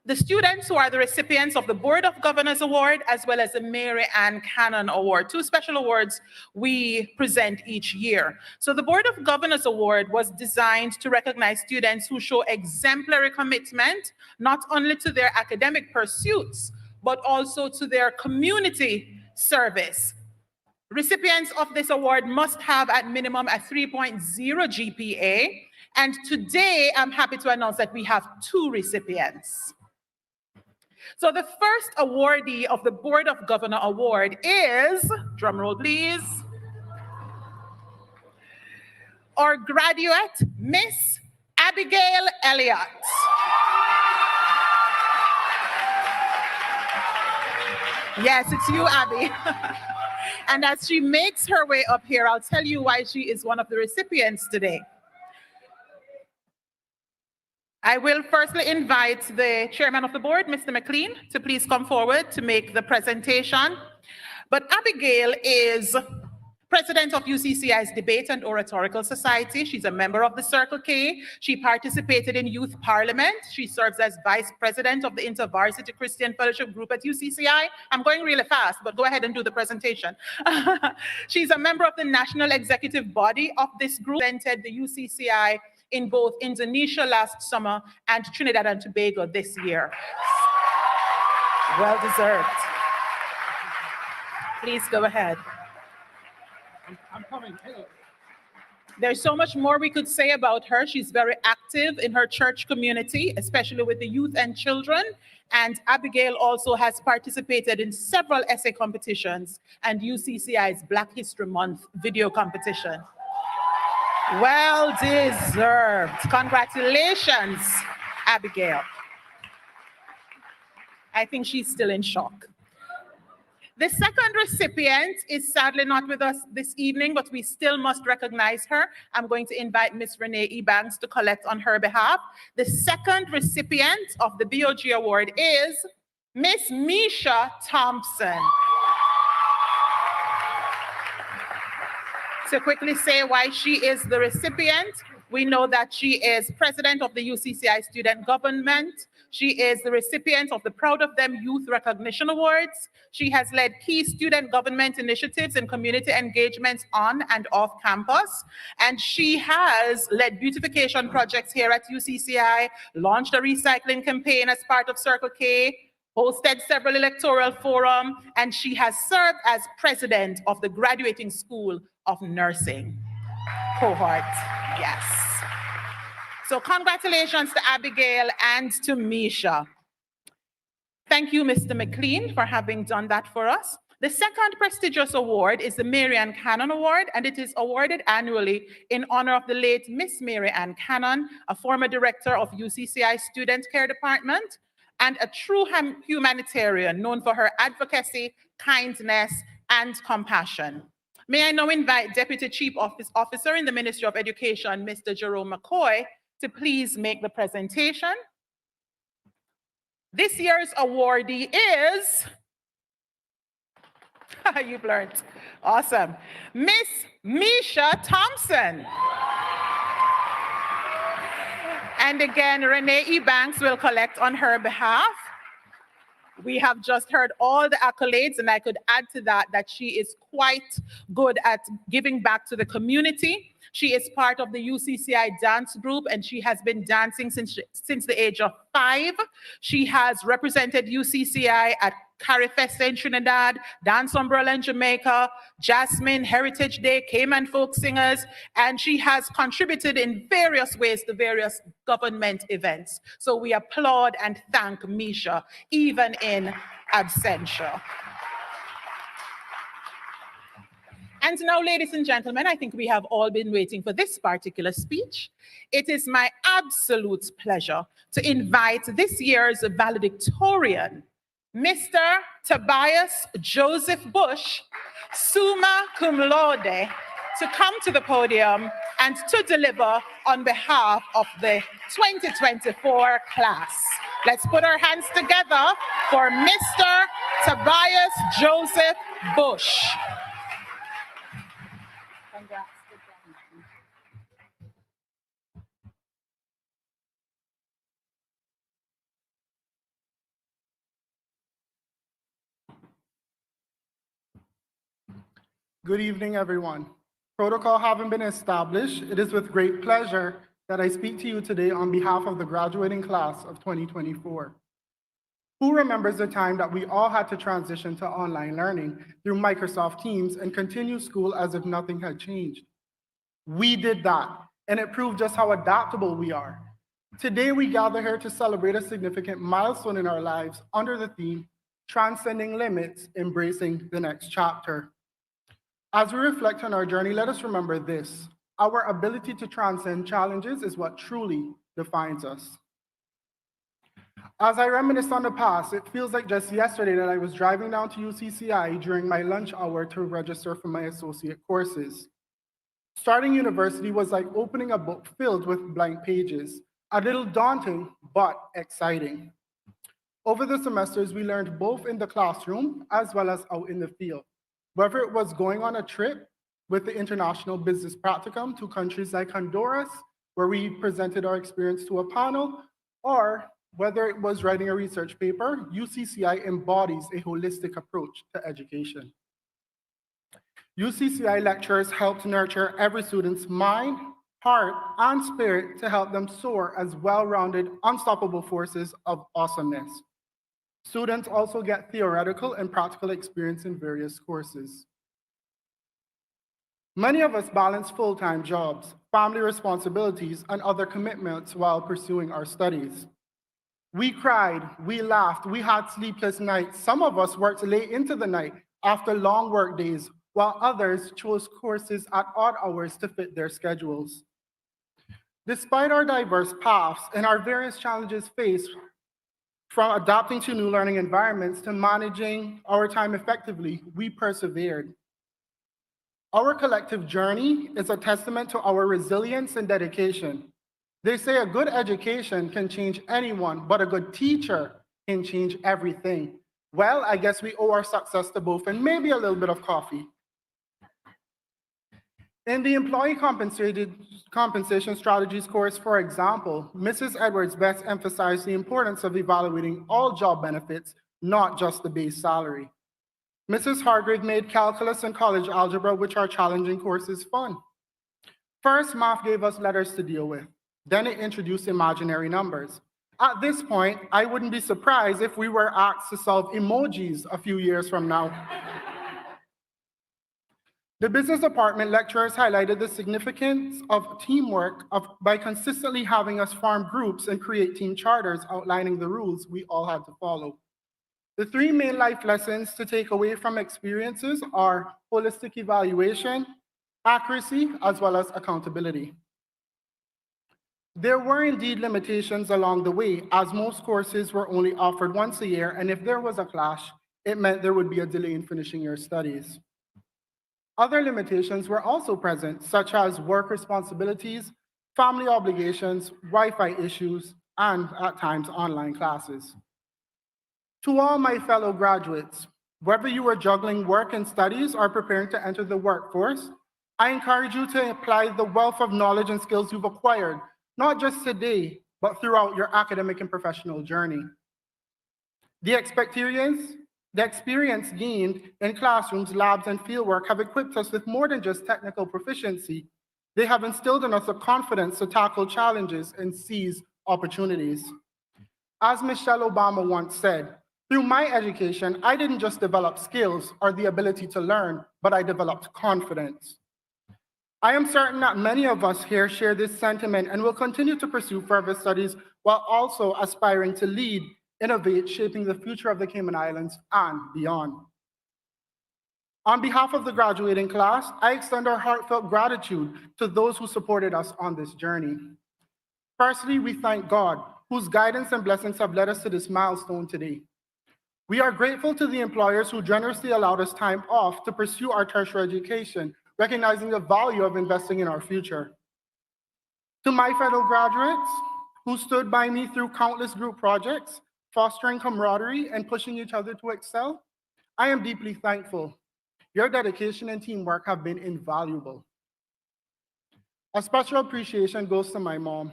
the students who are the recipients of the Board of Governors Award, as well as the Mary Ann Cannon Award, 2 special awards we present each year. So the Board of Governors Award was designed to recognize students who show exemplary commitment, not only to their academic pursuits, but also to their community service. Recipients of this award must have at minimum a 3.0 GPA. And today, I'm happy to announce that we have 2 recipients. So the first awardee of the Board of Governor Award is, drumroll please, our graduate, Miss Abigail Elliott. Yes, it's you, Abby. And as she makes her way up here, I'll tell you why she is one of the recipients today. I will firstly invite the chairman of the board, Mr. McLean, to please come forward to make the presentation. But Abigail is president of UCCI's Debate and Oratorical Society. She's a member of the Circle K. She participated in Youth Parliament. She serves as vice president of the InterVarsity Christian Fellowship Group at UCCI. I'm going really fast, but go ahead and do the presentation. She's a member of the national executive body of this group, presented the UCCI in both Indonesia last summer and Trinidad and Tobago this year. Well deserved. Please go ahead. I'm coming. Hello. There's so much more we could say about her. She's very active in her church community, especially with the youth and children. And Abigail also has participated in several essay competitions and UCCI's Black History Month video competition. Well deserved. Congratulations, Abigail. I think she's still in shock. The second recipient is sadly not with us this evening, but we still must recognize her. I'm going to invite Miss Renee Ebanks to collect on her behalf. The second recipient of the BOG Award is Miss Misha Thompson. To quickly say why she is the recipient, we know that she is president of the UCCI Student Government. She is the recipient of the Proud of Them Youth Recognition Awards. She has led key student government initiatives and community engagements on and off campus. And she has led beautification projects here at UCCI, launched a recycling campaign as part of Circle K, hosted several electoral forums, and she has served as president of the Graduating School of Nursing cohort. Yes. So congratulations to Abigail and to Misha. Thank you, Mr. McLean, for having done that for us. The second prestigious award is the Mary Ann Cannon Award, and it is awarded annually in honor of the late Miss Mary Ann Cannon, a former director of UCCI Student Care Department, and a true humanitarian known for her advocacy, kindness, and compassion. May I now invite Deputy Chief Officer in the Ministry of Education, Mr. Jerome McCoy, to please make the presentation. This year's awardee is, you've learned, awesome, Miss Misha Thompson. And again, Renee Ebanks will collect on her behalf. We have just heard all the accolades, and I could add to that that she is quite good at giving back to the community. She is part of the UCCI dance group, and she has been dancing since the age of 5. She has represented UCCI at Carifest in Trinidad, Dance Umbrella in Jamaica, Jasmine, Heritage Day, Cayman Folk Singers, and she has contributed in various ways to various government events. So we applaud and thank Misha, even in absentia. And now, ladies and gentlemen, I think we have all been waiting for this particular speech. It is my absolute pleasure to invite this year's valedictorian, Mr. Tobias Joseph Bush, summa cum laude, to come to the podium and to deliver on behalf of the 2024 class. Let's put our hands together for Mr. Tobias Joseph Bush. Good evening, everyone. Protocol having been established, it is with great pleasure that I speak to you today on behalf of the graduating class of 2024. Who remembers the time that we all had to transition to online learning through Microsoft Teams and continue school as if nothing had changed? We did that, and it proved just how adaptable we are. Today, we gather here to celebrate a significant milestone in our lives under the theme, Transcending Limits, Embracing the Next Chapter. As we reflect on our journey, let us remember this: our ability to transcend challenges is what truly defines us. As I reminisce on the past, it feels like just yesterday that I was driving down to UCCI during my lunch hour to register for my associate courses. Starting university was like opening a book filled with blank pages, a little daunting, but exciting. Over the semesters, we learned both in the classroom as well as out in the field. Whether it was going on a trip with the International Business Practicum to countries like Honduras, where we presented our experience to a panel, or whether it was writing a research paper, UCCI embodies a holistic approach to education. UCCI lecturers help nurture every student's mind, heart, and spirit to help them soar as well-rounded, unstoppable forces of awesomeness. Students also get theoretical and practical experience in various courses. Many of us balance full-time jobs, family responsibilities, and other commitments while pursuing our studies. We cried, we laughed, we had sleepless nights. Some of us worked late into the night after long work days, while others chose courses at odd hours to fit their schedules. Despite our diverse paths and our various challenges faced, from adapting to new learning environments to managing our time effectively, we persevered. Our collective journey is a testament to our resilience and dedication. They say a good education can change anyone, but a good teacher can change everything. Well, I guess we owe our success to both and maybe a little bit of coffee. In the employee compensation strategies course, for example, Mrs. Edwards best emphasized the importance of evaluating all job benefits, not just the base salary. Mrs. Hargrave made calculus and college algebra, which are challenging courses, fun. First, math gave us letters to deal with. Then it introduced imaginary numbers. At this point, I wouldn't be surprised if we were asked to solve emojis a few years from now. The business department lecturers highlighted the significance of teamwork by consistently having us form groups and create team charters outlining the rules we all had to follow. The three main life lessons to take away from experiences are holistic evaluation, accuracy, as well as accountability. There were indeed limitations along the way, as most courses were only offered once a year, and if there was a clash, it meant there would be a delay in finishing your studies. Other limitations were also present, such as work responsibilities, family obligations, Wi-Fi issues, and at times online classes. To all my fellow graduates, whether you are juggling work and studies or preparing to enter the workforce, I encourage you to apply the wealth of knowledge and skills you've acquired, not just today, but throughout your academic and professional journey. The experience gained in classrooms, labs, and fieldwork have equipped us with more than just technical proficiency. They have instilled in us a confidence to tackle challenges and seize opportunities. As Michelle Obama once said, through my education, I didn't just develop skills or the ability to learn, but I developed confidence. I am certain that many of us here share this sentiment and will continue to pursue further studies while also aspiring to lead, innovate, shaping the future of the Cayman Islands and beyond. On behalf of the graduating class, I extend our heartfelt gratitude to those who supported us on this journey. Firstly, we thank God, whose guidance and blessings have led us to this milestone today. We are grateful to the employers who generously allowed us time off to pursue our tertiary education, recognizing the value of investing in our future. To my fellow graduates who stood by me through countless group projects, fostering camaraderie and pushing each other to excel, I am deeply thankful. Your dedication and teamwork have been invaluable. A special appreciation goes to my mom,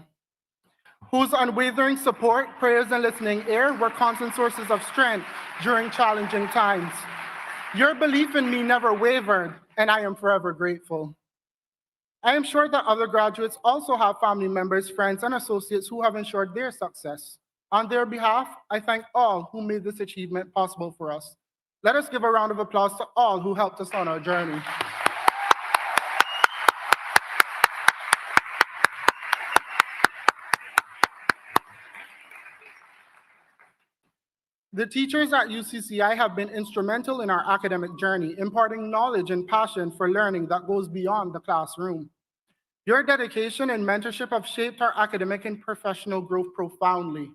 whose unwavering support, prayers, and listening ear were constant sources of strength during challenging times. Your belief in me never wavered, and I am forever grateful. I am sure that other graduates also have family members, friends, and associates who have ensured their success. On their behalf, I thank all who made this achievement possible for us. Let us give a round of applause to all who helped us on our journey. The teachers at UCCI have been instrumental in our academic journey, imparting knowledge and passion for learning that goes beyond the classroom. Your dedication and mentorship have shaped our academic and professional growth profoundly.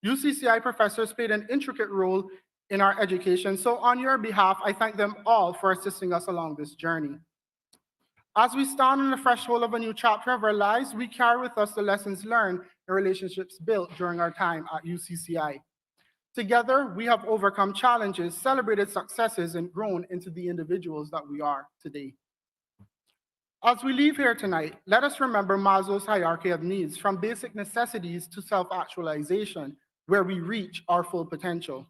UCCI professors played an intricate role in our education, so on your behalf, I thank them all for assisting us along this journey. As we stand on the threshold of a new chapter of our lives, we carry with us the lessons learned and relationships built during our time at UCCI. Together, we have overcome challenges, celebrated successes, and grown into the individuals that we are today. As we leave here tonight, let us remember Maslow's hierarchy of needs, from basic necessities to self-actualization, where we reach our full potential.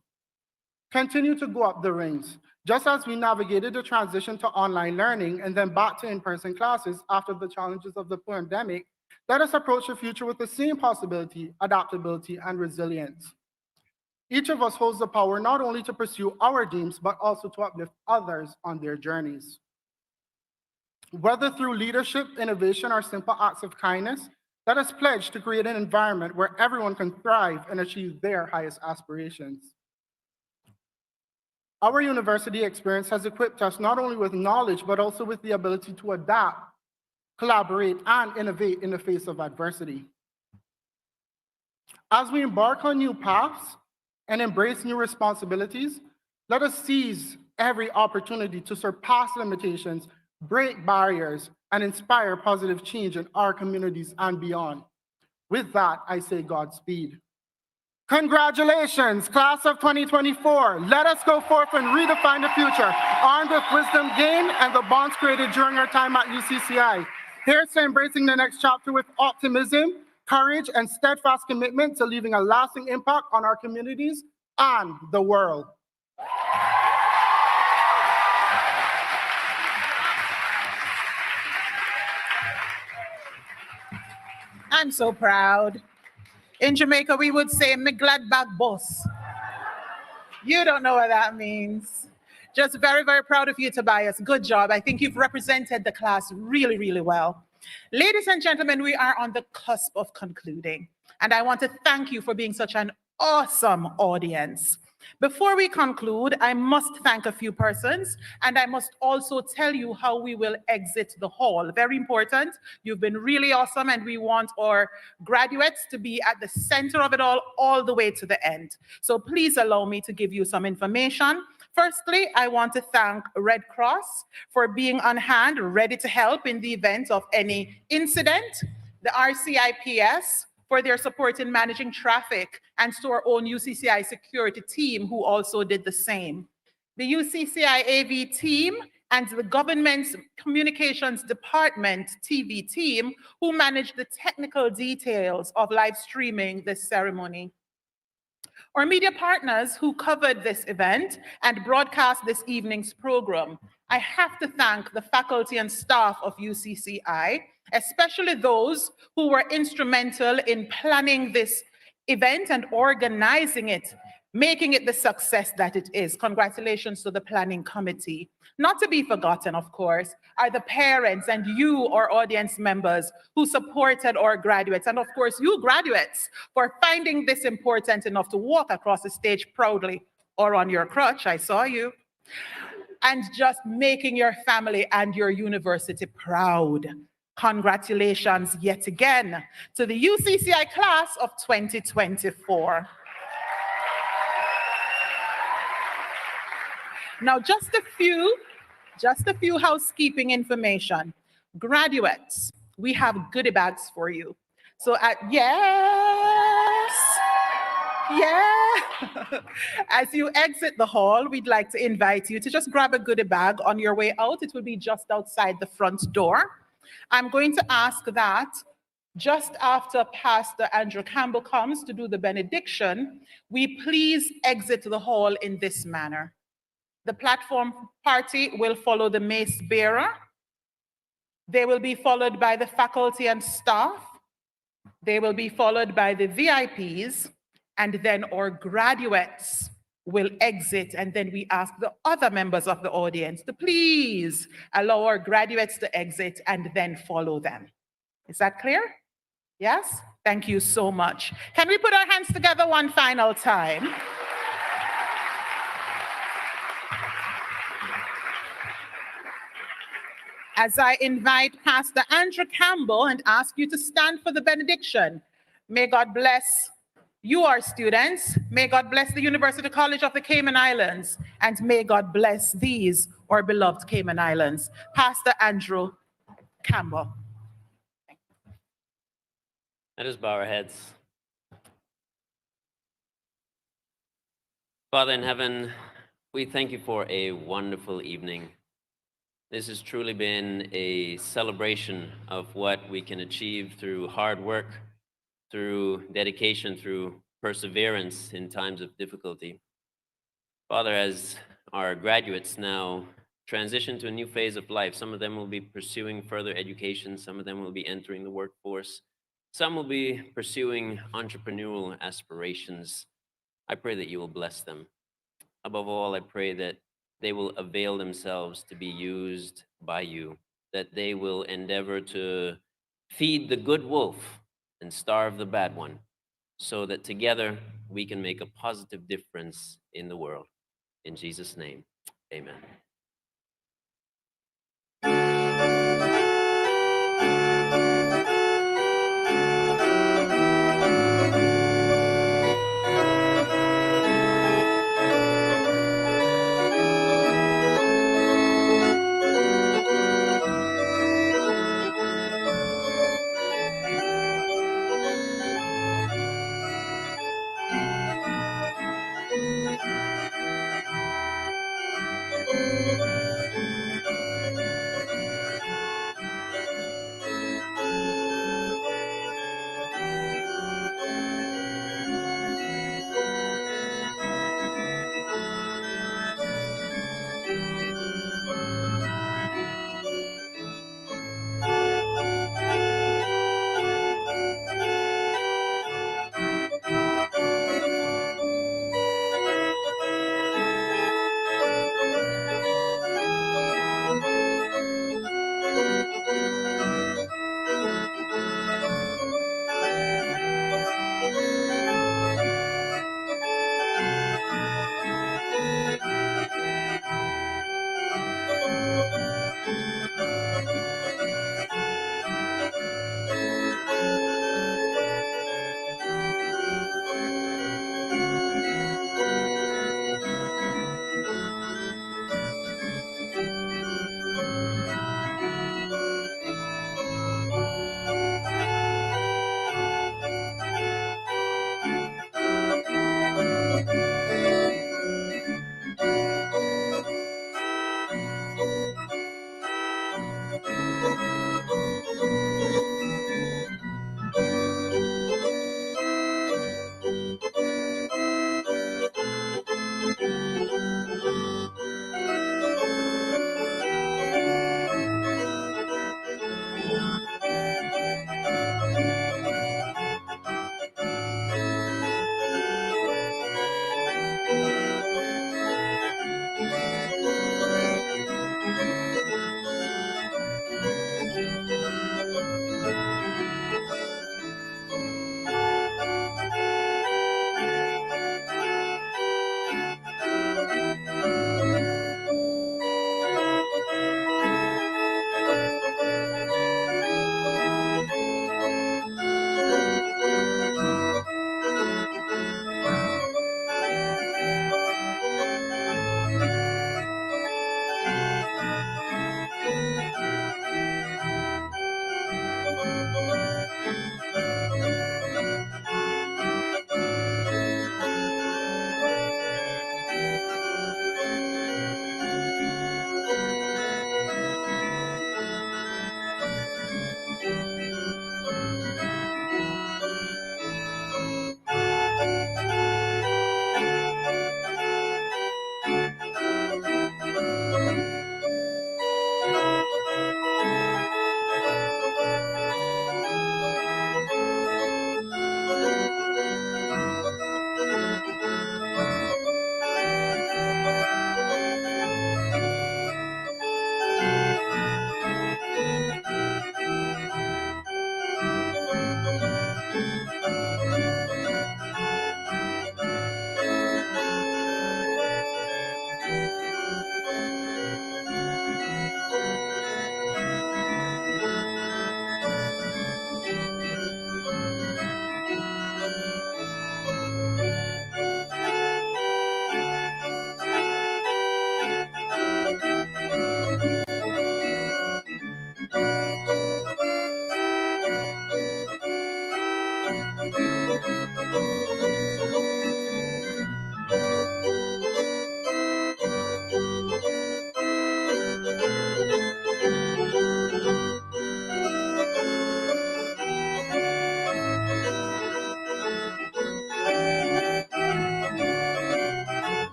Continue to go up the rings. Just as we navigated the transition to online learning and then back to in-person classes after the challenges of the pandemic, let us approach the future with the same possibility, adaptability, and resilience. Each of us holds the power not only to pursue our dreams, but also to uplift others on their journeys. Whether through leadership, innovation, or simple acts of kindness, let us pledge to create an environment where everyone can thrive and achieve their highest aspirations. Our university experience has equipped us not only with knowledge, but also with the ability to adapt, collaborate, and innovate in the face of adversity. As we embark on new paths and embrace new responsibilities, let us seize every opportunity to surpass limitations, break barriers, and inspire positive change in our communities and beyond. With that, I say Godspeed. Congratulations, class of 2024. Let us go forth and redefine the future, armed with wisdom gained and the bonds created during our time at UCCI. Here's to embracing the next chapter with optimism, courage, and steadfast commitment to leaving a lasting impact on our communities and the world. I'm so proud. In Jamaica, we would say, "Me glad back boss." You don't know what that means. Just very, very proud of you, Tobias. Good job. I think you've represented the class really, really well. Ladies and gentlemen, we are on the cusp of concluding, and I want to thank you for being such an awesome audience. Before we conclude, I must thank a few persons, and I must also tell you how we will exit the hall. Very important. You've been really awesome, and we want our graduates to be at the center of it all the way to the end. So please allow me to give you some information. Firstly, I want to thank Red Cross for being on hand, ready to help in the event of any incident, the RCIPS for their support in managing traffic, and to our own UCCI security team who also did the same. The UCCI AV team and the government's communications department TV team who managed the technical details of live streaming this ceremony. Our media partners who covered this event and broadcast this evening's program. I have to thank the faculty and staff of UCCI, especially those who were instrumental in planning this event and organizing it, making it the success that it is. Congratulations to the planning committee. Not to be forgotten, of course, are the parents and you, our audience members, who supported our graduates. And of course, you graduates, for finding this important enough to walk across the stage proudly or on your crutch, I saw you, and just making your family and your university proud. Congratulations yet again to the UCCI class of 2024. Now, just a few housekeeping information. Graduates, we have goodie bags for you. So yes. As you exit the hall, we'd like to invite you to just grab a goodie bag on your way out. It will be just outside the front door. I'm going to ask that just after Pastor Andrew Campbell comes to do the benediction, we please exit the hall in this manner. The platform party will follow the mace bearer. They will be followed by the faculty and staff. They will be followed by the VIPs, and then our graduates will exit, and then we ask the other members of the audience to please allow our graduates to exit and then follow them. Is that clear? Yes? Thank you so much. Can we put our hands together one final time? As I invite Pastor Andrew Campbell and ask you to stand for the benediction. May God bless you, our students. May God bless the University College of the Cayman Islands. And may God bless these, our beloved Cayman Islands. Pastor Andrew Campbell. Let us bow our heads. Father in heaven, we thank you for a wonderful evening. This has truly been a celebration of what we can achieve through hard work, through dedication, through perseverance in times of difficulty. Father, as our graduates now transition to a new phase of life, some of them will be pursuing further education, some of them will be entering the workforce, some will be pursuing entrepreneurial aspirations. I pray that you will bless them. Above all, I pray that they will avail themselves to be used by you. that they will endeavor to feed the good wolf and starve the bad one, so that together we can make a positive difference in the world. In Jesus' name, amen.